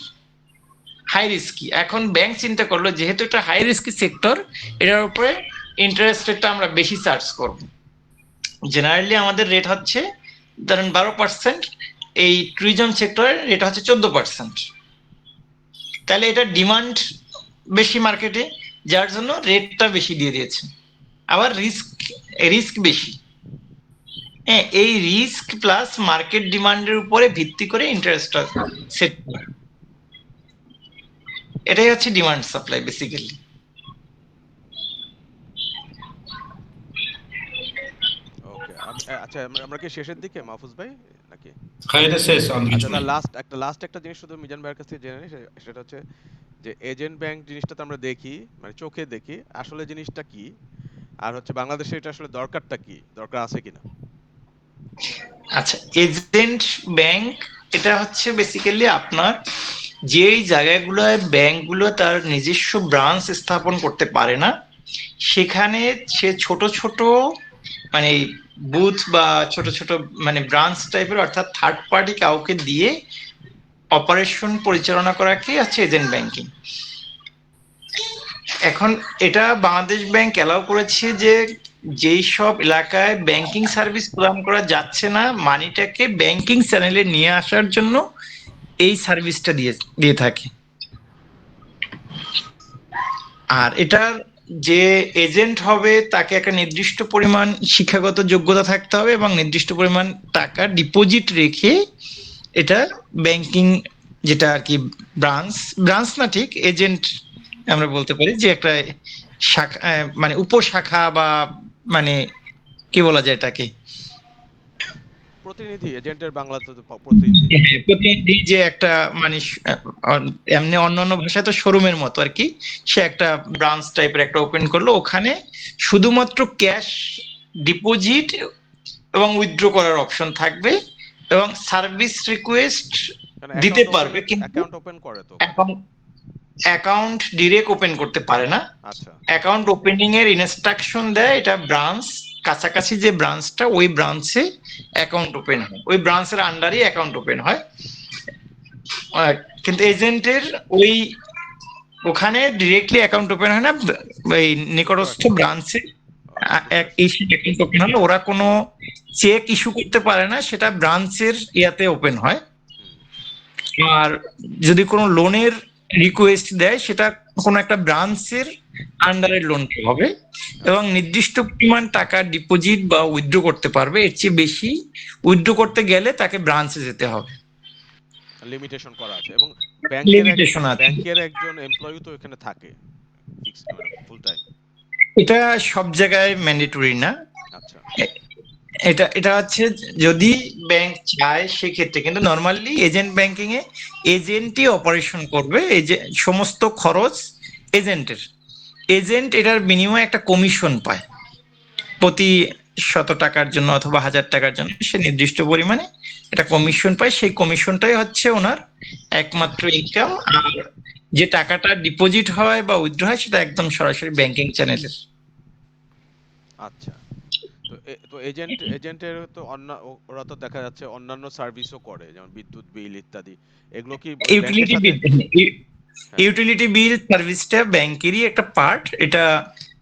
হাই রিস্কি, এখন ব্যাংক চিন্তা করলো যেহেতু এটা হাই রিস্কি সেক্টর, এটার উপরে ইন্টারেস্ট রেটটা আমরা বেশি চার্জ করব। জেনারেলি আমাদের রেট হচ্ছে ধরেন 12%, এই ট্যুরিজম সেক্টরের রেট হচ্ছে 14%। তাহলে এটা ডিমান্ড বেশি মার্কেটে, যার জন্য রেটটা বেশি দিয়ে দিয়েছে। আবার রিস্ক বেশি। হ্যাঁ, এই রিস্ক প্লাস মার্কেট ডিমান্ডের উপরে ভিত্তি করে ইন্টারেস্টটা সেট, এটাই হচ্ছে ডিমান্ড সাপ্লাই বেসিক্যালি। ওকে, আচ্ছা আমরা কি শেষের দিকে মাহফুজ ভাই নাকি? হ্যাঁ, এটা শেষ, আর কিছু আচ্ছা, নেই। তার লাস্ট একটা জিনিস শুধু মিজান ভাইয়ের কাছ থেকে জেনে নিই, সেটা হচ্ছে যে এজেন্ট ব্যাংক জিনিসটা তো আমরা দেখি, মানে চোখে দেখি, আসলে জিনিসটা কি, আর হচ্ছে বাংলাদেশে এটা আসলে দরকারটা কি, দরকার আছে কিনা? আচ্ছা, এজেন্ট ব্যাংক এটা হচ্ছে বেসিক্যালি আপনার যেই জায়গাগুলোয় ব্যাংকগুলো তার নিজস্ব ব্রাঞ্চ স্থাপন করতে পারে না, সেখানে সে ছোট ছোট মানে বুথ বা ছোট ছোট মানে ব্রাঞ্চ টাইপের, অর্থাৎ থার্ড পার্টি কাউকে দিয়ে অপারেশন পরিচালনা করাকে হচ্ছে এজেন্ট ব্যাংকিং। এখন এটা বাংলাদেশ ব্যাংক অ্যালাউ করেছে যে যেই সব এলাকায় ব্যাংকিং সার্ভিস প্রদান করা যাচ্ছে না, মানিটাকে ব্যাংকিং চ্যানেলে নিয়ে আসার জন্য এই সার্ভিসটা দিয়ে থাকে। আর এটার যে এজেন্ট হবে তাকে একটা নির্দিষ্ট পরিমাণ শিক্ষাগত যোগ্যতা থাকতে হবে এবং নির্দিষ্ট পরিমাণ টাকা ডিপোজিট রেখে এটা ব্যাংকিং যেটা আর কি ব্রাঞ্চ না ঠিক এজেন্ট আমরা বলতে পারি, যে একটা শাখা মানে উপশাখা বা মানে কি বলা যায় এটাকে, প্রতিনিধি, এজেন্টের বাংলাতে তো প্রতিনিধি। প্রতিনিধি যে একটা মানে এমনি অন্যান্য ভাষায় তো শোরুমের মতো আর কি, সে একটা ব্রাঞ্চ টাইপের একটা ওপেন করলো, ওখানে শুধুমাত্র ক্যাশ ডিপোজিট এবং উইথড্র করার অপশন থাকবে এবং সার্ভিস রিকোয়েস্ট কারণ দিতে অ্যাকাউন্ট পারবে, ওপেনিং, কিন্তু অ্যাকাউন্ট ওপেন করে তো ওখানে। অ্যাকাউন্ট ডিরেক্ট ওপেন করতে পারে না। আচ্ছা অ্যাকাউন্ট ওপেনিং এর ইনস্ট্রাকশন দেয়, এটা ব্রাঞ্চ কাছাকাছি যে ব্রাঞ্চটা ওই ব্রাঞ্চে অ্যাকাউন্ট ওপেন হয়, ওই ব্রাঞ্চের আন্ডারই অ্যাকাউন্ট ওপেন হয়। কিন্তু এজেন্টের ওই ওখানে ডিরেক্টলি অ্যাকাউন্ট ওপেন হয় না, ওই নিকটস্থ ব্রাঞ্চে অ্যাকাউন্ট ওপেন হলে ওরা কোনো চেক ইস্যু করতে পারে না, সেটা ব্রাঞ্চের ইয়াতে ওপেন হয়। আর যদি কোনো লোনের রিকোয়েস্ট দেয় সেটা কোনো একটা ব্রাঞ্চের আন্ডারে লোন হবে এবং নির্দিষ্ট পরিমাণ টাকা ডিপোজিট বা উইথড্র করতে পারবে, এর চেয়ে বেশি উইথড্র করতে গেলে তাকে ব্রাঞ্চে যেতে হবে। লিমিটেশন করা আছে, এবং ব্যাংকের লিমিটেশন আছে, ব্যাংকের একজন এমপ্লয়ি তো এখানে থাকে ফিক্স, মানে ফুল টাইম। এটা সব জায়গায় ম্যান্ডেটরি না। আচ্ছা এটা এটা হচ্ছে যদি ব্যাংক চায় সেক্ষেত্রে, কিন্তু নর্মালি এজেন্ট ব্যাংকিং এ এজেন্টই অপারেশন করবে, এই যে সমস্ত খরচ এজেন্টের। এজেন্ট এটার বিনিময়ে একটা কমিশন পায় প্রতি 100 টাকার জন্য অথবা 1000 টাকার জন্য, সে নির্দিষ্ট পরিমাণে এটা কমিশন পায়, সেই কমিশনটাই হচ্ছে ওনার একমাত্র ইনকাম। আর যে টাকাটা ডিপোজিট হয় বা উইথড্র হয় সেটা একদম সরাসরি ব্যাংকিং চ্যানেলের। আচ্ছা। তো এজেন্টের তো ওরা তো দেখা যাচ্ছে অন্যান্য সার্ভিসও করে, যেমন বিদ্যুৎ বিল ইত্যাদি, এগুলো কি ওই ব্যাংকের ইউটিলিটি সাথে? বিল, হ্যাঁ ইউটিলিটি বিল সার্ভিসটা ব্যাংকেরই একটা পার্ট। এটা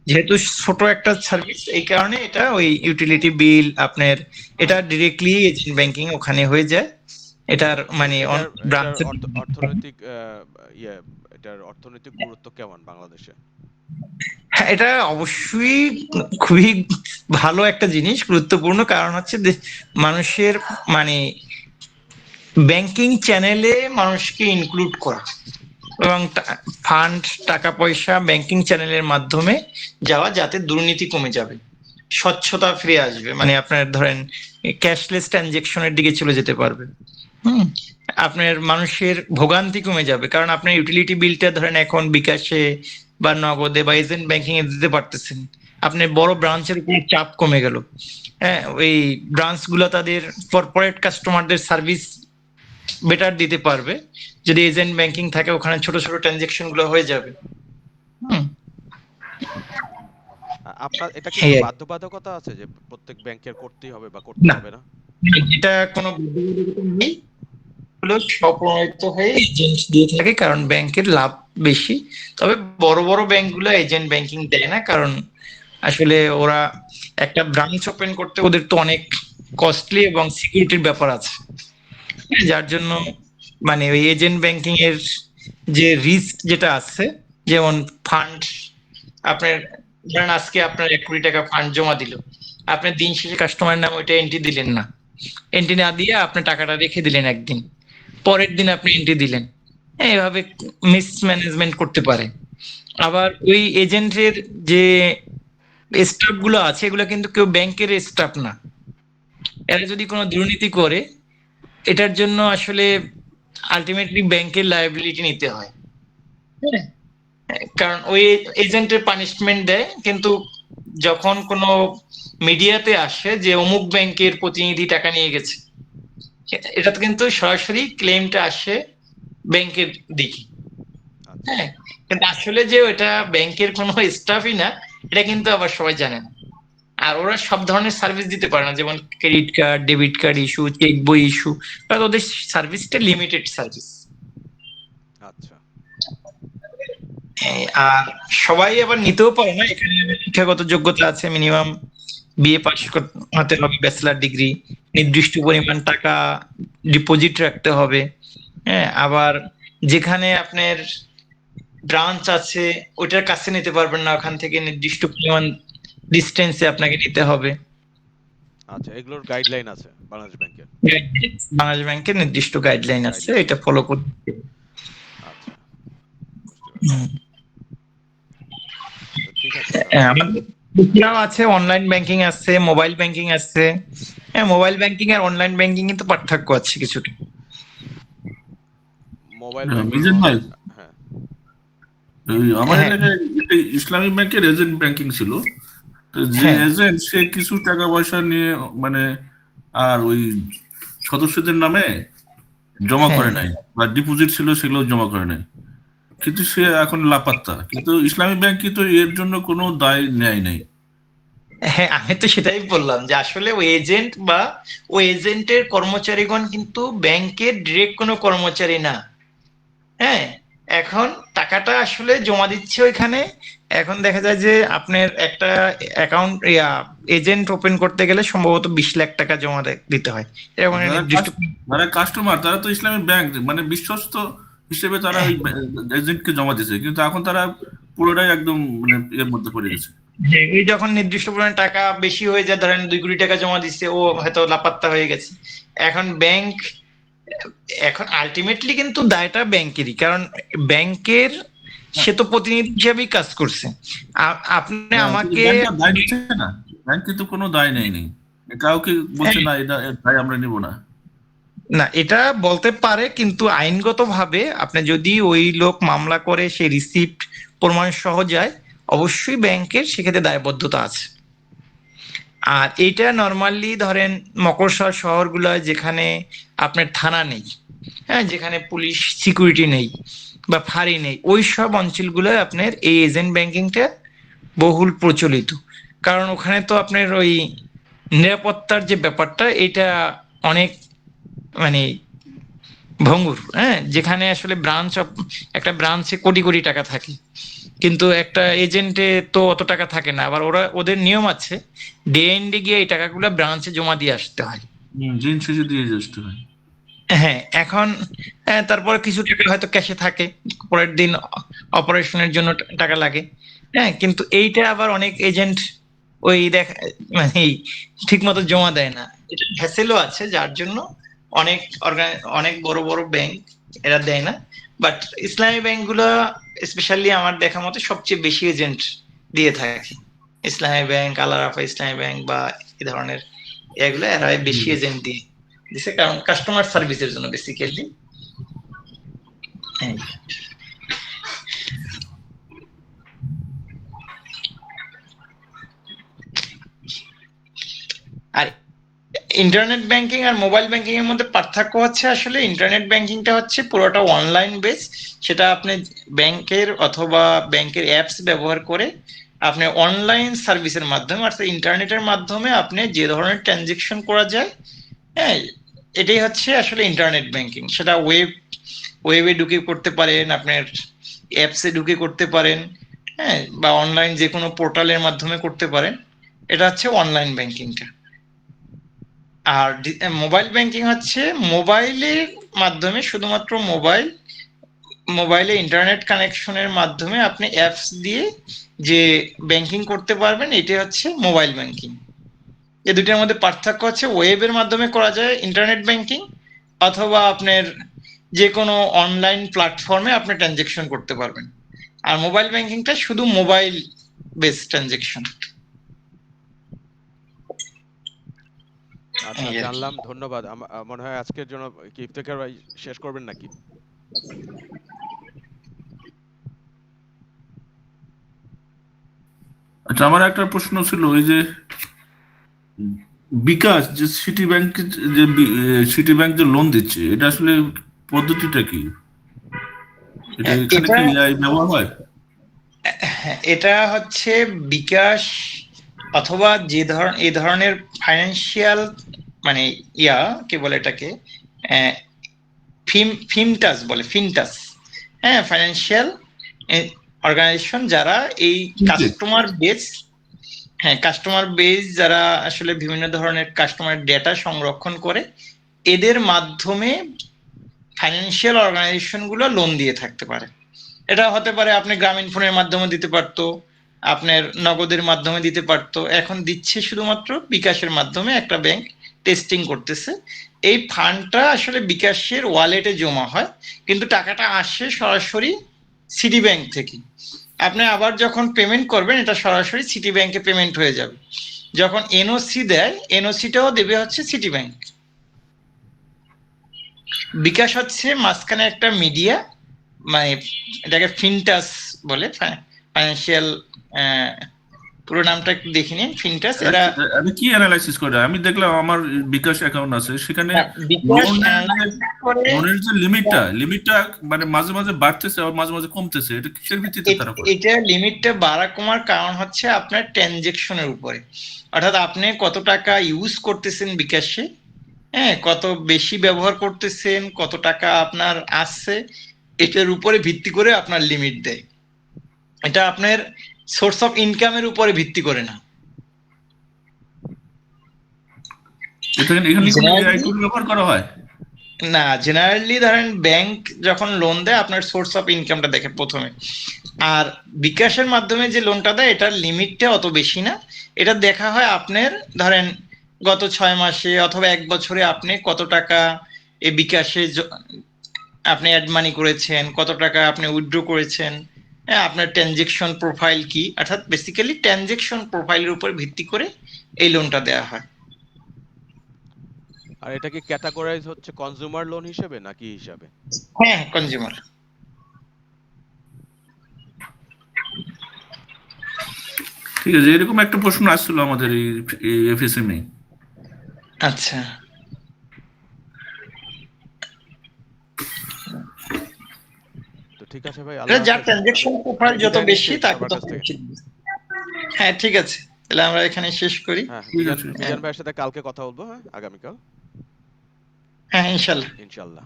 যেহেতু ছোট একটা সার্ভিস, এই কারণে এটা ওই ইউটিলিটি বিল আপনার এটা ডিরেক্টলি এজেন্ট ব্যাংকিং ওখানে হয়ে যায়। এটার মানে এটার এটার ব্রাঞ্চের অর্থনৈতিক ইয়ে, এটার অর্থনৈতিক গুরুত্ব কেমন বাংলাদেশে? হ্যাঁ, এটা অবশ্যই খুবই ভালো একটা জিনিস, গুরুত্বপূর্ণ। কারণ হচ্ছে মানুষের মানে ব্যাংকিং চ্যানেলে মানুষকে ইনক্লুড করা এবং ফান্ড টাকা পয়সা ব্যাংকিং চ্যানেলের মাধ্যমে যাওয়া, যাতে দুর্নীতি কমে যাবে, স্বচ্ছতা ফিরে আসবে, মানে আপনার ধরেন ক্যাশলেস ট্রানজেকশনের দিকে চলে যেতে পারবে। হুম, আপনার মানুষের ভোগান্তি কমে যাবে, কারণ আপনার ইউটিলিটি বিলটা ধরেন এখন বিকাশে বা নগদে বা এজেন্ট ব্যাংকিং এ দিতে পারতেছেন, আপনার বড় ব্রাঞ্চের উপর চাপ কমে গেল। হ্যাঁ, ওই ব্রাঞ্চ গুলো তাদের কর্পোরেট কাস্টমারদের সার্ভিস বেটার দিতে পারবে যদি এজেন্ট ব্যাংকিং থাকে, ওখানে ছোট ছোট ট্রানজেকশন গুলো হয়ে যাবে। হুম, আপনার এটা কি এই আর কি। বাধ্যবাধকতা আছে যে প্রত্যেক ব্যাংকের করতেই হবে বা করতে না, হবে না? এটা কোনো বাধ্যবাধকতা নেই, হলো স্বপ্রণোদিত হয়ে এজেন্ট দিয়ে থাকে, কারণ ব্যাংকের লাভ বেশি। তবে বড় বড় ব্যাংক গুলো এজেন্ট ব্যাংকিং দেয় না, কারণ আসলে ওরা একটা ব্রাঞ্চ ওপেন করতে ওদের তো অনেক কস্টলি এবং সিকিউরিটির ব্যাপার আছে, যার জন্য মানে ওই এজেন্ট ব্যাংকিং এর যে রিস্ক যেটা আছে, যেমন ফান্ড আপনার ধরেন আজকে আপনার 1 কোটি টাকা ফান্ড জমা দিল, আপনি দিন শেষে কাস্টমার নাম ওইটা এন্ট্রি দিলেন না, এন্ট্রি না দিয়ে আপনি টাকাটা রেখে দিলেন একদিন, পরের দিন আপনি এন্ট্রি দিলেন, হ্যাঁ, এভাবে মিসম্যানেজমেন্ট করতে পারে। আবার ওই এজেন্টের যে স্টাফ গুলো আছে এগুলো কিন্তু কেউ ব্যাংকের স্টাফ না, এরা যদি কোনো দুর্নীতি করে এটার জন্য আসলে আলটিমেটলি ব্যাংকের লায়াবিলিটি নিতে হয়। হ্যাঁ, কারণ ওই এজেন্টের পানিশমেন্ট দেয়, কিন্তু যখন কোনো মিডিয়াতে আসে যে অমুক ব্যাংকের প্রতিনিধি টাকা নিয়ে গেছে, এটাতে কিন্তু সরাসরি ক্লেমটা আসে ব্যাংকের দিকে। আচ্ছা হ্যাঁ, কিন্তু আসলে যে ওটা ব্যাংকের কোনো স্টাফই না, এটা কিন্তু আবার সবাই জানে না। আর ওরা সব ধরনের সার্ভিস দিতে পারে না, যেমন credit card, debit card issue, cheque বই ইস্যু, কারণ ওদের সার্ভিসটা লিমিটেড সার্ভিস। আচ্ছা আর সবাই আবার নিতেও পারে না, এখানে শিক্ষাগত যোগ্যতা আছে, মিনিমাম বিএ পাস হতে হবে, ব্যাচেলার ডিগ্রি, নির্দিষ্ট পরিমাণ টাকা ডিপোজিট রাখতে হবে। হ্যাঁ, আবার যেখানে আপনার ব্রাঞ্চ আছে ওইটার কাছে নিতে পারবেন না, ওখান থেকে নির্দিষ্ট পরিমাণ ডিস্টেন্সে আপনাকে নিতে হবে। আচ্ছা, এগুলোর গাইডলাইন আছে বাংলাদেশ ব্যাংকের? বাংলাদেশ ব্যাংকের নির্দিষ্ট গাইডলাইন আছে, গাইডলাইন এটা আছে। ফলো করতে হবে। আচ্ছা, বুঝতে পারছি। হুম। তো ঠিক আছে হ্যাঁ, আমাদের এছাড়াও আছে অনলাইন ব্যাংকিং আছে, মোবাইল ব্যাংকিং আছে। হ্যাঁ, মোবাইল ব্যাংকিং আর অনলাইন ব্যাংকিং কিন্তু পার্থক্য আছে কিছুটা। মোবাইল ব্যাংকিং মিজান ও ভাই, হ্যাঁ আমার হ্যাঁ, এলাকায় একটা ইসলামী ব্যাংকের এজেন্ট ব্যাংকিং ছিল। তো যে হ্যাঁ, এজেন্ট সে কিছু টাকা পয়সা নিয়ে মানে আর ওই সদস্যদের নামে জমা হ্যাঁ, করে নাই, বা ডিপোজিট ছিল সেগুলো জমা করে নাই, কিন্তু সে এখন লাপাত্তা। কিন্তু ইসলামী ব্যাংক কিন্তু এর জন্য কোনো দায় নেয় নাই। হ্যাঁ, আমি তো সেটাই বললাম যে আসলে ওই এজেন্ট বা ওই এজেন্টের কর্মচারীগণ কিন্তু ব্যাংকের ডিরেক্ট কোনো কর্মচারী না। হ্যাঁ, এখন টাকাটা আসলে জমা দিচ্ছে ওইখানে। এখন দেখা যায় যে আপনার একটা অ্যাকাউন্ট এজেন্ট ওপেন করতে গেলে সম্ভবত 20 লাখ টাকা জমা দিতে হয়, এরকম আর একটা নির্দিষ্ট। যারা কাস্টমার তারা তো ইসলামী ব্যাংক মানে বিশ্বস্ত হিসেবে তারা ওই এজেন্টকে জমা দিয়েছে, কিন্তু এখন তারা পুরোটাই একদম মানে এর মধ্যে পড়ে গেছে। যে এই যখন নির্দিষ্ট পরিমাণ টাকা বেশি হয়ে যায়, ধরেন 2 কোটি টাকা জমা দিচ্ছে, ও হয়তো লাপাত্তা হয়ে গেছে। এখন ব্যাংক, এখন আলটিমেটলি কিন্তু দায়টা ব্যাংকেরই, কারণ ব্যাংকের সে তো প্রতিনিধি হিসাবেই কাজ করছে। আপনি হ্যাঁ, কিন্তু আমাকে ব্যাংকটা দায় নিচ্ছে না। ব্যাংক কিন্তু কোনো দায় নেয়নি, কাউকে বলছে না এটা এর দায় আমরা নিব না। না, এটা বলতে পারে, কিন্তু আইনগতভাবে আপনি যদি ওই লোক মামলা করে সেই রিসিপ্ট প্রমাণ সহ যায়, অবশ্যই ব্যাংকের সেক্ষেত্রে দায়বদ্ধতা আছে। আর এটা নর্মালি ধরেন মকরসহ শহরগুলো যেখানে আপনার থানা নেই, হ্যাঁ, যেখানে পুলিশ সিকিউরিটি নেই বা ফাঁড়ি নেই, ওই সব অঞ্চলগুলো আপনার এই এজেন্ট ব্যাংকিংটা বহুল প্রচলিত। কারণ ওখানে তো আপনার ওই নিরাপত্তার যে ব্যাপারটা, এটা অনেক মানে ভঙ্গুর। হ্যাঁ, যেখানে আসলে একটা ব্রাঞ্চে কোটি কোটি টাকা থাকে, কিন্তু একটা এজেন্টে তো অত টাকা থাকে না। আবার ওদের নিয়ম আছে, ডে এন্ডে গিয়ে এই টাকাগুলো ব্রাঞ্চে জমা দিয়ে আসতে হয়। দিন শেষে দিয়ে আসতে হয়। হ্যাঁ, এখন তারপরে কিছু টাকা হয়তো ক্যাশে থাকে, পরের দিন অপারেশনের জন্য টাকা লাগে। হ্যাঁ, কিন্তু এইটা আবার অনেক এজেন্ট ওই মানে ঠিক মতো জমা দেয় না। এটা হ্যাসেলও আছে, যার জন্য অনেক অনেক বড় বড় ব্যাংক এরা দেয় না। বাট ইসলামী ব্যাংক গুলো স্পেশালি আমার দেখা মতে সবচেয়ে বেশি এজেন্ট দিয়ে থাকে। ইসলামী ব্যাংক, আল রাফা ইসলামী ব্যাংক বা এই ধরনের এগুলো এরা বেশি এজেন্ট দিয়ে দিছে, কারণ কাস্টমার সার্ভিসের জন্য বেসিক্যালি। আর ইন্টারনেট ব্যাংকিং আর মোবাইল ব্যাংকিং এর মধ্যে পার্থক্য হচ্ছে, আসলে ইন্টারনেট ব্যাংকিংটা হচ্ছে পুরোটা অনলাইন বেস। সেটা আপনি ব্যাংকের অথবা ব্যাংকের অ্যাপস ব্যবহার করে আপনি অনলাইন সার্ভিসের মাধ্যমে, অর্থাৎ ইন্টারনেটের মাধ্যমে আপনি যে ধরনের ট্রানজেকশন করা যায়, হ্যাঁ, এটাই হচ্ছে আসলে ইন্টারনেট ব্যাংকিং। সেটা ওয়েবে ঢুকে করতে পারেন, আপনার অ্যাপসে ঢুকে করতে পারেন, হ্যাঁ, বা অনলাইন যে কোনো পোর্টালের মাধ্যমে করতে পারেন। এটা হচ্ছে অনলাইন ব্যাংকিংটা। আর মোবাইল ব্যাংকিং হচ্ছে মোবাইলের মাধ্যমে, শুধুমাত্র মোবাইলে ইন্টারনেট কানেকশনের মাধ্যমে আপনি অ্যাপস দিয়ে যে ব্যাংকিং করতে পারবেন, এটা হচ্ছে মোবাইল ব্যাংকিং। এই দুটোর মধ্যে পার্থক্য হচ্ছে ওয়েবের মাধ্যমে করা যায় ইন্টারনেট ব্যাংকিং, অথবা আপনার যে কোনো অনলাইন প্ল্যাটফর্মে আপনি ট্রানজেকশন করতে পারবেন। আর মোবাইল ব্যাংকিংটা শুধু মোবাইল বেস ট্রানজেকশন। আচ্ছা, জানলাম, ধন্যবাদ। মনে হয় আজকের জন্য কি ইফতেখার ভাই শেষ করবেন নাকি? আচ্ছা, আমার একটা প্রশ্ন ছিল, ওই যে বিকাশ যে সিটি ব্যাংক, যে সিটি ব্যাংক যে লোন দিচ্ছে, এটা আসলে পদ্ধতিটা কি? এটা এখানে এটা কি AI ব্যবহার হয়? এটা হচ্ছে বিকাশ অথবা এই ধরনের ফাইন্যান্সিয়াল মানে কি বলে এটাকে, ফিনটাস বলে, ফিনটাস। হ্যাঁ, ফাইন্যান্সিয়াল অর্গানাইজেশন যারা এই কাস্টমার বেস, হ্যাঁ, কাস্টমার বেস যারা আসলে বিভিন্ন ধরনের কাস্টমার ডেটা সংরক্ষণ করে, এদের মাধ্যমে ফাইন্যান্সিয়াল অর্গানাইজেশন গুলো লোন দিয়ে থাকতে পারে। এটা হতে পারে আপনি গ্রামীণ ফোনের মাধ্যমে দিতে পারতো, আপনার নগদের মাধ্যমে দিতে পারতো, এখন দিচ্ছে শুধুমাত্র বিকাশের মাধ্যমে। একটা ব্যাংক টেস্টিং করতেছে। এই ফান্ডটা আসলে বিকাশের ওয়ালেটে জমা হয়, কিন্তু টাকাটা আসে সরাসরি সিটি ব্যাংক থেকে। আপনি আবার যখন পেমেন্ট করবেন এটা সরাসরি সিটি ব্যাংকে পেমেন্ট হয়ে যাবে। যখন এনওসি দেয় এনওসিটাও দেবে হচ্ছে সিটি ব্যাংক। বিকাশ হচ্ছে মাঝখানে একটা মিডিয়া, মানে এটাকে ফিনটাস বলে, ফাইন্যান্সিয়াল, পুরো নামটা একটু দেখে নিন, ফিনটাস। এরা আমি কি অ্যানালাইসিস করে, আমি দেখলাম আমার বিকাশ অ্যাকাউন্ট আছে, সেখানে বিকাশ লোনের যে লিমিটটা মানে মাঝে মাঝে বাড়তেছে আর মাঝে মাঝে কমতেছে, এটা কিসের ভিত্তিতে তারা করে? এটা লিমিটটা বাড়া কমার কারণ হচ্ছে আপনার ট্রানজেকশনের উপরে, অর্থাৎ আপনি কত টাকা ইউজ করতেছেন বিকাশে, হ্যাঁ, কত বেশি ব্যবহার করতেছেন, কত টাকা আপনার আসছে, এটার উপরে ভিত্তি করে আপনার লিমিট দেয়। এটা আপনার সোর্স অফ ইনকামের উপরে ভিত্তি করে না। এখানে ব্যবহার করা হয় না, জেনারেলি ধরেন ব্যাংক যখন লোন দেয় আপনার সোর্স অফ ইনকামটা দেখে প্রথমে, আর বিকাশের মাধ্যমে যে লোনটা দেয় এটার লিমিটটা অত বেশি না। এটা দেখা হয় আপনার ধরেন গত 6 মাসে অথবা 1 বছরে আপনি কত টাকা এই বিকাশে আপনি অ্যাড মানি করেছেন, কত টাকা আপনি উইথড্র করেছেন, হ্যাঁ, আপনার ট্রানজেকশন প্রোফাইল কি, অর্থাৎ বেসিক্যালি ট্রানজেকশন প্রোফাইলের উপর ভিত্তি করে এই লোনটা দেওয়া হয়। আর এটা কি ক্যাটাগরাইজ হচ্ছে কনজিউমার লোন হিসেবে নাকি হিসাবে? হ্যাঁ, কনজিউমার। ঠিক আছে, এরকম একটা প্রশ্ন আসছিল আমাদের এই এফএসএম এ। আচ্ছা, তো ঠিক আছে ভাই, এটা যার ট্রানজেকশন প্রোফাইল যত বিদায় বেশি নিচ্ছি তাকে সবার তত কাছ থেকে। বেশি দিবে। হ্যাঁ, ঠিক আছে, তাহলে আমরা এখানে শেষ করি। হ্যাঁ, ঠিক আছে। মিজান ভাইয়ের সাথে কালকে কথা বলবো, হ্যাঁ, আগামীকাল হ্যাঁ, ইনশাল্লাহ। ইনশাআল্লাহ।